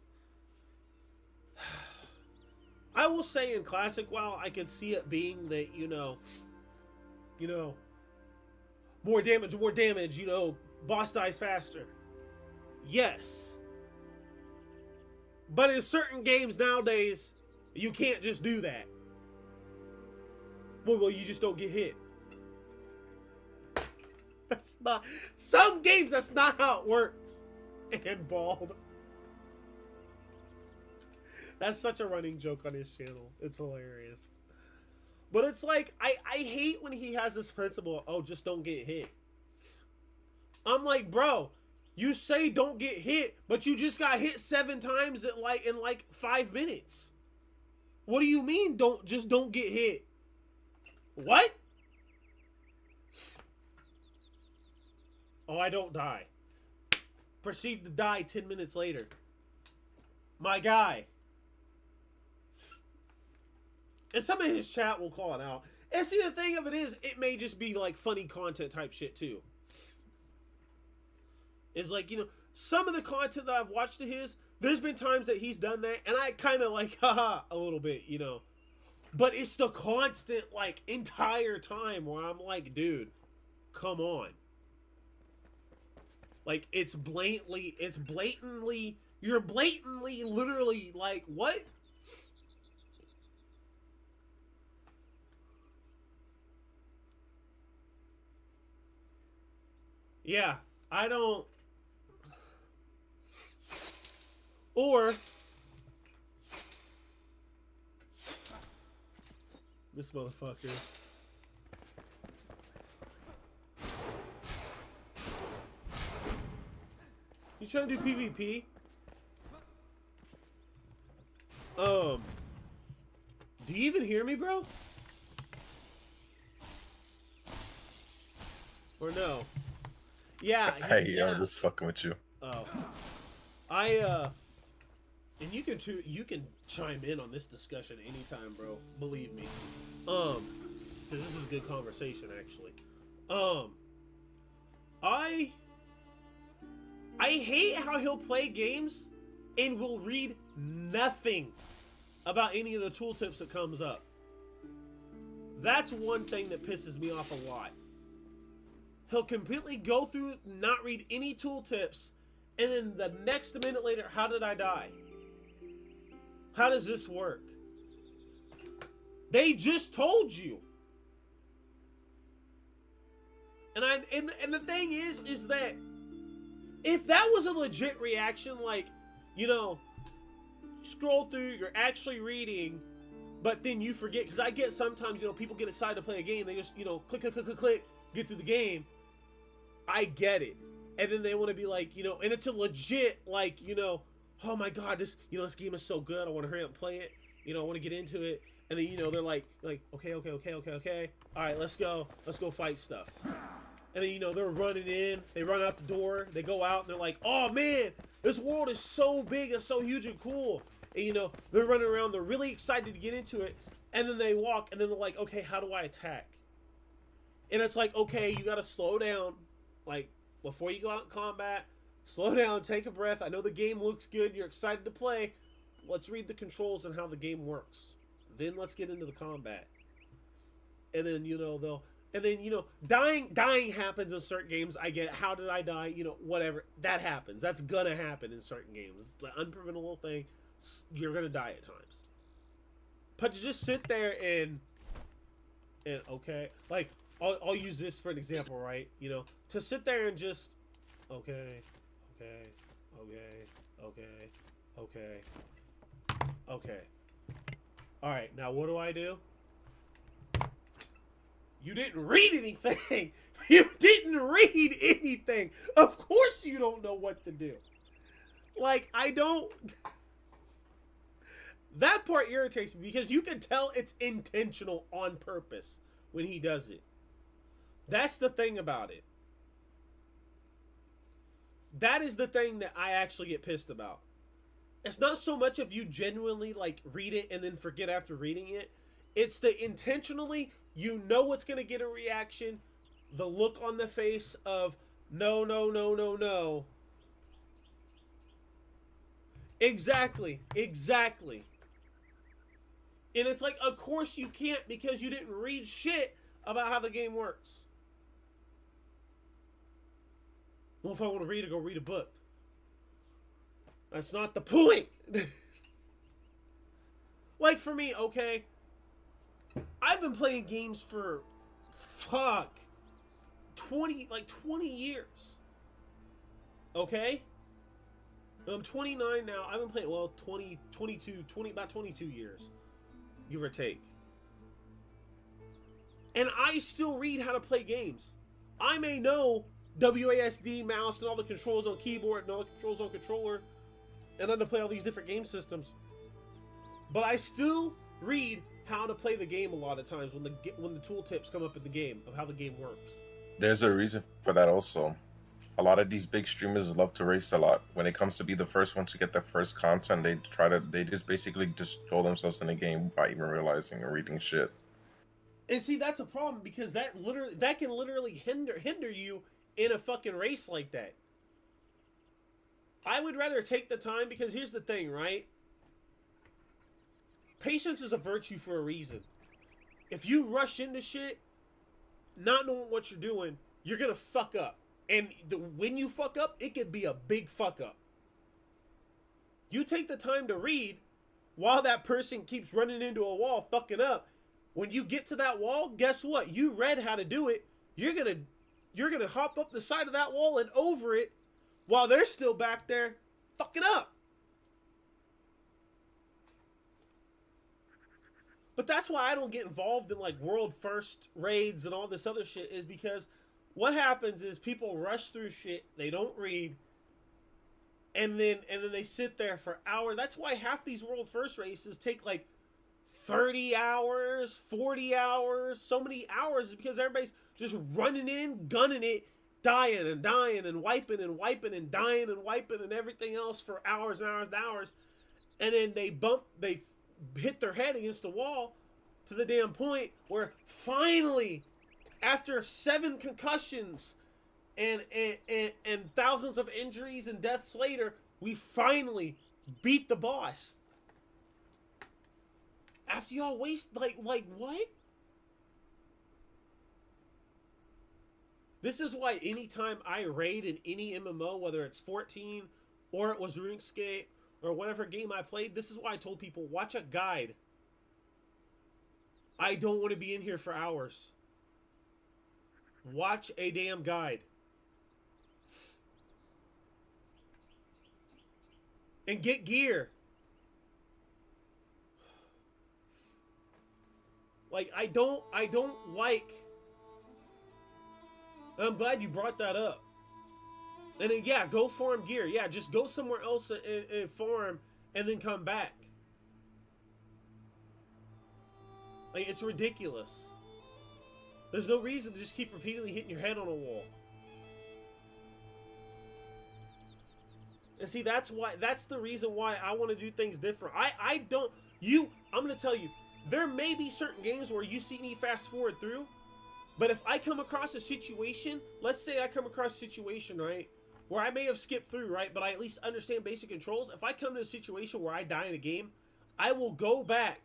I will say in Classic WoW, I can see it being that, you know, more damage, you know, boss dies faster. Yes. But in certain games nowadays, you can't just do that. Well, you just don't get hit. That's not... Some games, that's not how it works. And bald. That's such a running joke on his channel. It's hilarious. But it's like, I hate when he has this principle, oh, just don't get hit. I'm like, bro, you say don't get hit, but you just got hit 7 times in like 5 minutes. What do you mean don't get hit? What? Oh, I don't die. Proceed to die 10 minutes later. My guy. And some of his chat will call it out. And see, the thing of it is, it may just be like funny content type shit too. It's like, you know, some of the content that I've watched of his, there's been times that he's done that, and I kind of like, haha, a little bit, you know. But it's the constant, like, entire time where I'm like, dude, come on. Like, you're blatantly, literally, like, what? Yeah, I don't... Or... This motherfucker. You trying to do PvP? Do you even hear me, bro? Or no? Yeah. Hey, yeah. I'm just fucking with you. Oh. And you can chime in on this discussion anytime, bro. Believe me. Because this is a good conversation, actually. I hate how he'll play games and will read nothing about any of the tooltips that comes up. That's one thing that pisses me off a lot. He'll completely go through, not read any tooltips, and then the next minute later, how did I die? How does this work? They just told you. And the thing is that if that was a legit reaction, like, you know, scroll through, you're actually reading, but then you forget, because I get sometimes, you know, people get excited to play a game, they just, you know, click, get through the game. I get it. And then they want to be like, you know, and it's a legit, like, you know, oh my god, this, you know, this game is so good, I want to hurry up and play it, you know, I want to get into it. And then, you know, they're like, okay, all right, let's go fight stuff. And then, you know, they're running in, they run out the door, they go out, and they're like, oh man, this world is so big and so huge and cool. And, you know, they're running around, they're really excited to get into it, and then they walk, and then they're like, okay, how do I attack? And it's like, okay, you gotta slow down, like, before you go out in combat, slow down, take a breath. I know the game looks good, you're excited to play, let's read the controls and how the game works. Then let's get into the combat. And then, you know, you know, dying happens in certain games. I get it. How did I die? You know, whatever. That happens. That's gonna happen in certain games. It's an unpreventable thing. You're gonna die at times. But to just sit there and okay, like, I'll use this for an example, right? You know, to sit there and just, okay. All right, now what do? You didn't read anything. You didn't read anything. Of course you don't know what to do. Like, I don't... That part irritates me because you can tell it's intentional on purpose when he does it. That's the thing about it. That is the thing that I actually get pissed about. It's not so much if you genuinely, like, read it and then forget after reading it. It's the intentionally, you know what's going to get a reaction. The look on the face of, no. Exactly. And it's like, of course you can't because you didn't read shit about how the game works. Well, if I want to read it, go read a book. That's not the point. Like, for me, okay, I've been playing games for, 20 years. Okay? I'm 29 now. I've been playing, well, about 22 years. Give or take. And I still read how to play games. I may know WASD, mouse, and all the controls on keyboard, and all the controls on controller, and how to play all these different game systems. But I still read how to play the game a lot of times when the tooltips come up in the game of how the game works. There's a reason for that also. A lot of these big streamers love to race a lot. When it comes to be the first one to get the first content, they just basically destroy themselves in the game without even realizing or reading shit. And see, that's a problem because that can literally hinder you in a fucking race like that. I would rather take the time because here's the thing, right? Patience is a virtue for a reason. If you rush into shit, not knowing what you're doing, you're gonna fuck up. And when you fuck up, it could be a big fuck up. You take the time to read while that person keeps running into a wall, fucking up. When you get to that wall, guess what? You read how to do it. You're gonna hop up the side of that wall and over it while they're still back there fucking up. But that's why I don't get involved in like world first raids and all this other shit, is because what happens is people rush through shit, they don't read, and then they sit there for hours. That's why half these world first races take like 30 hours, 40 hours, so many hours, is because everybody's just running in, gunning it, dying and wiping and dying and wiping and everything else for hours and hours and hours. And then they hit their head against the wall to the damn point where finally, after 7 concussions and thousands of injuries and deaths later, we finally beat the boss. After y'all waste, like what? This is why anytime I raid in any MMO, whether it's 14 or it was RuneScape or whatever game I played, this is why I told people, watch a guide. I don't want to be in here for hours. Watch a damn guide. And get gear. Like, I don't like... I'm glad you brought that up. And then, yeah, go farm gear. Yeah, just go somewhere else and farm and then come back. Like, it's ridiculous. There's no reason to just keep repeatedly hitting your head on a wall. And see, that's the reason why I want to do things different. I'm going to tell you, there may be certain games where you see me fast forward through, but if I come across a situation, let's say I come across a situation, right, where I may have skipped through, right, but I at least understand basic controls. If I come to a situation where I die in a game, I will go back,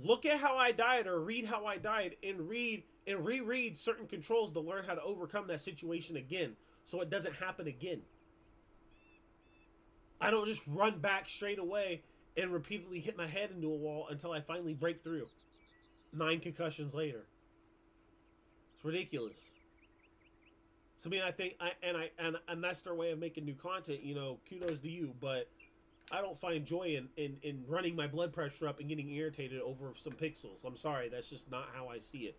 look at how I died or read how I died and reread certain controls to learn how to overcome that situation again so it doesn't happen again. I don't just run back straight away and repeatedly hit my head into a wall until I finally break through. 9 concussions later. It's ridiculous. So I mean, I think, and that's their way of making new content. You know, kudos to you, but I don't find joy in running my blood pressure up and getting irritated over some pixels. I'm sorry, that's just not how I see it.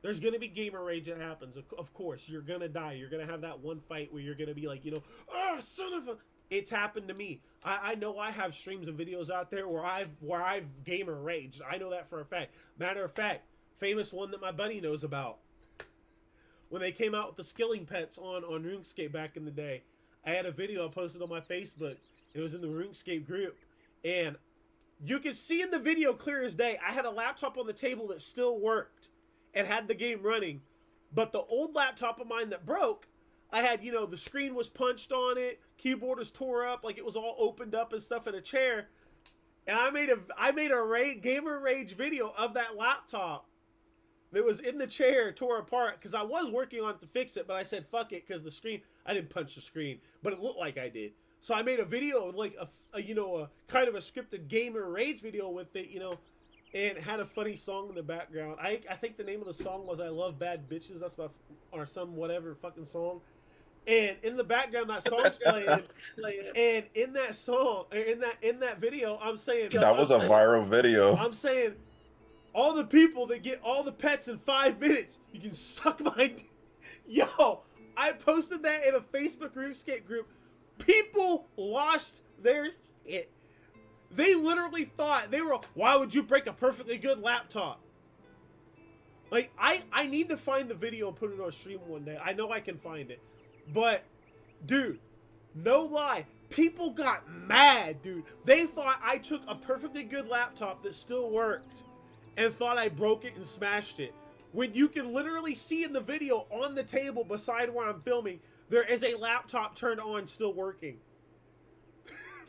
There's going to be gamer rage that happens. Of course, you're going to die. You're going to have that one fight where you're going to be like, you know, oh, son of a... It's happened to me. I know I have streams and videos out there where I've gamer raged. I know that for a fact. Matter of fact, famous one that my buddy knows about. When they came out with the skilling pets on RuneScape back in the day, I had a video I posted on my Facebook. It was in the RuneScape group. And you can see in the video clear as day, I had a laptop on the table that still worked and had the game running. But the old laptop of mine that broke, I had, you know, the screen was punched on it, keyboard was tore up, like it was all opened up and stuff in a chair. And I made a gamer rage video of that laptop that was in the chair, tore apart, because I was working on it to fix it, but I said fuck it, because the screen, I didn't punch the screen, but it looked like I did. So I made a video, like a kind of a scripted gamer rage video with it, you know, and it had a funny song in the background. I think the name of the song was "I Love Bad Bitches." That's my, or some whatever fucking song. And in the background, that song's playing. And in that song, in that video, I'm saying that was a viral video. I'm saying, all the people that get all the pets in 5 minutes, you can suck my. Yo, I posted that in a Facebook RuneScape group. People lost their shit. They literally thought they were. Why would you break a perfectly good laptop? Like, I need to find the video and put it on stream one day. I know I can find it. But, dude, no lie, people got mad, dude. They thought I took a perfectly good laptop that still worked and thought I broke it and smashed it. When you can literally see in the video on the table beside where I'm filming, there is a laptop turned on still working.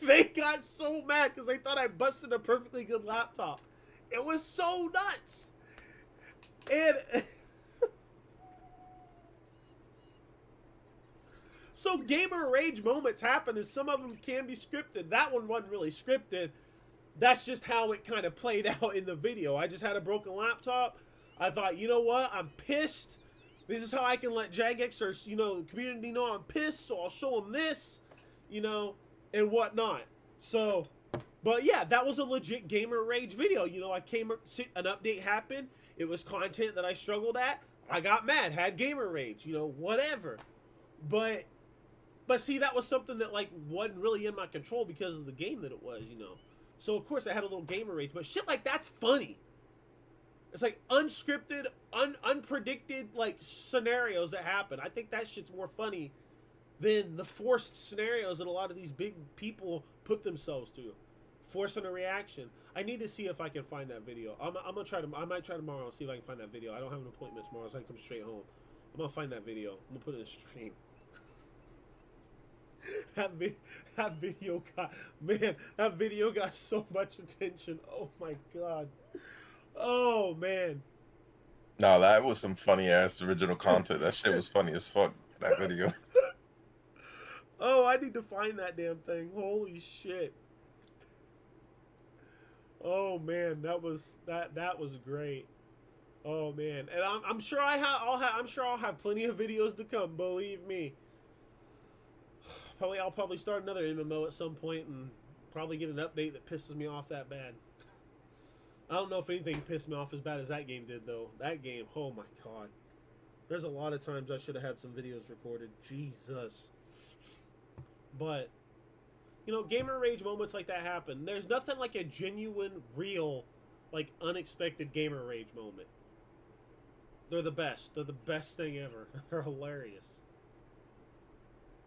They got so mad because they thought I busted a perfectly good laptop. It was so nuts. And... So gamer rage moments happen, and some of them can be scripted. That one wasn't really scripted. That's just how it kind of played out in the video. I just had a broken laptop. I thought, you know what? I'm pissed. This is how I can let Jagex or, you know, the community know I'm pissed, so I'll show them this, you know, and whatnot. So, but yeah, that was a legit gamer rage video. You know, an update happened. It was content that I struggled at. I got mad, had gamer rage, you know, whatever. But see, that was something that, like, wasn't really in my control because of the game that it was, you know. So, of course, I had a little gamer rage. But shit like that's funny. It's like unscripted, unpredicted, like, scenarios that happen. I think that shit's more funny than the forced scenarios that a lot of these big people put themselves through. Forcing a reaction. I need to see if I can find that video. I'm gonna try to. I might try tomorrow and see if I can find that video. I don't have an appointment tomorrow, so I can come straight home. I'm gonna find that video. I'm gonna put it in a stream. that, that video got, man, that video got so much attention. Oh my god. Oh man. No, that was some funny ass original content. That shit was funny as fuck. That video. Oh, I need to find that damn thing. Holy shit. Oh man, that was great. Oh man, and I'm sure I'm sure I'll have plenty of videos to come. Believe me. I'll probably start another MMO at some point and probably get an update that pisses me off that bad. I don't know if anything pissed me off as bad as that game did though. That game, oh my god. There's a lot of times I should have had some videos recorded. Jesus. But you know, gamer rage moments like that happen. There's nothing like a genuine, real, like unexpected gamer rage moment. They're the best. They're the best thing ever. They're hilarious.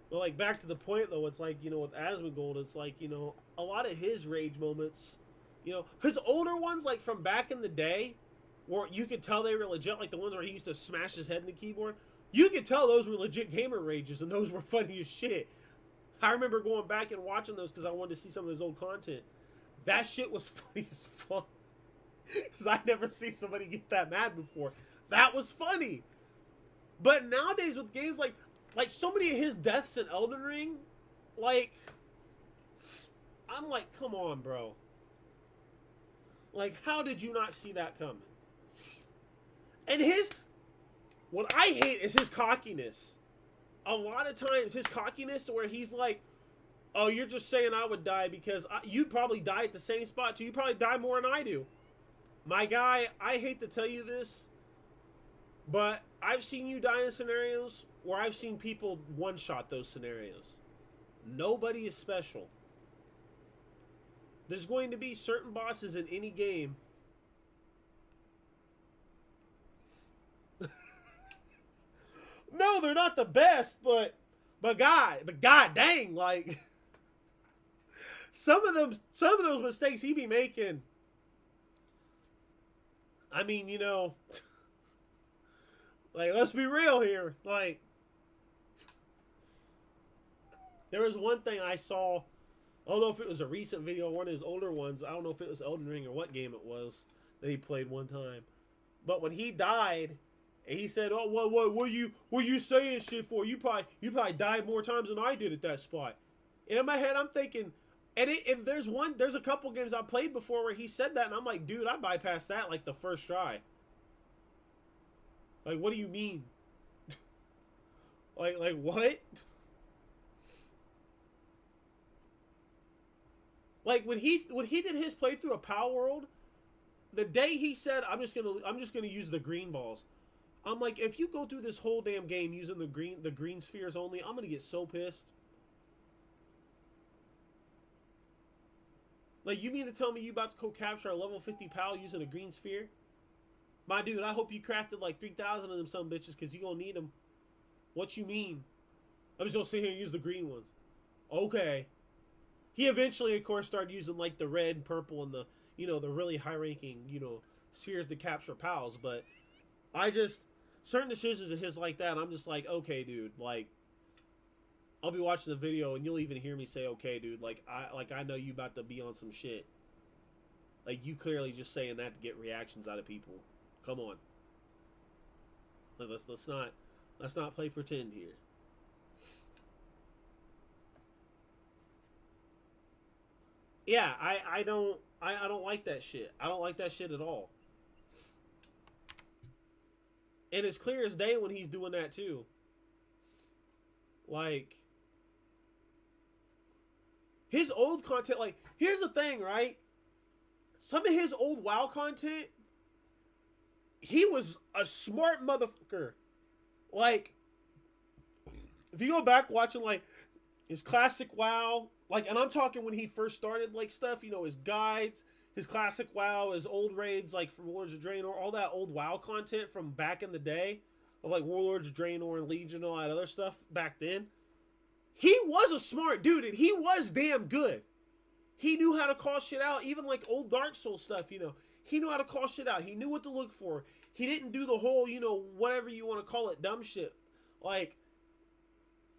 But like back to the point though, it's like, you know, with Asmongold, it's like, you know, a lot of his rage moments, you know, his older ones like from back in the day, where you could tell they were legit, like the ones where he used to smash his head in the keyboard, you could tell those were legit gamer rages and those were funny as shit. I remember going back and watching those because I wanted to see some of his old content. That shit was funny as fuck. Because I never see somebody get that mad before. That was funny. But nowadays with games like so many of his deaths in Elden Ring, like, I'm like, come on, bro. Like, how did you not see that coming? And what I hate is his cockiness. A lot of times his cockiness where he's like, oh, you're just saying I would die because you'd probably die at the same spot too. You probably die more than I do. My guy, I hate to tell you this, but I've seen you die in scenarios where I've seen people one-shot those scenarios. Nobody is special. There's going to be certain bosses in any game. No, they're not the best, but god dang, like some of those mistakes he be making. I mean, you know, like, let's be real here. Like, there was one thing I saw. I don't know if it was a recent video or one of his older ones. I don't know if it was Elden Ring or what game it was that he played one time. But when he died, and he said, "Oh, what you saying shit for? You probably died more times than I did at that spot." And in my head, I'm thinking, and there's a couple games I played before where he said that, and I'm like, dude, I bypassed that like the first try. Like, what do you mean? like what? Like when he did his playthrough of Power World, the day he said, I'm just gonna use the green balls. I'm like, if you go through this whole damn game using the green spheres only, I'm gonna get so pissed. Like, you mean to tell me you about to go capture a level 50 pal using a green sphere? My dude, I hope you crafted like 3,000 of them some bitches because you gonna need them. What you mean? I'm just gonna sit here and use the green ones. Okay. He eventually, of course, started using like the red and purple and the, you know, the really high-ranking, you know, spheres to capture pals. But certain decisions of his like that, I'm just like, okay, dude, like, I'll be watching the video and you'll even hear me say, okay, dude, like I know you about to be on some shit. Like, you clearly just saying that to get reactions out of people. Come on. Like, let's not play pretend here. Yeah, I don't like that shit. I don't like that shit at all. And it's clear as day when he's doing that too. Like, his old content, like, here's the thing, right? Some of his old WoW content, he was a smart motherfucker. Like, if you go back watching, like, his classic WoW, like, and I'm talking when he first started, like, stuff, you know, his guides, his classic WoW, his old raids, like, from Warlords of Draenor, all that old WoW content from back in the day, of, like, Warlords of Draenor and Legion and all that other stuff back then. He was a smart dude, and he was damn good. He knew how to call shit out, even, like, old Dark Souls stuff, you know. He knew how to call shit out. He knew what to look for. He didn't do the whole, you know, whatever you want to call it, dumb shit. Like,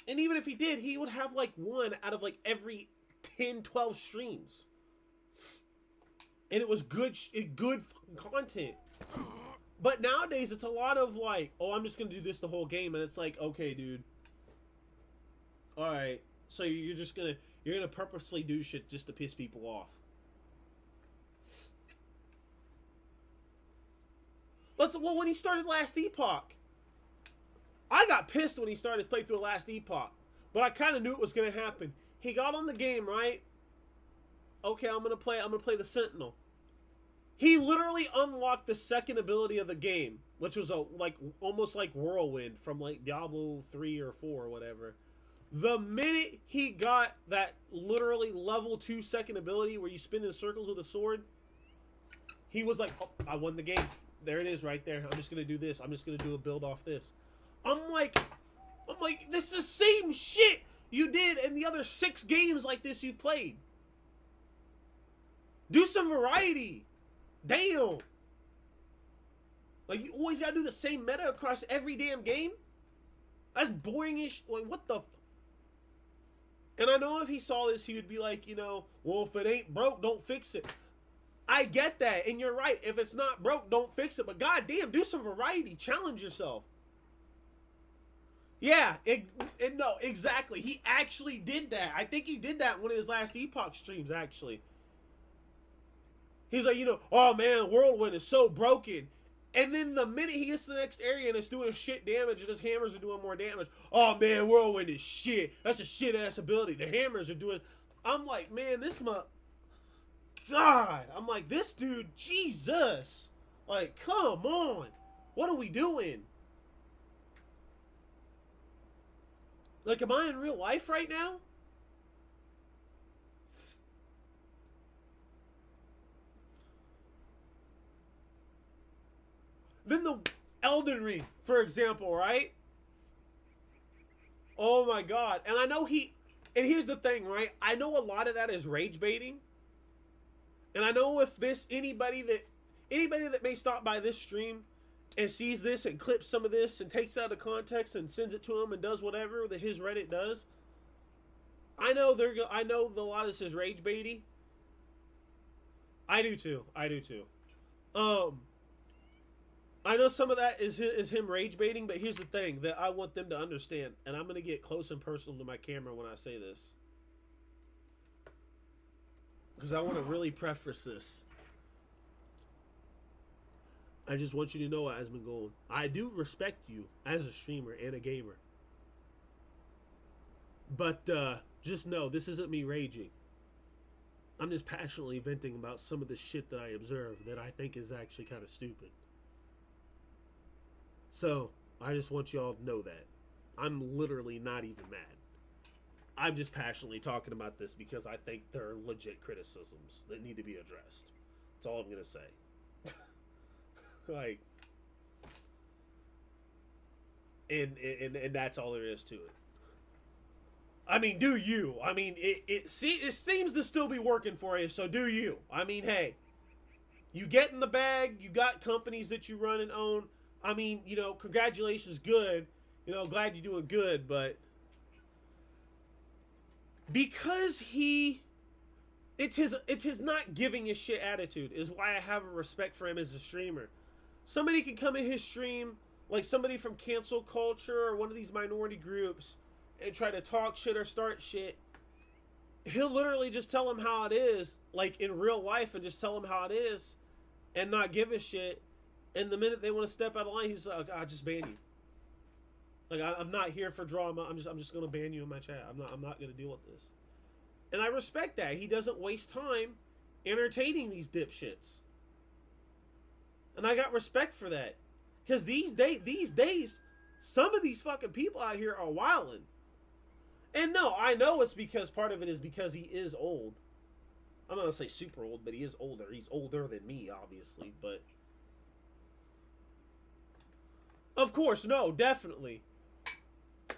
And even if he did, he would have like one out of like every 10, 12 streams. And it was good content. But nowadays, it's a lot of like, oh, I'm just going to do this the whole game. And it's like, okay, dude. All right. So you're going to purposely do shit just to piss people off. Well, when he started Last Epoch, I got pissed when he started his playthrough of Last Epoch. But I kind of knew it was going to happen. He got on the game, right? Okay, I'm going to play the Sentinel. He literally unlocked the second ability of the game, which was almost like Whirlwind from like Diablo 3 or 4 or whatever. The minute he got that literally level 2 second ability where you spin in circles with a sword, he was like, oh, I won the game. There it is right there. I'm just going to do this. I'm just going to do a build off this. I'm like, this is the same shit you did in the other 6 games like this you've played. Do some variety. Damn. Like, you always gotta do the same meta across every damn game? That's boring-ish. Like, what the... And I know if he saw this, he would be like, well, if it ain't broke, don't fix it. I get that, and you're right. If it's not broke, don't fix it. But goddamn, do some variety. Challenge yourself. Yeah, no, exactly. He actually did that. I think he did that in one of his last Epoch streams, actually. He's like, oh man, Whirlwind is so broken. And then the minute he gets to the next area and it's doing shit damage and his hammers are doing more damage, oh man, Whirlwind is shit. That's a shit ass ability. The hammers are doing... I'm like, man, God. I'm like, this dude, Jesus. Like, come on. What are we doing? Like, am I in real life right now? Then the Elden Ring, for example, right? Oh my god. And I know and here's the thing, right? I know a lot of that is rage baiting. And I know if anybody that may stop by this stream and sees this and clips some of this and takes it out of context and sends it to him and does whatever that his Reddit does, I know a lot of this is rage baiting. I do too. I know some of that is him rage baiting, but here's the thing that I want them to understand, and I'm going to get close and personal to my camera when I say this. Because I want to really preface this. I just want you to know, Asmongold, I do respect you as a streamer and a gamer. But just know, this isn't me raging. I'm just passionately venting about some of the shit that I observe that I think is actually kind of stupid. So, I just want y'all to know that. I'm literally not even mad. I'm just passionately talking about this because I think there are legit criticisms that need to be addressed. That's all I'm going to say. Like, and that's all there is to it. I mean, do you. I mean, it seems to still be working for you, so do you. I mean, hey, you get in the bag, you got companies that you run and own. I mean, congratulations, good. Glad you're doing good, but because it's his not giving a shit attitude is why I have a respect for him as a streamer. Somebody can come in his stream, like somebody from cancel culture or one of these minority groups, and try to talk shit or start shit. He'll literally just tell them how it is, like in real life, and just tell them how it is, and not give a shit. And the minute they want to step out of line, he's like, I'll just ban you. Like, I'm not here for drama. I'm just going to ban you in my chat. I'm not going to deal with this. And I respect that. He doesn't waste time entertaining these dipshits. And I got respect for that. Because these days, some of these fucking people out here are wilding. And no, I know it's because part of it is because he is old. I'm not going to say super old, but he is older. He's older than me, obviously, but... Of course, no, definitely.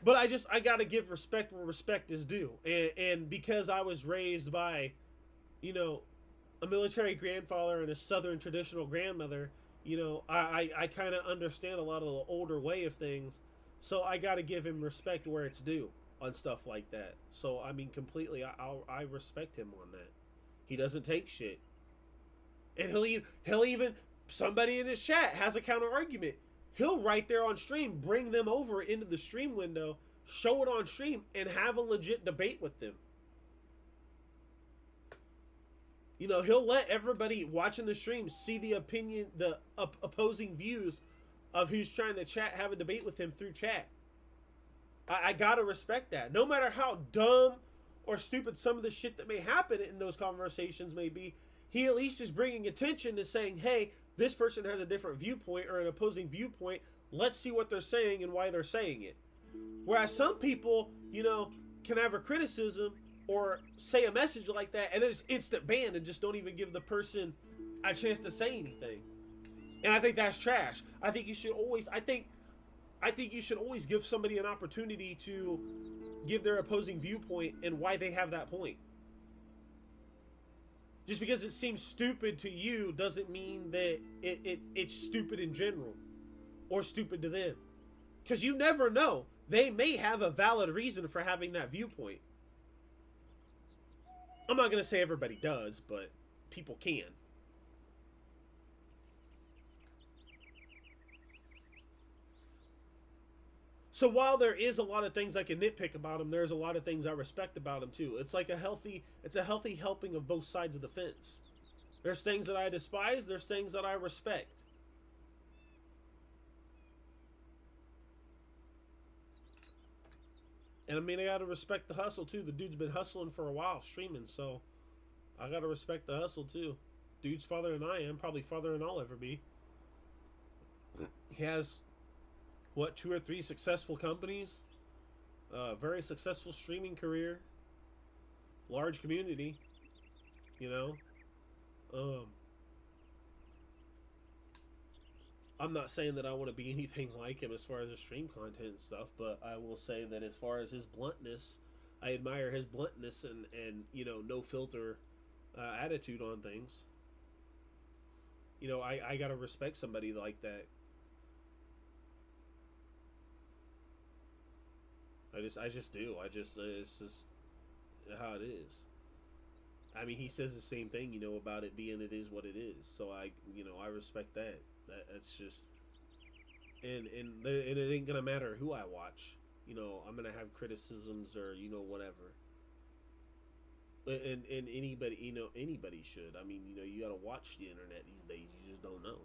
But I gotta give respect where respect is due. And because I was raised by, a military grandfather and a Southern traditional grandmother, I kind of understand a lot of the older way of things. So I gotta give him respect where it's due. on stuff like that. So I mean, completely, I respect him on that. He doesn't take shit, and he'll even somebody in his chat has a counter argument. He'll right there on stream bring them over into the stream window, show it on stream, and have a legit debate with them. You know, he'll let everybody watching the stream see the opinion, the opposing views of who's trying to have a debate with him through chat. I gotta respect that. No matter how dumb or stupid some of the shit that may happen in those conversations may be, he at least is bringing attention to saying, hey, this person has a different viewpoint or an opposing viewpoint. Let's see what they're saying and why they're saying it. Whereas some people, you know, can have a criticism or say a message like that and then it's instant ban and just don't even give the person a chance to say anything. And I think that's trash. I think you should always you should always give somebody an opportunity to give their opposing viewpoint and why they have that point. Just because it seems stupid to you doesn't mean that it's stupid in general or stupid to them. Because you never know. They may have a valid reason for having that viewpoint. I'm not going to say everybody does, but people can. So while there is a lot of things I can nitpick about him, there's a lot of things I respect about him too. It's like a healthy helping of both sides of the fence. There's things that I despise, there's things that I respect. And I mean, I gotta respect the hustle too. The dude's been hustling for a while, streaming, so I gotta respect the hustle too. Dude's farther than I am, probably farther than I'll ever be. He has, what, 2 or 3 successful companies, very successful streaming career, large community, you know. I'm not saying that I want to be anything like him as far as the stream content and stuff, but I will say that as far as his bluntness, I admire his bluntness and you know, no filter attitude on things. You know, I gotta respect somebody like that. I just do. It's just how it is. I mean, he says the same thing, you know, about it being it is what it is. So I respect that. That's just, and it ain't gonna matter who I watch. You know, I'm gonna have criticisms or, you know, whatever. And anybody, you know, anybody should. I mean, you know, you gotta watch the internet these days. You just don't know.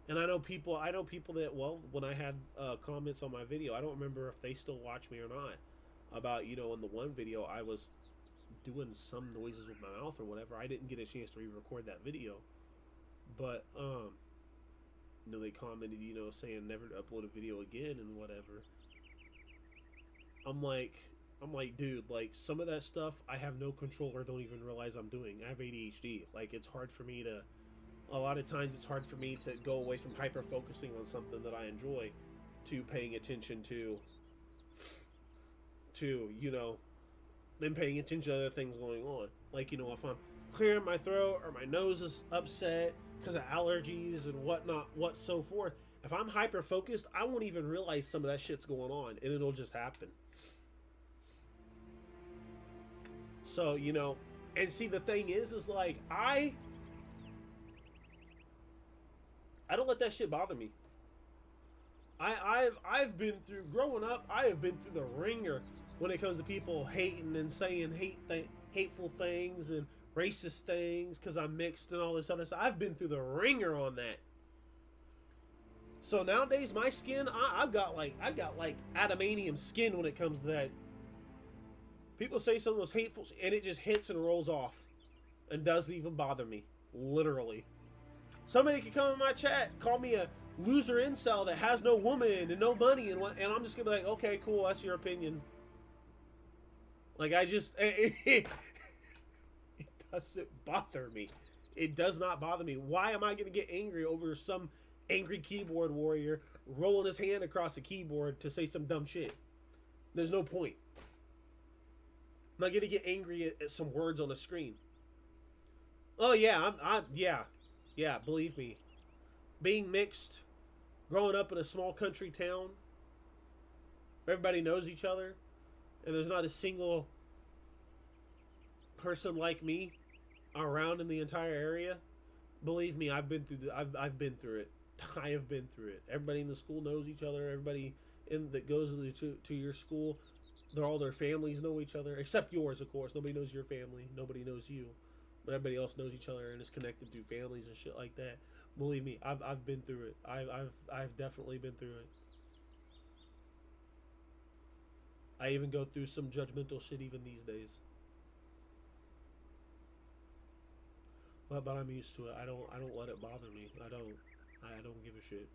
And I know people that, well, when I had comments on my video, I don't remember if they still watch me or not, about, you know, in the one video I was doing some noises with my mouth or whatever. I didn't get a chance to re-record that video, but you know, they commented, you know, saying never to upload a video again and whatever. I'm like, dude, like, some of that stuff I have no control or don't even realize I'm doing. I have ADHD. Like, it's hard for me to, a lot of times it's hard for me to go away from hyper focusing on something that I enjoy to paying attention to, you know, then paying attention to other things going on. Like, you know, if I'm clearing my throat or my nose is upset because of allergies and whatnot, so forth, if I'm hyper focused, I won't even realize some of that shit's going on, and it'll just happen. So, you know, and see, the thing is like, I don't let that shit bother me. I've been through, growing up, I have been through the ringer when it comes to people hating and saying hateful things and racist things because I'm mixed and all this other stuff. I've been through the ringer on that. So nowadays, my skin, I've got like adamantium skin when it comes to that. People say something was hateful, and it just hits and rolls off, and doesn't even bother me, literally. Somebody could come in my chat, call me a loser incel that has no woman and no money, and I'm just gonna be like, okay, cool, that's your opinion. Like, it doesn't bother me. It does not bother me. Why am I gonna get angry over some angry keyboard warrior rolling his hand across a keyboard to say some dumb shit? There's no point. I'm not gonna get angry at some words on the screen. Oh yeah, yeah, believe me. Being mixed, growing up in a small country town, everybody knows each other. and there's not a single person like me around in the entire area, believe me, I've been through I've been through it. I have been through it. Everybody in the school knows each other. Everybody in that goes to your school, all their families know each other, except yours, of course. Nobody knows your family. Nobody knows you, but everybody else knows each other and is connected through families and shit like that. Believe me, I've been through it. I've definitely been through it. I even go through some judgmental shit even these days. But I'm used to it. I don't let it bother me. I don't give a shit.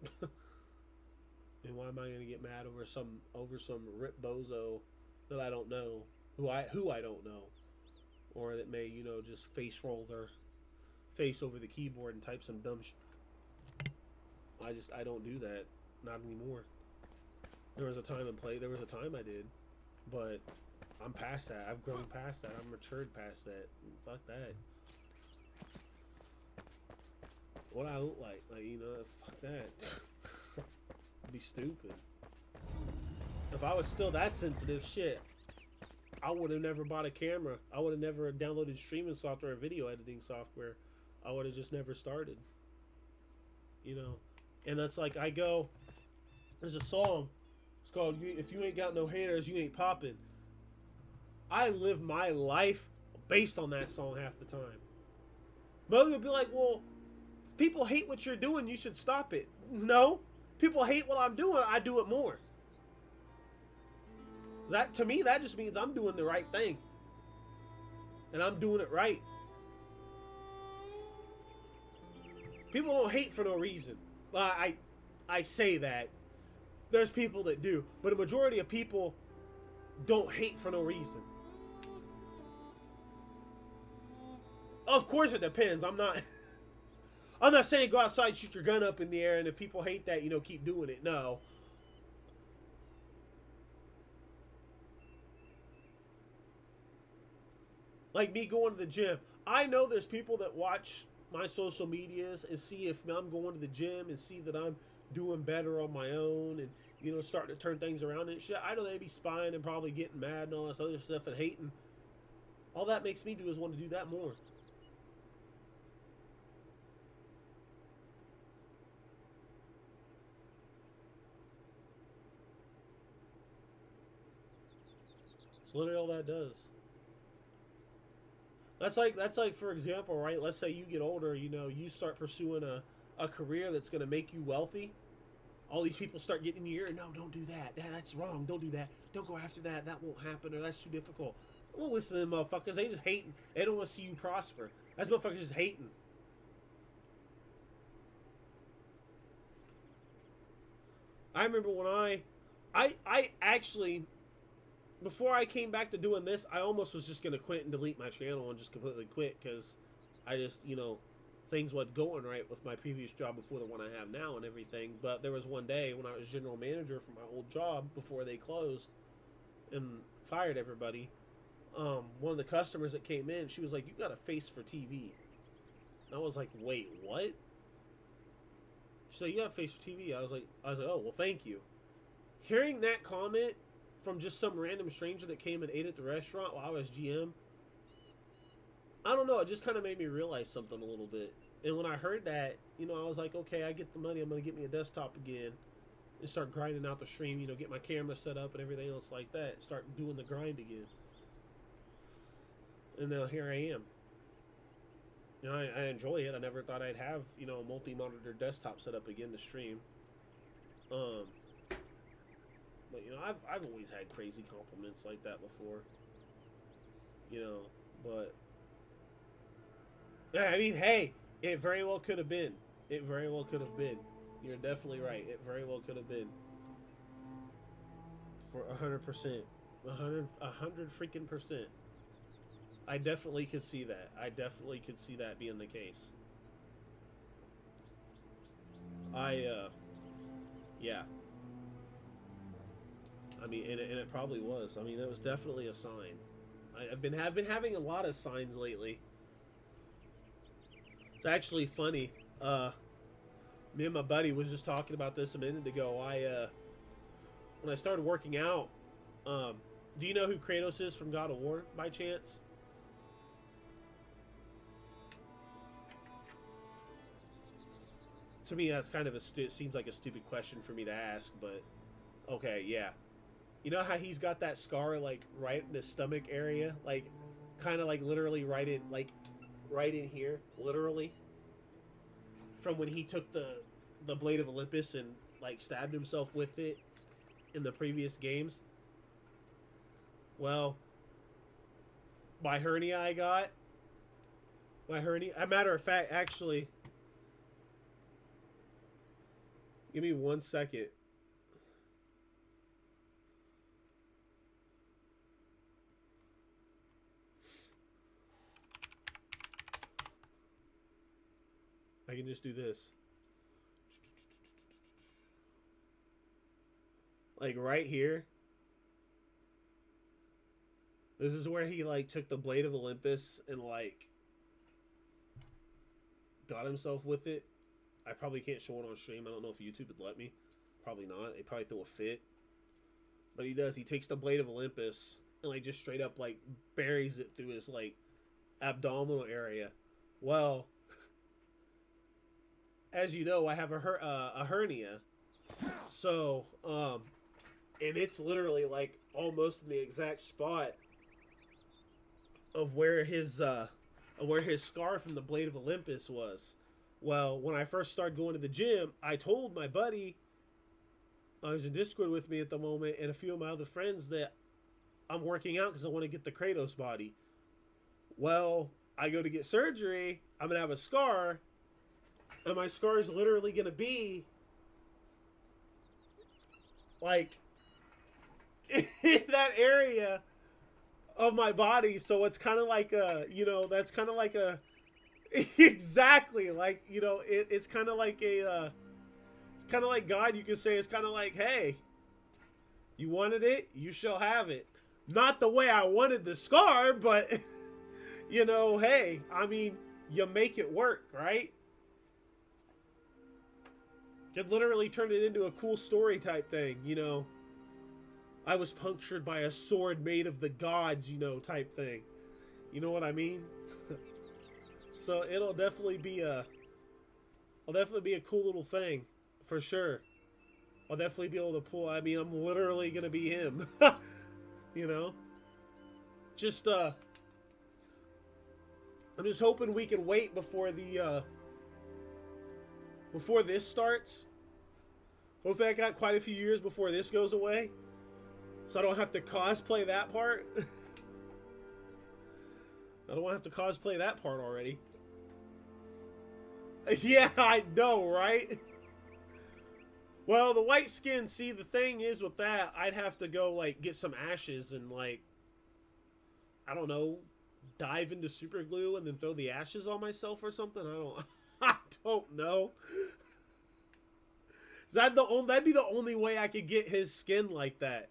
And why am I gonna get mad over some rip bozo that I don't know, who I don't know, or that may just face roll their face over the keyboard and type some dumb shit. I don't do that, not anymore. There was a time I did, but I'm past that. I've grown past that. I've matured past that. Fuck that. What I look like, fuck that. It'd be stupid. If I was still that sensitive, shit, I would have never bought a camera. I would have never downloaded streaming software or video editing software. I would have just never started. And that's like, there's a song. It's called "If You Ain't Got No Haters, You Ain't Poppin'." I live my life based on that song half the time. Most would be like, well, if people hate what you're doing, you should stop it. No. People hate what I'm doing, I do it more. That, to me, that just means I'm doing the right thing. And I'm doing it right. People don't hate for no reason. I say that. There's people that do. But a majority of people don't hate for no reason. Of course it depends. I'm not saying go outside, shoot your gun up in the air, and if people hate that, keep doing it. No. Like me going to the gym. I know there's people that watch my social medias and see if I'm going to the gym and see that I'm doing better on my own and, starting to turn things around and shit. I know they'd be spying and probably getting mad and all this other stuff and hating. All that makes me do is want to do that more. It's literally all that does. That's like for example, right? Let's say you get older, you start pursuing a career that's going to make you wealthy. All these people start getting in your ear. No, don't do that. That's wrong. Don't do that. Don't go after that. That won't happen, or that's too difficult. Well, listen to them motherfuckers. They just hating. They don't want to see you prosper. That's motherfuckers just hating. I remember when I actually, before I came back to doing this, I almost was just going to quit and delete my channel and just completely quit because I just, things wasn't going right with my previous job before the one I have now and everything. But there was one day when I was general manager for my old job before they closed and fired everybody. One of the customers that came in, she was like, "You got a face for TV." And I was like, "Wait, what?" She's like, "You got a face for TV." I was like, "Oh, well, thank you." Hearing that comment from just some random stranger that came and ate at the restaurant while I was GM, I don't know, it just kind of made me realize something a little bit. And when I heard that, I was like, okay, I get the money, I'm going to get me a desktop again and start grinding out the stream, get my camera set up and everything else like that, start doing the grind again. And now here I am. I enjoy it. I never thought I'd have, a multi-monitor desktop set up again to stream. But I've always had crazy compliments like that before. But yeah, I mean, hey, it very well could have been. It very well could have been. You're definitely right. It very well could have been. For 100%. 100 freaking %. I definitely could see that. I definitely could see that being the case. Yeah. I mean, and it probably was. I mean, that was definitely a sign. I've been having a lot of signs lately. It's actually funny. Me and my buddy was just talking about this a minute ago. When I started working out, Do you know who Kratos is from God of War by chance? To me, that's kind of seems like a stupid question for me to ask, but okay, yeah. You know how he's got that scar like right in his stomach area, like kind of like literally right in here, literally, from when he took the blade of Olympus and like stabbed himself with it in the previous games. Well, my hernia I got. My hernia. A matter of fact, actually, give me 1 second. I can just do this. Like right here. This is where he like took the blade of Olympus and like got himself with it. I probably can't show it on stream. I don't know if YouTube would let me. Probably not. They probably throw a fit. But he does. He takes the blade of Olympus and like just straight up like buries it through his like abdominal area. Well, as you know, I have a hernia. So, and it's literally like almost in the exact spot of where his scar from the blade of Olympus was. Well, when I first started going to the gym, I told my buddy, I was in Discord with me at the moment, and a few of my other friends that I'm working out because I want to get the Kratos body. Well, I go to get surgery, I'm gonna have a scar, and my scar is literally gonna be like in that area of my body. So it's kind of like that's kind of like a exactly like it's kind of like it's kind of like God. You can say it's kind of like, hey, you wanted it, you shall have it. Not the way I wanted the scar, but hey, I mean, you make it work, right? Could literally turn it into a cool story type thing, I was punctured by a sword made of the gods, type thing. You know what I mean? So it'll definitely be a cool little thing, for sure. I'll definitely be able to pull. I mean, I'm literally gonna be him. Just I'm just hoping we can wait before this starts. Hopefully I got quite a few years before this goes away, so I don't have to cosplay that part. I don't want to have to cosplay that part already. Yeah, I know, right? Well, the white skin, see, the thing is with that, I'd have to go, like, get some ashes and, like, I don't know, dive into super glue and then throw the ashes on myself or something. I don't know. That'd be the only way I could get his skin like that.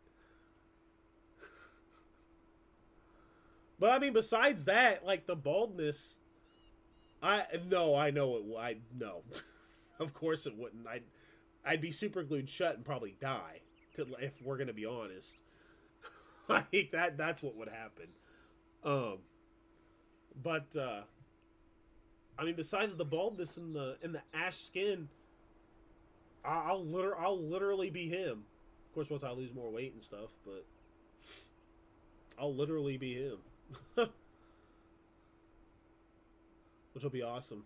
But I mean, besides that, like the baldness, I know it. No, of course it wouldn't. I'd be super glued shut and probably die. If we're gonna be honest, like that's what would happen. But I mean, besides the baldness and the ash skin, I'll literally be him. Of course, once I lose more weight and stuff, but I'll literally be him. Which will be awesome.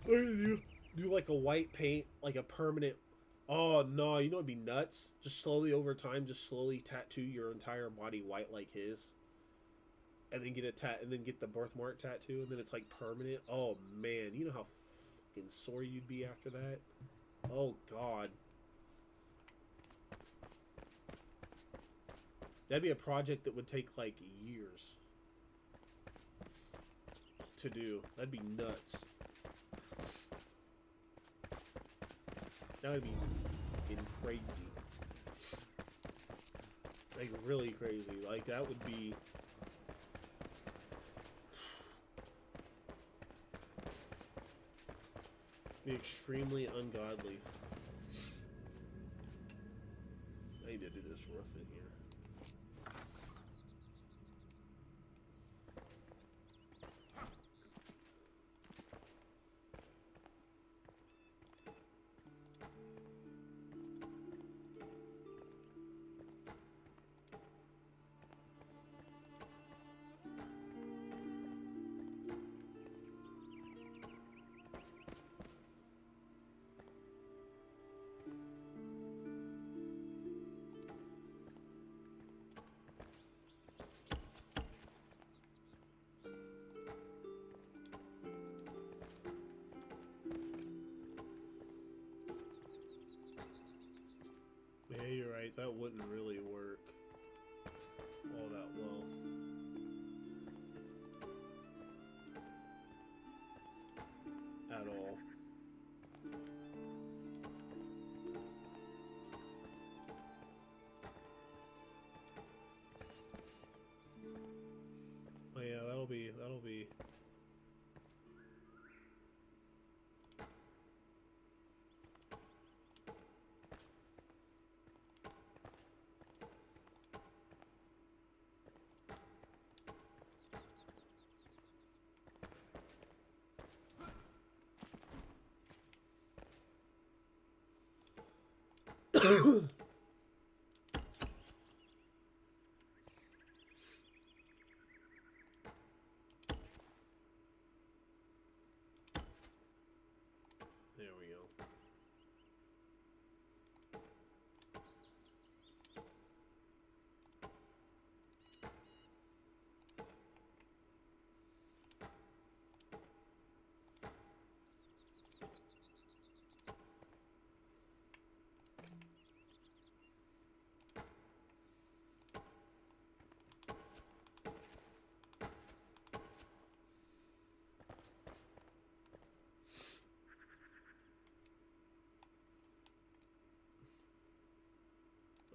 Do like a white paint, like a permanent. Oh no, it'd be nuts. Just slowly over time, just slowly tattoo your entire body white like his, and then get the birthmark tattoo, and then it's like permanent. Oh man, you know how fucking sore you'd be after that. Oh god. That'd be a project that would take like years to do. That'd be nuts. That would be fucking crazy. Like really crazy. Like that would be. Be extremely ungodly. I need to do this roof in here. Yeah, you're right. That wouldn't really work all that well. At all. Oh yeah, that'll be there we go.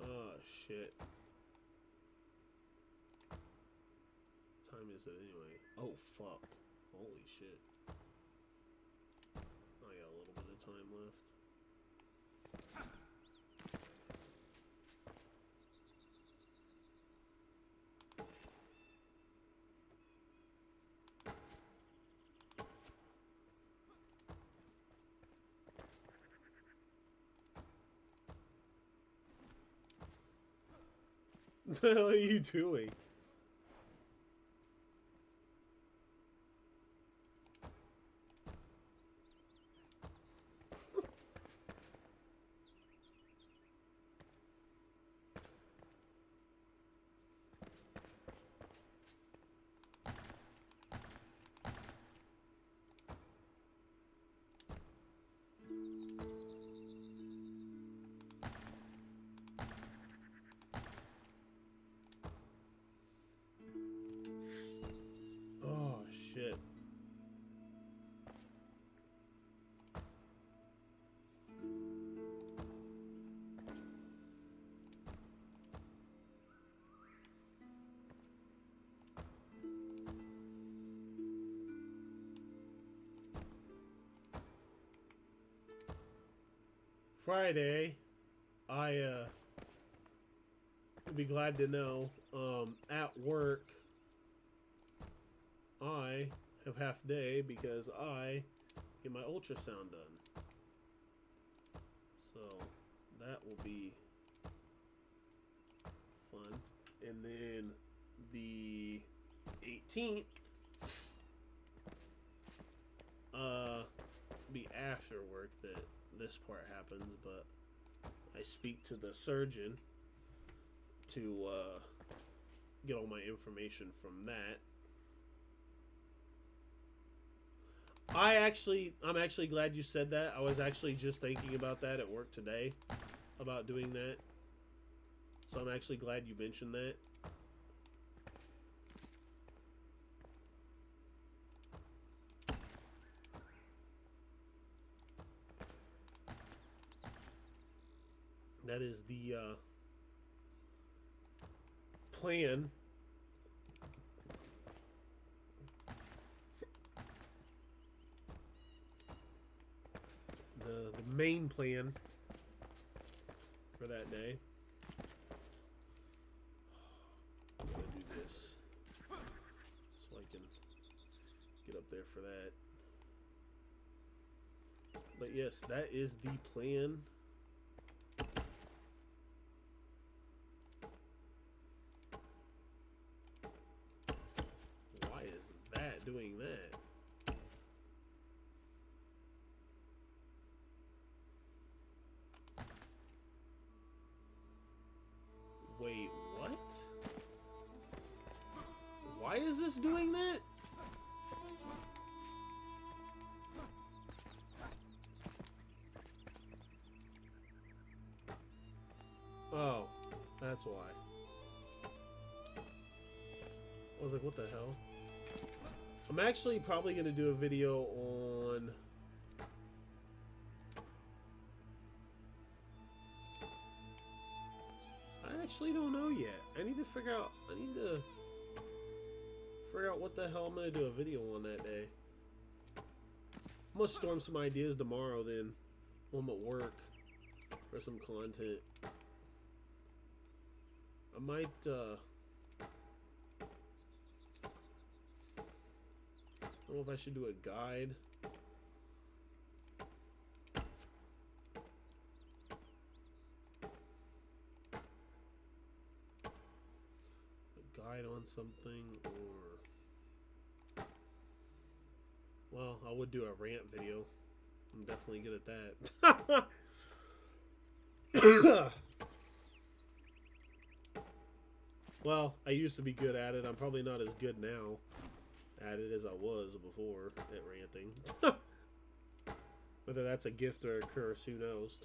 Oh shit. What time is it anyway? Oh fuck. Holy shit. I got a little bit of time left. What the hell are you doing? Oh shit. Friday, I would be glad to know, at work, I have half day because I get my ultrasound done. So that will be fun. And then the 18th, be after work that this part happens, but I speak to the surgeon to get all my information from that. I'm actually glad you said that. I was actually just thinking about that at work today, about doing that. So I'm actually glad you mentioned that. That is the plan. the main plan for that day. I'm gonna do this so I can get up there for that. But yes, that is the plan. Why is that doing that? Wait, what? Why is this doing that? Oh, that's why. I was like, what the hell? I'm actually probably going to do a video on... I actually don't know yet. I need to figure out what the hell I'm going to do a video on that day. I'm going to storm some ideas tomorrow then when I'm at work for some content. I might, I don't know if I should do a guide. A guide on something, or... Well, I would do a rant video. I'm definitely good at that. Well, I used to be good at it. I'm probably not as good now at it as I was before at ranting. Whether that's a gift or a curse, who knows?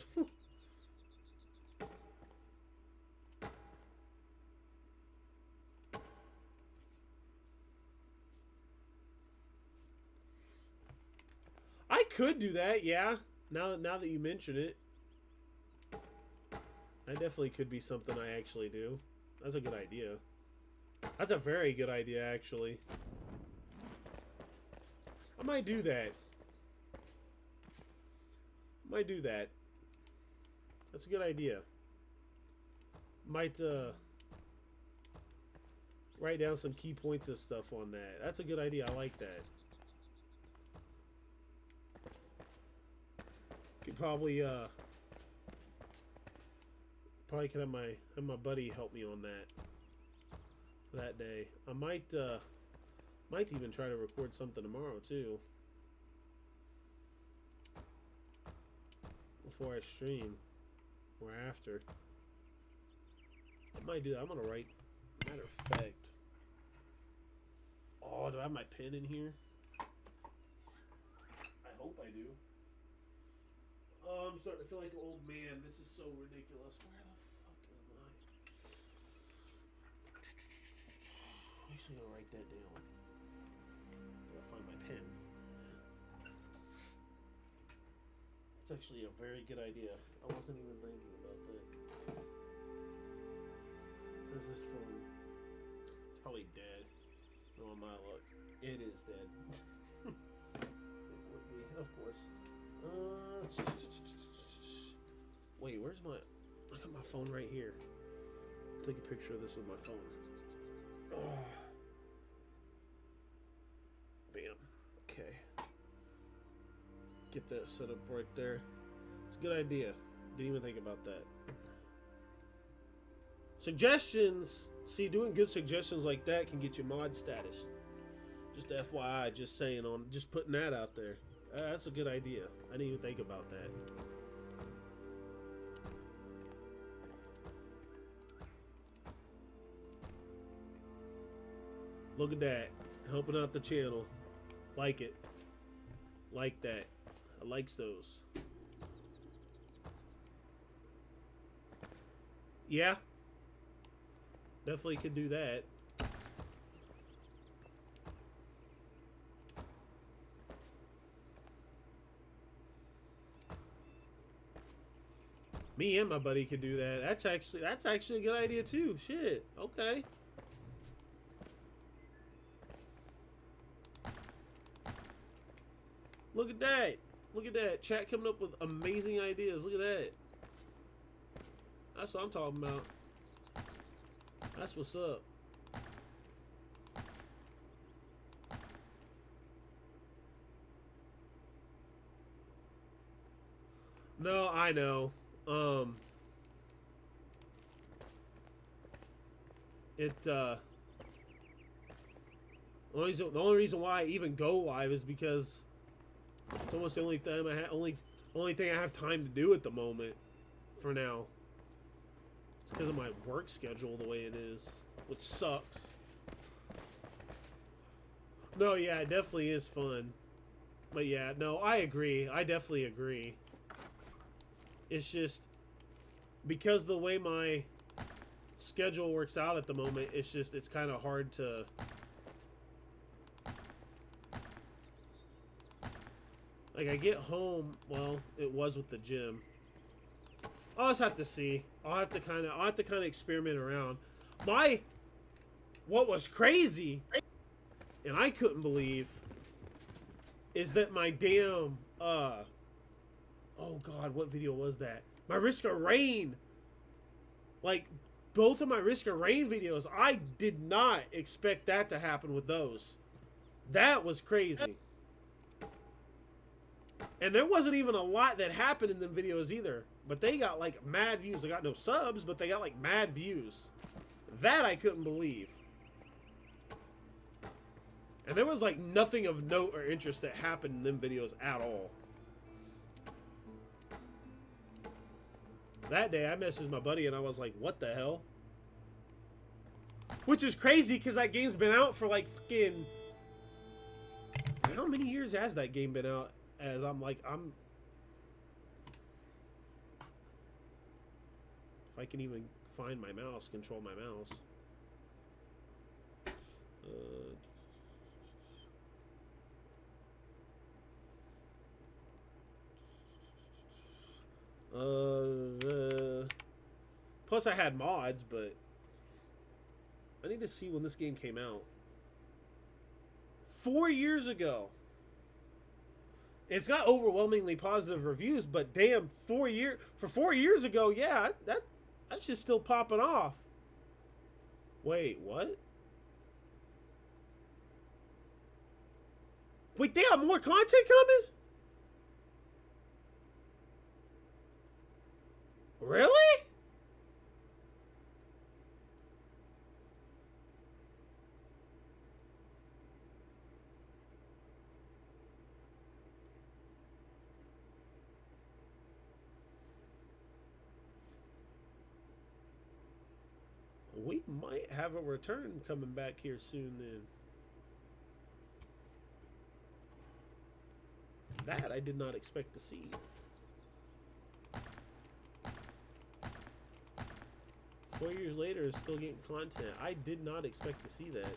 I could do that, yeah. Now that you mention it. That definitely could be something I actually do. That's a good idea. That's a very good idea, actually. I might do that. I might do that. That's a good idea. Might, write down some key points and stuff on that. That's a good idea. I like that. Could probably, probably could have my buddy help me on that day. I might even try to record something tomorrow too, before I stream or after. I might do that. I'm gonna write. Matter of fact, oh, do I have my pen in here? I hope I do. I'm starting to feel like an old man. This is so ridiculous. Where the fuck is my... I'm actually gonna write that down. I gotta find my pen. It's actually a very good idea. I wasn't even thinking about that. Where's this phone? It's probably dead. No, my luck. It is dead. It would be, of course. Wait, where's my... I got my phone right here. I'll take a picture of this with my phone. Oh. Bam. Okay. Get that set up right there. It's a good idea. Didn't even think about that. Suggestions. See, doing good suggestions like that can get you mod status. Just FYI, just saying, on just putting that out there. That's a good idea. I didn't even think about that. Look at that. Helping out the channel. Like it. Like that. I likes those. Yeah. Definitely could do that. Me and my buddy could do that. That's actually a good idea too. Shit. Okay. Look at that. Look at that. Chat coming up with amazing ideas. Look at that. That's what I'm talking about. That's what's up. No, I know. The only reason why I even go live is because it's almost the only time only thing I have time to do at the moment for now. It's because of my work schedule the way it is, which sucks. No, yeah, it definitely is fun. But yeah, no, I agree. I definitely agree. It's just because the way my schedule works out at the moment, it's kind of hard to like I get home, well, it was with the gym. I'll just have to see. I'll have to kind of experiment around. What was crazy and I couldn't believe is that my damn oh god, what video was that? My Risk of Rain. Like, both of my Risk of Rain videos, I did not expect that to happen with those. That was crazy. And there wasn't even a lot that happened in them videos either. But they got, like, mad views. They got no subs, but they got, like, mad views. That I couldn't believe. And there was, like, nothing of note or interest that happened in them videos at all. That day, I messaged my buddy and I was like, what the hell? Which is crazy because that game's been out for like fucking... How many years has that game been out? As if I can even find my mouse, control my mouse. Plus I had mods, but I need to see when this game came out. 4 years ago. It's got overwhelmingly positive reviews, but damn, 4 years ago, yeah, that shit's still popping off. Wait, what? Wait, they got more content coming? Really? We might have a return coming back here soon then. That I did not expect to see. Four years later, still getting content. I did not expect to see that.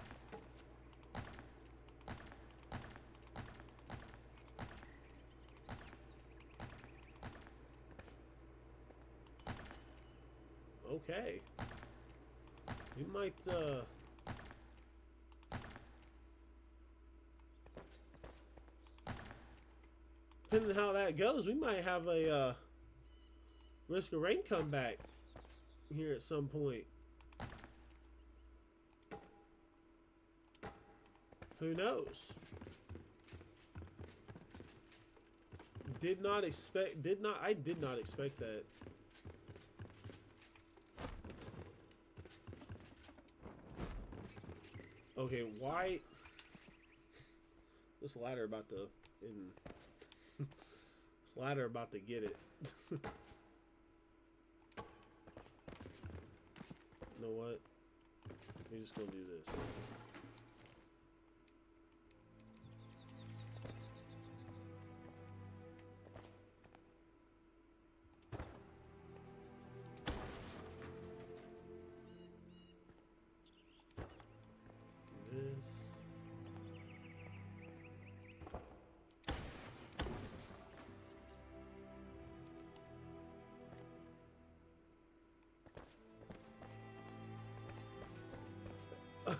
Okay. We might, depending on how that goes, we might have a, Risk of Rain comeback here at some point. Who knows? I did not expect that. Okay, why this ladder about to this ladder about to get it. You know what? We're just gonna do this.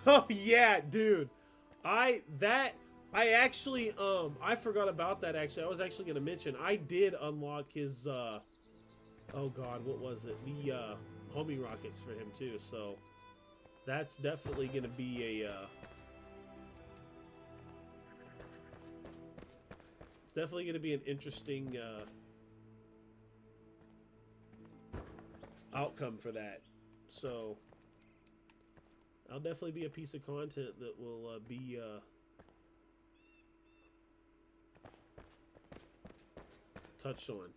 Oh yeah, dude. I actually, I forgot about that. Actually, I was actually gonna mention I did unlock his. Oh God, what was it? The homing rockets for him too. So that's definitely gonna be a. It's definitely gonna be an interesting outcome for that. So that'll definitely be a piece of content that will be touched on.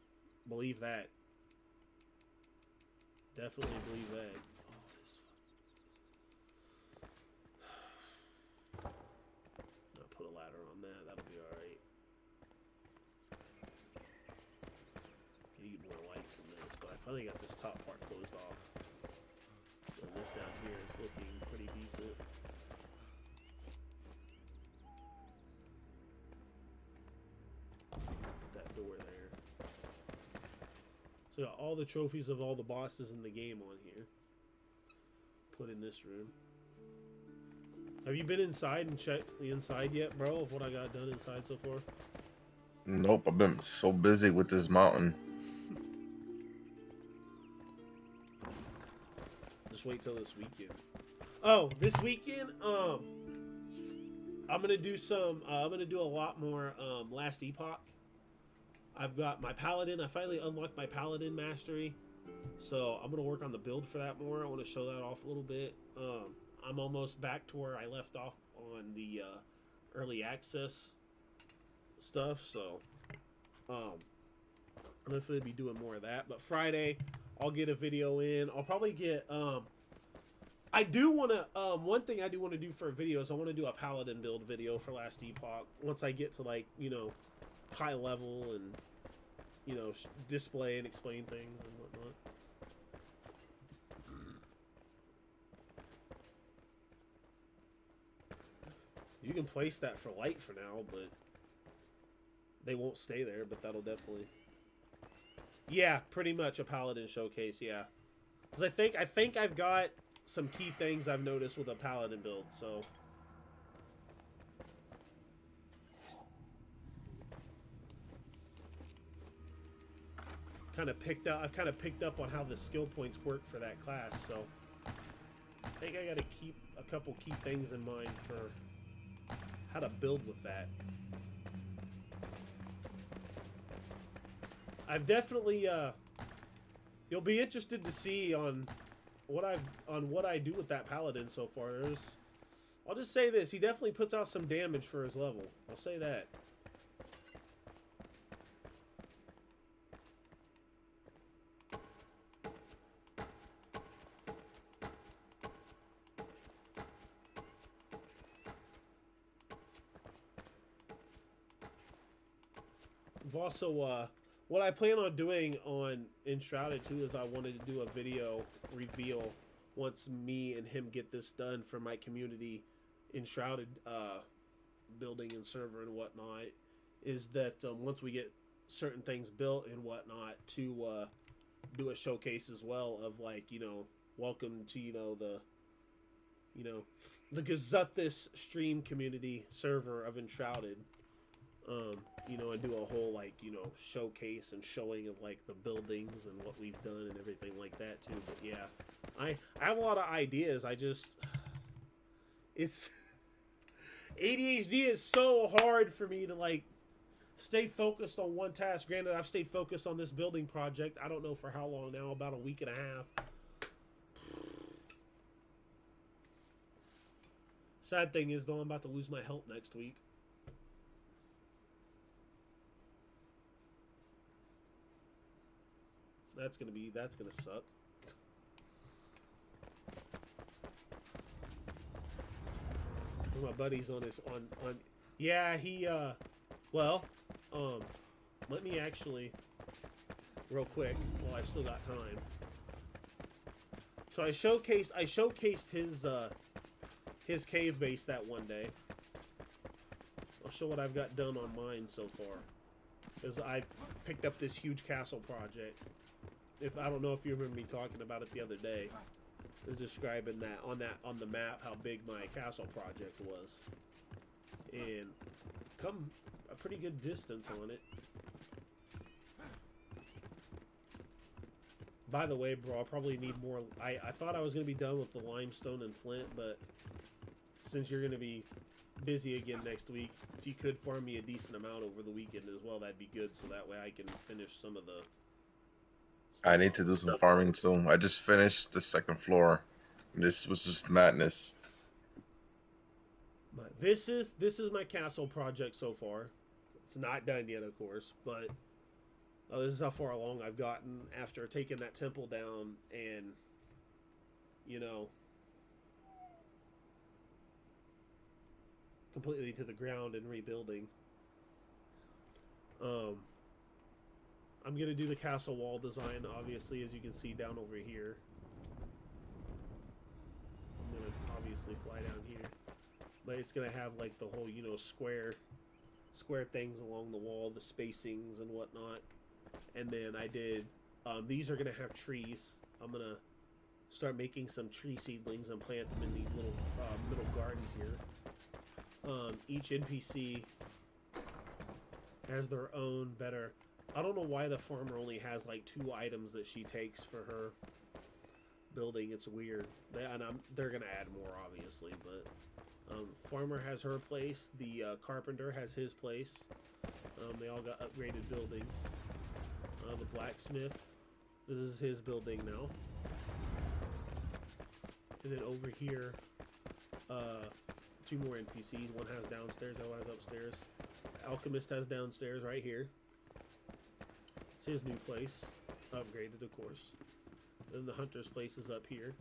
Believe that. Definitely believe that. Oh, I'll put a ladder on that. That'll be alright. Need more lights in this, but I finally got this top part closed off. So this down here is looking pretty decent. Put that door there. So got all the trophies of all the bosses in the game on here. Put in this room. Have you been inside and checked the inside yet, bro, of what I got done inside so far? Nope, I've been so busy with this mountain. Just wait till this weekend. Oh, this weekend, I'm gonna do some. I'm gonna do a lot more Last Epoch. I've got my Paladin. I finally unlocked my Paladin mastery, so I'm gonna work on the build for that more. I want to show that off a little bit. I'm almost back to where I left off on the early access stuff, so I'm definitely be doing more of that. But Friday, I'll get a video in. I'll probably get. I do want to. One thing I do want to do for a video is I want to do a Paladin build video for Last Epoch. Once I get to like high level and display and explain things and whatnot. You can place that for light for now, but they won't stay there. But that'll definitely. Yeah, pretty much a Paladin showcase. Yeah, because I think I've got some key things I've noticed with a Paladin build. So. I've kind of picked up on how the skill points work for that class, so I think I got to keep a couple key things in mind for how to build with that. I've definitely you'll be interested to see on what I do with that Paladin so far. I'll just say this, he definitely puts out some damage for his level. I'll say that. Also, what I plan on doing on Enshrouded too is I wanted to do a video reveal once me and him get this done for my community Enshrouded building and server and whatnot. Is that once we get certain things built and whatnot to do a showcase as well of like welcome to the Gazuthis stream community server of Enshrouded. And do a whole showcase and showing of like the buildings and what we've done and everything like that too. But yeah, I have a lot of ideas. It's ADHD is so hard for me to like stay focused on one task. Granted, I've stayed focused on this building project. I don't know for how long now, about a week and a half. Sad thing is though, I'm about to lose my health next week. That's gonna suck. My buddy's on yeah, he well, let me actually real quick while I've still got time. So I showcased his cave base that one day. I'll show what I've got done on mine so far. Because I picked up this huge castle project. I don't know if you remember me talking about it the other day. I was describing that on the map how big my castle project was. and come a pretty good distance on it. By the way, bro, I'll probably need more. I thought I was going to be done with the limestone and flint, but since you're going to be busy again next week, if you could farm me a decent amount over the weekend as well, that'd be good. So that way I can finish some of the I need to do some farming too. I just finished the second floor. This was just madness. This is my castle project so far. It's not done yet, of course, but this is how far along I've gotten after taking that temple down and, you know, completely to the ground and rebuilding. I'm gonna do the castle wall design, obviously, as you can see down over here. I'm gonna obviously fly down here, but it's gonna have like the whole, you know, square things along the wall, the spacings and whatnot. And then I did, these are gonna have trees. I'm gonna start making some tree seedlings and plant them in these little middle gardens here. Each NPC has their own better. I don't know why the farmer only has like 2 items that she takes for her building. It's weird. They're gonna add more, obviously, but farmer has her place. The carpenter has his place. They all got upgraded buildings. The blacksmith, this is his building now. And then over here, 2 more NPCs. One has downstairs, the other has upstairs. Alchemist has downstairs right here. It's his new place, upgraded, of course. Then the hunter's place is up here.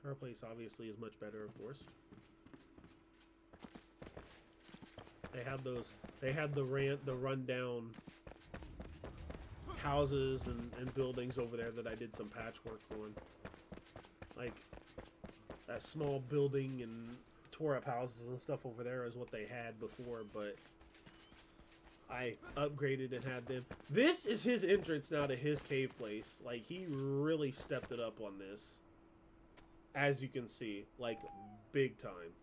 Her place obviously is much better, of course. They had those. They had the rundown houses and buildings over there that I did some patchwork on. Like that small building and tore up houses and stuff over there is what they had before, but I upgraded and had them. This is his entrance now to his cave place. Like, he really stepped it up on this. As you can see, like, big time.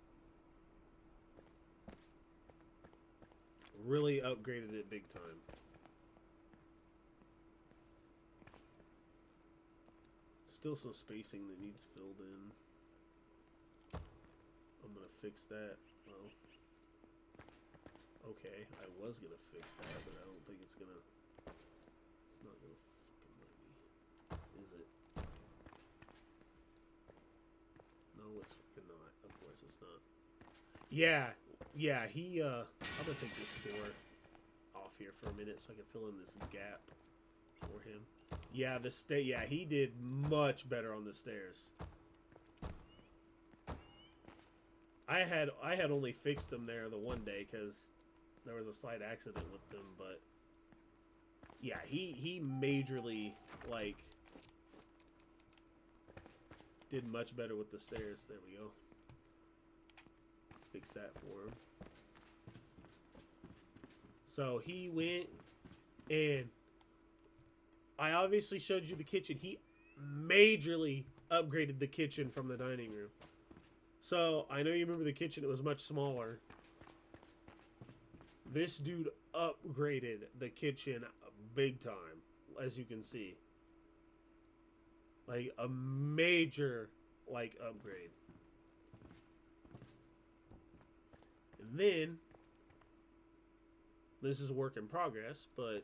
Really upgraded it big time. Still some spacing that needs filled in. I'm gonna fix that. Well, okay, I was gonna fix that, but I don't think it's gonna. It's not gonna fucking let me. Is it? No, it's fucking not. Of course, it's not. Yeah. He. I'm gonna take this door off here for a minute so I can fill in this gap for him. Yeah, yeah, he did much better on the stairs. I had only fixed them there the one day because there was a slight accident with them, but yeah, he majorly, like, did much better with the stairs. There we go. Fix that for him. So he went and I obviously showed you the kitchen. He majorly upgraded the kitchen from the dining room. So, I know you remember the kitchen, it was much smaller. This dude upgraded the kitchen big time, as you can see. Like, a major, like, upgrade. And then, this is a work in progress, but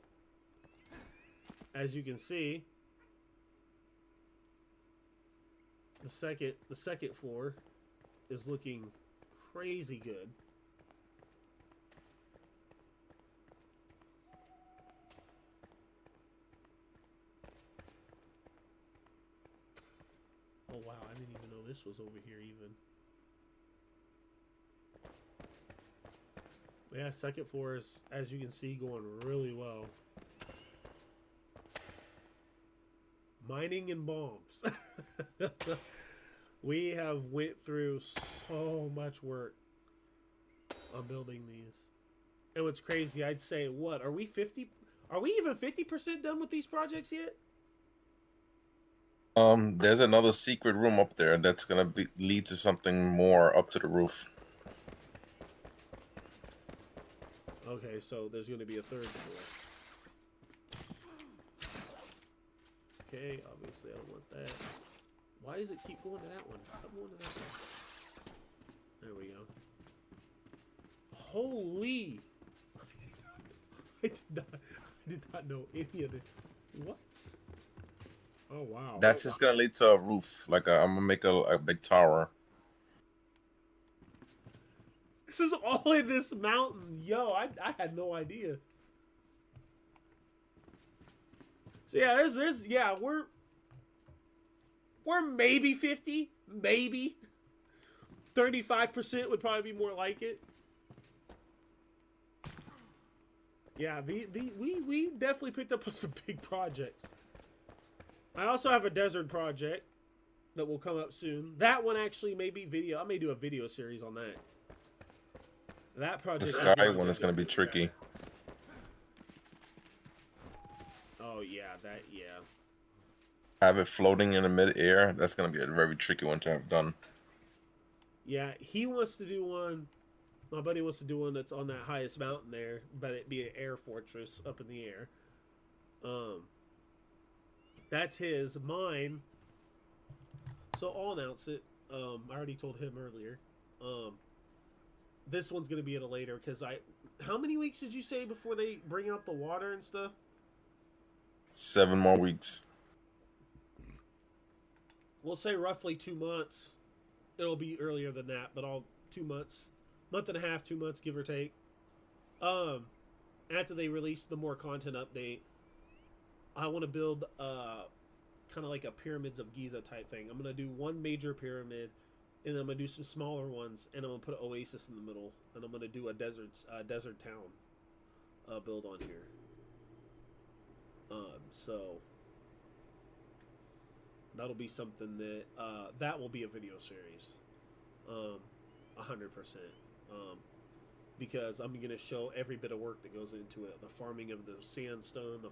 as you can see, the second floor is looking crazy good. Oh wow, I didn't even know this was over here even. Yeah, second floor is, as you can see, going really well. Mining and bombs. We have went through so much work on building these. And what's crazy, I'd say, what, are we even 50% done with these projects yet? There's another secret room up there that's gonna lead to something more up to the roof. Okay, so there's going to be a third floor. Okay, obviously I don't want that. Why does it keep going to that one? Stop going to that one. There we go. Holy! I did not know any of it. What? Oh wow. That's just gonna lead to a roof. Like I'm gonna make a big tower. This is all in this mountain. Yo, I had no idea. So yeah, there's yeah, we're maybe 50, maybe 35% would probably be more like it. Yeah, we definitely picked up on some big projects. I also have a desert project that will come up soon. That one actually may be video. I may do a video series on that. That project. The sky one is gonna be tricky. Oh yeah, that yeah. Have it floating in the mid-air. That's gonna be a very tricky one to have done. Yeah, he wants to do one. My buddy wants to do one that's on that highest mountain there, but it be an air fortress up in the air. That's his. Mine. So I'll announce it. I already told him earlier. This one's gonna be at a later because How many weeks did you say before they bring out the water and stuff? 7 more weeks. We'll say roughly 2 months. It'll be earlier than that, but 2 months, month and a half, 2 months, give or take. After they release the more content update, I want to build kind of like a Pyramids of Giza type thing. I'm gonna do one major pyramid, and then I'm gonna do some smaller ones, and I'm gonna put an oasis in the middle, and I'm gonna do a desert town build on here. So that'll be something that that will be a video series, 100%. Because I'm gonna show every bit of work that goes into it: the farming of the sandstone, the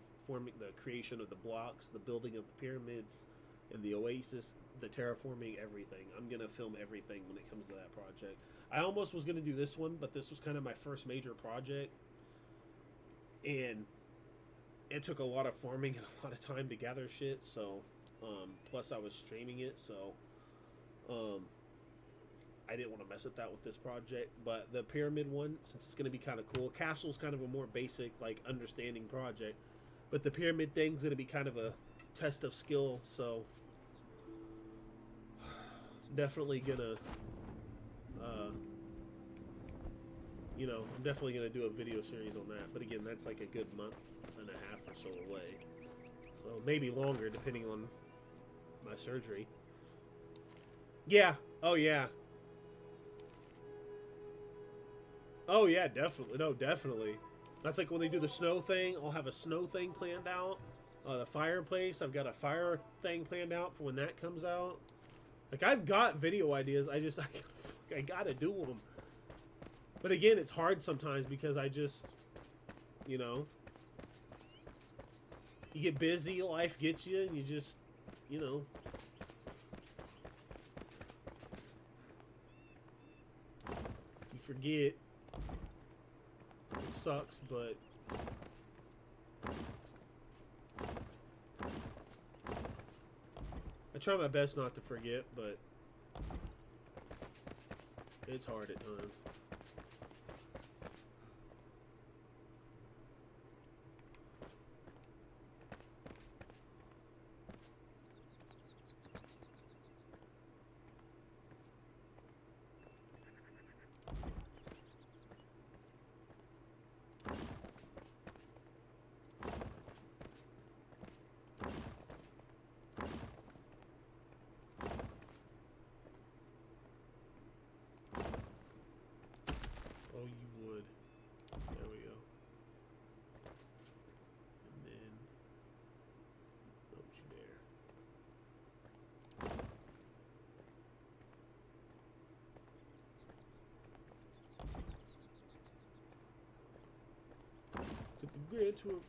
creation of the blocks, the building of the pyramids, and the oasis, the terraforming, everything. I'm gonna film everything when it comes to that project. I almost was gonna do this one, but this was kind of my first major project, and it took a lot of farming and a lot of time to gather shit. So, plus I was streaming it, so I didn't want to mess with that with this project. But the pyramid one, since it's going to be kind of cool, castle's kind of a more basic, like, understanding project, but the pyramid thing's going to be kind of a test of skill. So definitely gonna I'm definitely gonna do a video series on that. But again, that's like a good month and a half or so away, so maybe longer depending on my surgery. Yeah. Oh yeah. Oh yeah, definitely. No, definitely. That's like when they do the snow thing. I'll have a snow thing planned out. The fireplace, I've got a fire thing planned out for when that comes out. Like, I've got video ideas. I gotta do them. But again, it's hard sometimes because I just, you get busy, life gets you, and you just, you forget. It sucks, but I try my best not to forget, but it's hard at times. Oh, you would. There we go. And then don't you dare. Took the Grand Tour.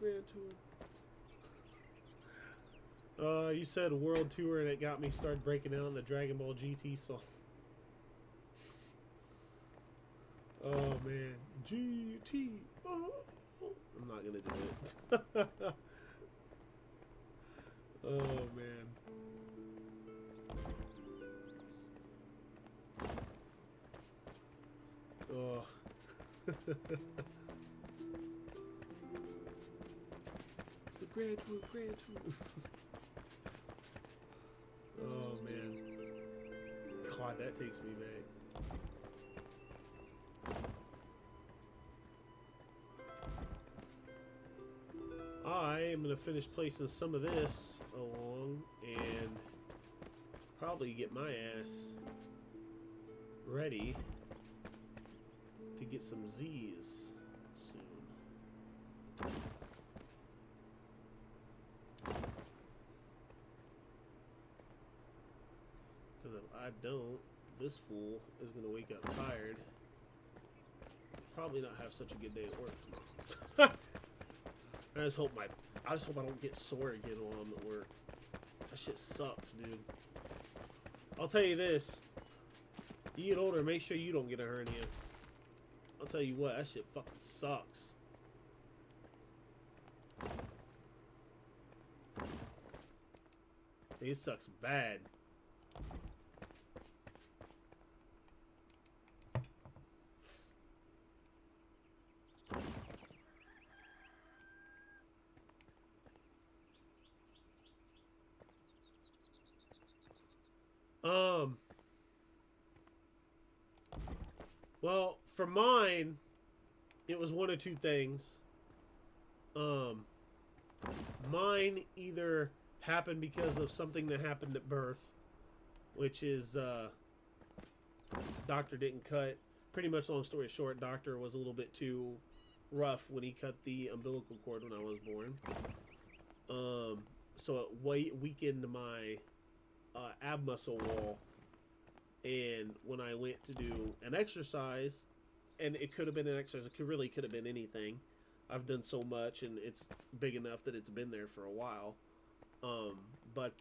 You said World Tour, and it got me started breaking down the Dragon Ball GT song. Oh man, GT. I'm not gonna do it. Oh man. Oh. It's the Grand Tour, Grand Tour. Oh man. God, that takes me back. I am gonna finish placing some of this along and probably get my ass ready to get some Z's soon. Because if I don't, this fool is gonna wake up tired. Probably not have such a good day at work tomorrow. I just hope I don't get sore again while I'm at work. That shit sucks, dude. I'll tell you this. You get older, make sure you don't get a hernia. I'll tell you what, that shit fucking sucks. It sucks bad. Well, for mine, it was one of two things. Mine either happened because of something that happened at birth, which is, doctor didn't cut. Pretty much, long story short, doctor was a little bit too rough when he cut the umbilical cord when I was born. So it weakened my ab muscle wall. And when I went to do an exercise, and it could have been an exercise, it really could have been anything. I've done so much, and it's big enough that it's been there for a while. But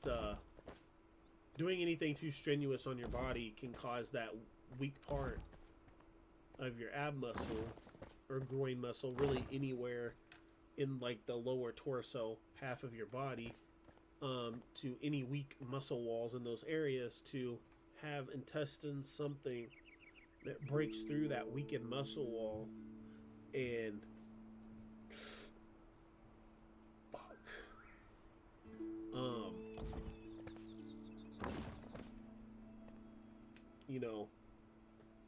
doing anything too strenuous on your body can cause that weak part of your ab muscle or groin muscle, really anywhere in like the lower torso half of your body, to any weak muscle walls in those areas to have intestines, something that breaks through that weakened muscle wall and you know,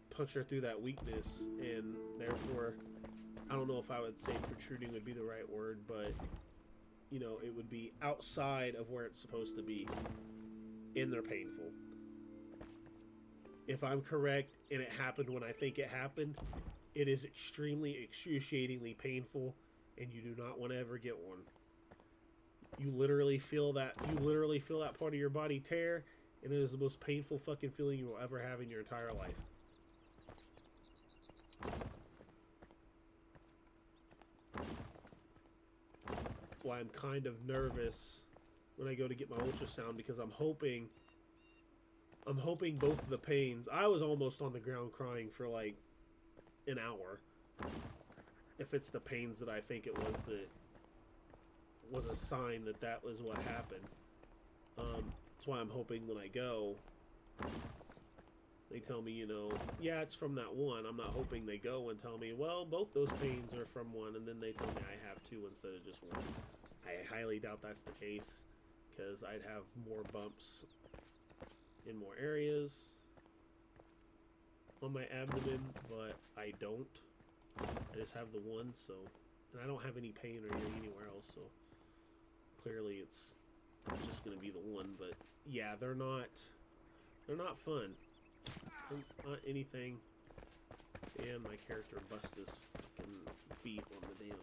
puncture through that weakness, and therefore I don't know if I would say protruding would be the right word, but you know, it would be outside of where it's supposed to be, and they're painful. If I'm correct and it happened when I think it happened, it is extremely excruciatingly painful, and you do not want to ever get one. You literally feel that part of your body tear, and it is the most painful fucking feeling you will ever have in your entire life. That's why I'm kind of nervous when I go to get my ultrasound, because I'm hoping both of the pains. I was almost on the ground crying for like an hour. If it's the pains that I think it was, that was a sign that that was what happened. That's why I'm hoping when I go, they tell me, you know, yeah, it's from that one. I'm not hoping they go and tell me, well, both those pains are from one, and then they tell me I have two instead of just one. I highly doubt that's the case, because I'd have more bumps in more areas on my abdomen, but I don't. I just have the one, so, and I don't have any pain or anything anywhere else, so clearly it's just gonna be the one. But yeah, they're not fun. Not anything. And my character busts his fucking feet on the damn.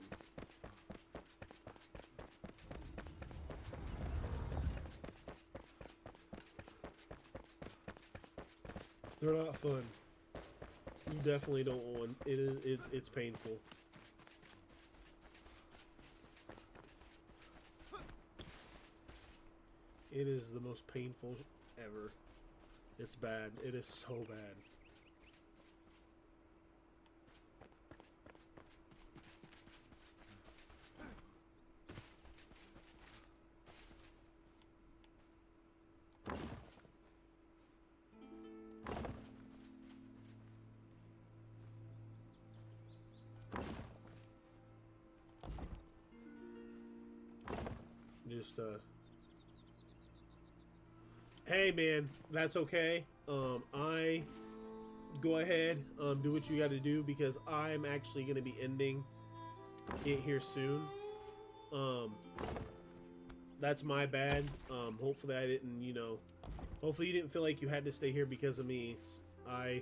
They're not fun. You definitely don't want one. It's painful. It is the most painful ever. It's bad. It is so bad. Just hey man, that's okay. I go ahead, do what you got to do because I'm actually gonna be ending it here soon. Um, that's my bad. Hopefully I didn't, hopefully you didn't feel like you had to stay here because of me. I,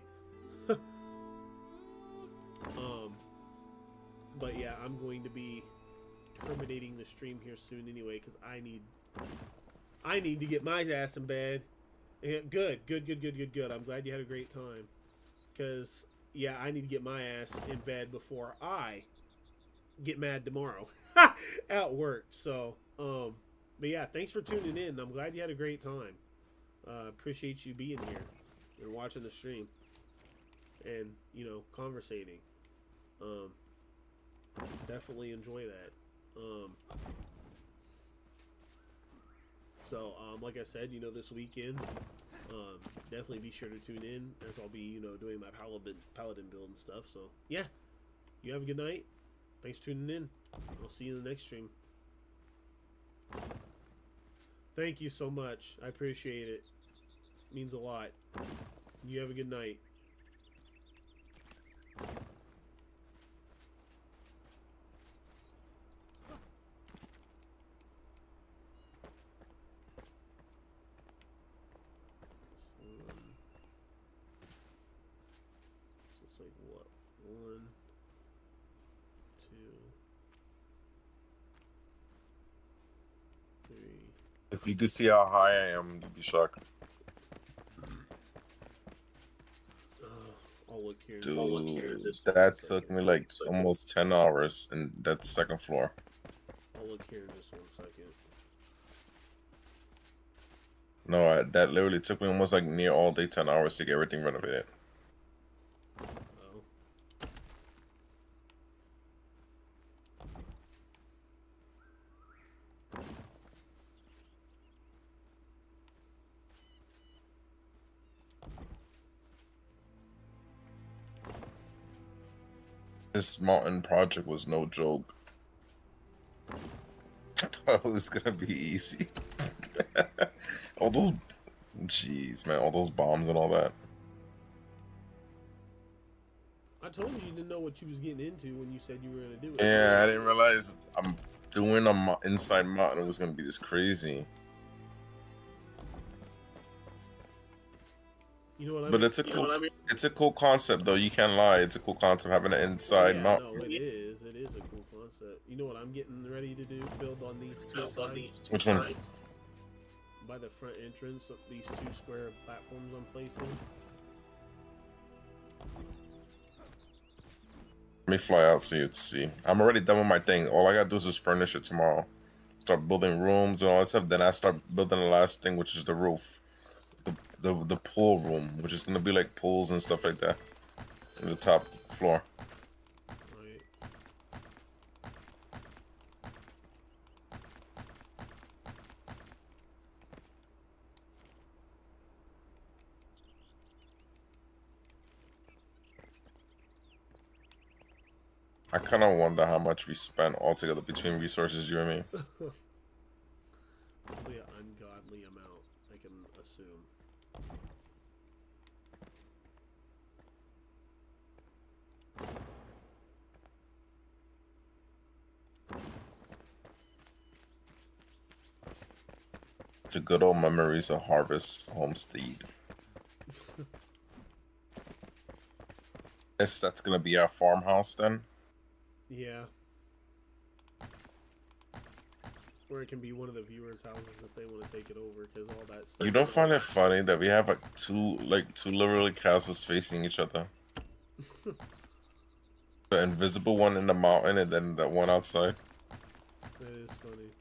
but yeah, I'm going to be terminating the stream here soon anyway because I need to get my ass in bed. Yeah, good. I'm glad you had a great time. Because, yeah, I need to get my ass in bed before I get mad tomorrow at work. So, but yeah, thanks for tuning in. I'm glad you had a great time. Appreciate you being here and watching the stream and, conversating. Definitely enjoy that. So, like I said, this weekend, definitely be sure to tune in as I'll be, doing my paladin build and stuff. So, yeah, you have a good night. Thanks for tuning in. I'll see you in the next stream. Thank you so much. I appreciate it. It means a lot. You have a good night. It's like what? 1, 2, 3. If you could see how high I am, you'd be shocked. I'll look here. Dude, that took me like almost 10 hours, and that's second floor. I'll look here in just 1 second. No, that literally took me almost like near all day 10 hours to get everything renovated. Oh. This mountain project was no joke. I thought it was gonna be easy. All those, jeez, man, all those bombs and all that. I told you didn't know what you was getting into when you said you were gonna do it. Yeah, I didn't realize I'm doing a inside mountain. It was gonna be this crazy. You know what I mean? But it's a cool concept though. You can't lie. It's a cool concept having an inside mountain. No, it is. It is a cool concept. You know what I'm getting ready to do? Build on these two sides. Which one? By the front entrance of these 2 square platforms I'm placing. Let me fly out so you see. I'm already done with my thing. All I gotta do is just furnish it tomorrow. Start building rooms and all that stuff. Then I start building the last thing, which is the roof. The pool room, which is gonna be like pools and stuff like that. In the top floor. Right. I kind of wonder how much we spent altogether between resources, you and me. Probably an ungodly amount, I can assume. The good old memories of Harvest Homestead. Guess that's gonna be our farmhouse then. Yeah. Or it can be one of the viewers' houses if they want to take it over, because all that stuff. You don't find it funny that we have two literally castles facing each other? The invisible one in the mountain and then that one outside. That is funny.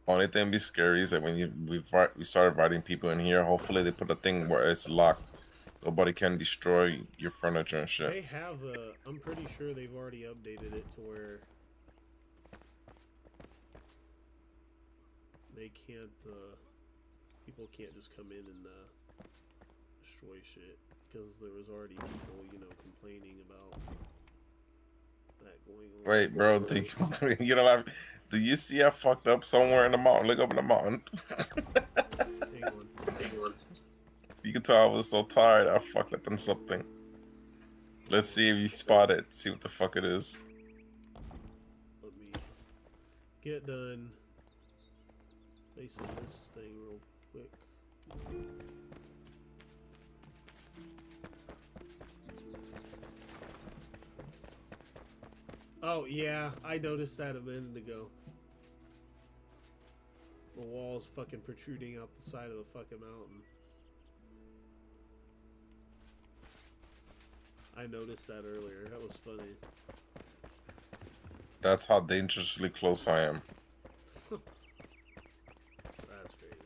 Only thing be scary is that when we start inviting people in here, hopefully they put a thing where it's locked. Nobody can destroy your furniture and shit. They have I'm pretty sure they've already updated it to where they can't, people can't just come in and destroy shit because there was already people, you know, complaining about that going on. Wait, bro, you don't have. Do you see I fucked up somewhere in the mountain? Look up in the mountain. Hang on. You can tell I was so tired. I fucked up in something. Let's see if you spot it. See what the fuck it is. Let me get done facing this thing real quick. Oh, yeah, I noticed that a minute ago. The wall's fucking protruding out the side of the fucking mountain. I noticed that earlier. That was funny. That's how dangerously close I am. That's crazy.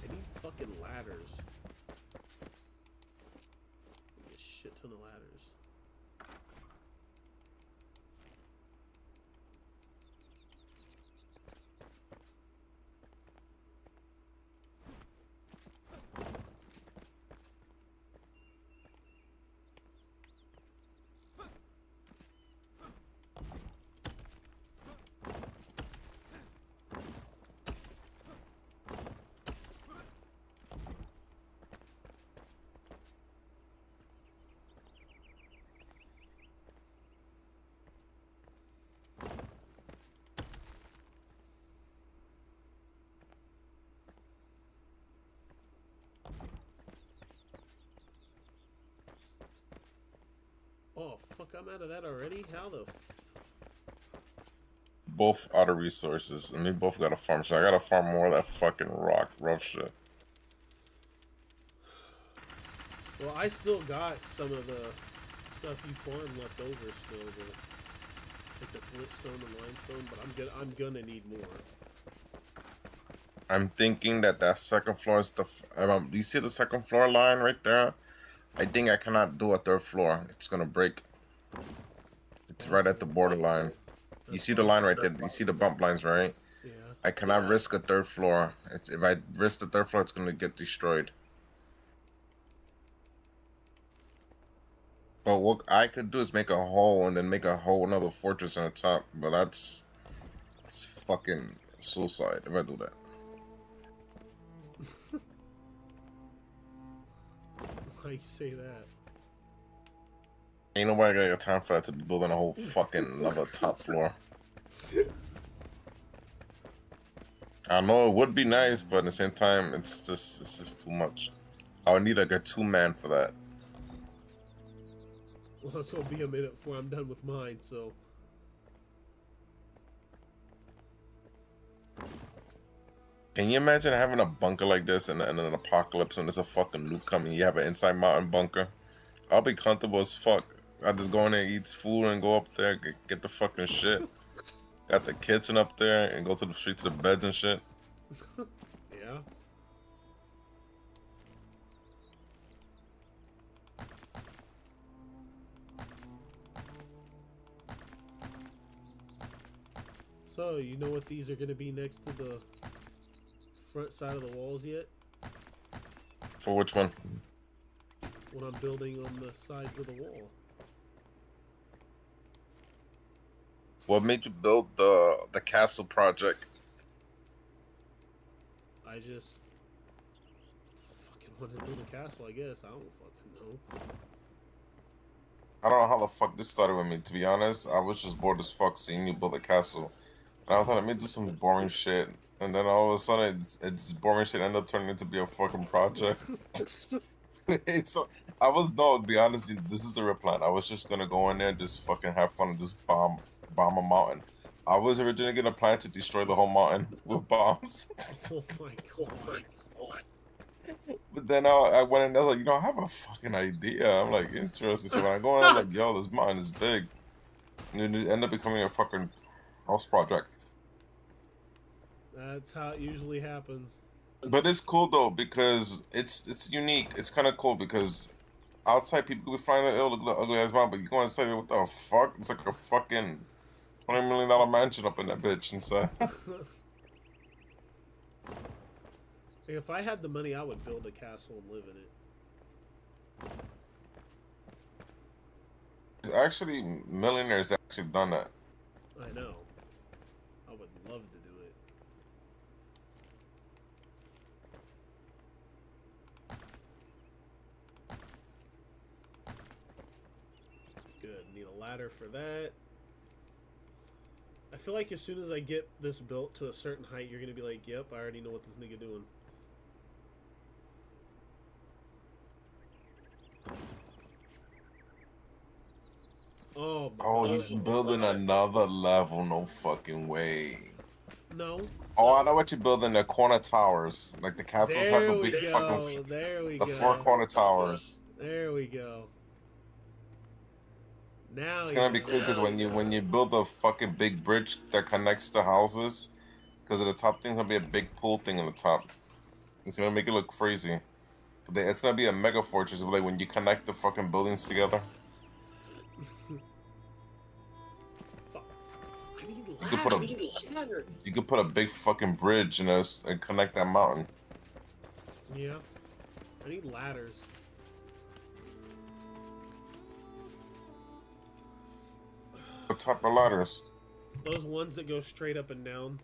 I need fucking ladders. I need a shit ton of ladders. Oh, fuck, I'm out of that already? How the Both out of resources, and we both got to farm. So I gotta farm more of that fucking rough shit. Well, I still got some of the stuff you farmed left over still, like the flintstone and limestone, but I'm gonna need more. I'm thinking that second floor is the. You see the second floor line right there? I think I cannot do a third floor. It's gonna break. It's right at the borderline. You see the line right there? You see the bump lines, right? Yeah. I cannot risk a third floor. If I risk the third floor, it's gonna get destroyed. But what I could do is make a hole and then make a whole another fortress on the top. But it's fucking suicide if I do that. Why you say that? Ain't nobody gonna get time for that to be building a whole fucking another top floor. I know it would be nice, but at the same time, it's just too much. I would need like a 2-man for that. Well, it's gonna be a minute before I'm done with mine, so. Can you imagine having a bunker like this in an apocalypse when there's a fucking nuke coming? You have an inside mountain bunker. I'll be comfortable as fuck. I just go in there, eat food, and go up there, get the fucking shit. Got the kitchen up there, and go to the street to the beds and shit. Yeah. So, you know what these are gonna be next to the front side of the walls yet? For which one? What I'm building on the sides of the wall. What made you build the castle project? I just fucking wanted to build a castle, I guess. I don't fucking know. I don't know how the fuck this started with me, to be honest. I was just bored as fuck seeing you build a castle. And I was like, let me do some boring shit. And then all of a sudden, it's boring shit ended up turning into be a fucking project. So, to be honest, this is the real plan. I was just gonna go in there and just fucking have fun and just bomb a mountain. I was originally gonna plan to destroy the whole mountain with bombs. Oh my god. But then I went in there, like, I have a fucking idea. I'm like, interested. So when I go in, I'm like, yo, this mountain is big. And then it ended up becoming a fucking house project. That's how it usually happens. But it's cool though because it's unique. It's kind of cool because outside people could be finding that look ugly as mountain, but you go inside, what the fuck? It's like a fucking $20 million mansion up in that bitch inside. If I had the money, I would build a castle and live in it. It's actually, millionaires actually done that. I know. I would love to do it. Good. Need a ladder for that. I feel like as soon as I get this built to a certain height, you're going to be like, yep, I already know what this nigga doing. Oh, my Oh, God. he's building another level. No fucking way. No. Oh, I know what you're building. The corner towers. Like the castles have There the we big go. fucking... There we The go. 4 corner towers. There we go. Now It's gonna be cool because when you build a fucking big bridge that connects the houses, because of the top thing's gonna be a big pool thing on the top. It's gonna make it look crazy. It's gonna be a mega fortress. Like when you connect the fucking buildings together. I need You could put a you could put a big fucking bridge and connect that mountain. Yeah. I need ladders. What type of ladders? Those ones that go straight up and down.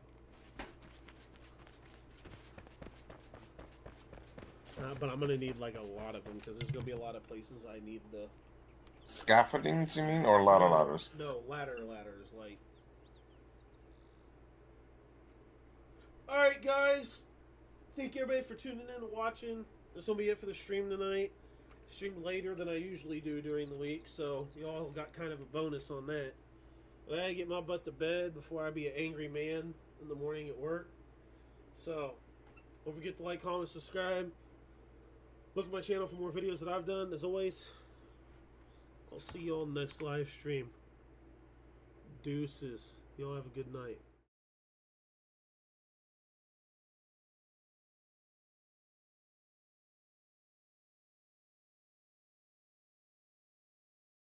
But I'm gonna need like a lot of them because there's gonna be a lot of places I need the Scaffoldings, you mean, or a lot of ladders? No, ladders, like. Alright, guys. Thank you everybody for tuning in and watching. This will be it for the stream tonight. Stream later than I usually do during the week, so y'all got kind of a bonus on that. But I gotta get my butt to bed before I be an angry man in the morning at work. So, don't forget to like, comment, subscribe. Look at my channel for more videos that I've done. As always, I'll see y'all next live stream. Deuces. Y'all have a good night.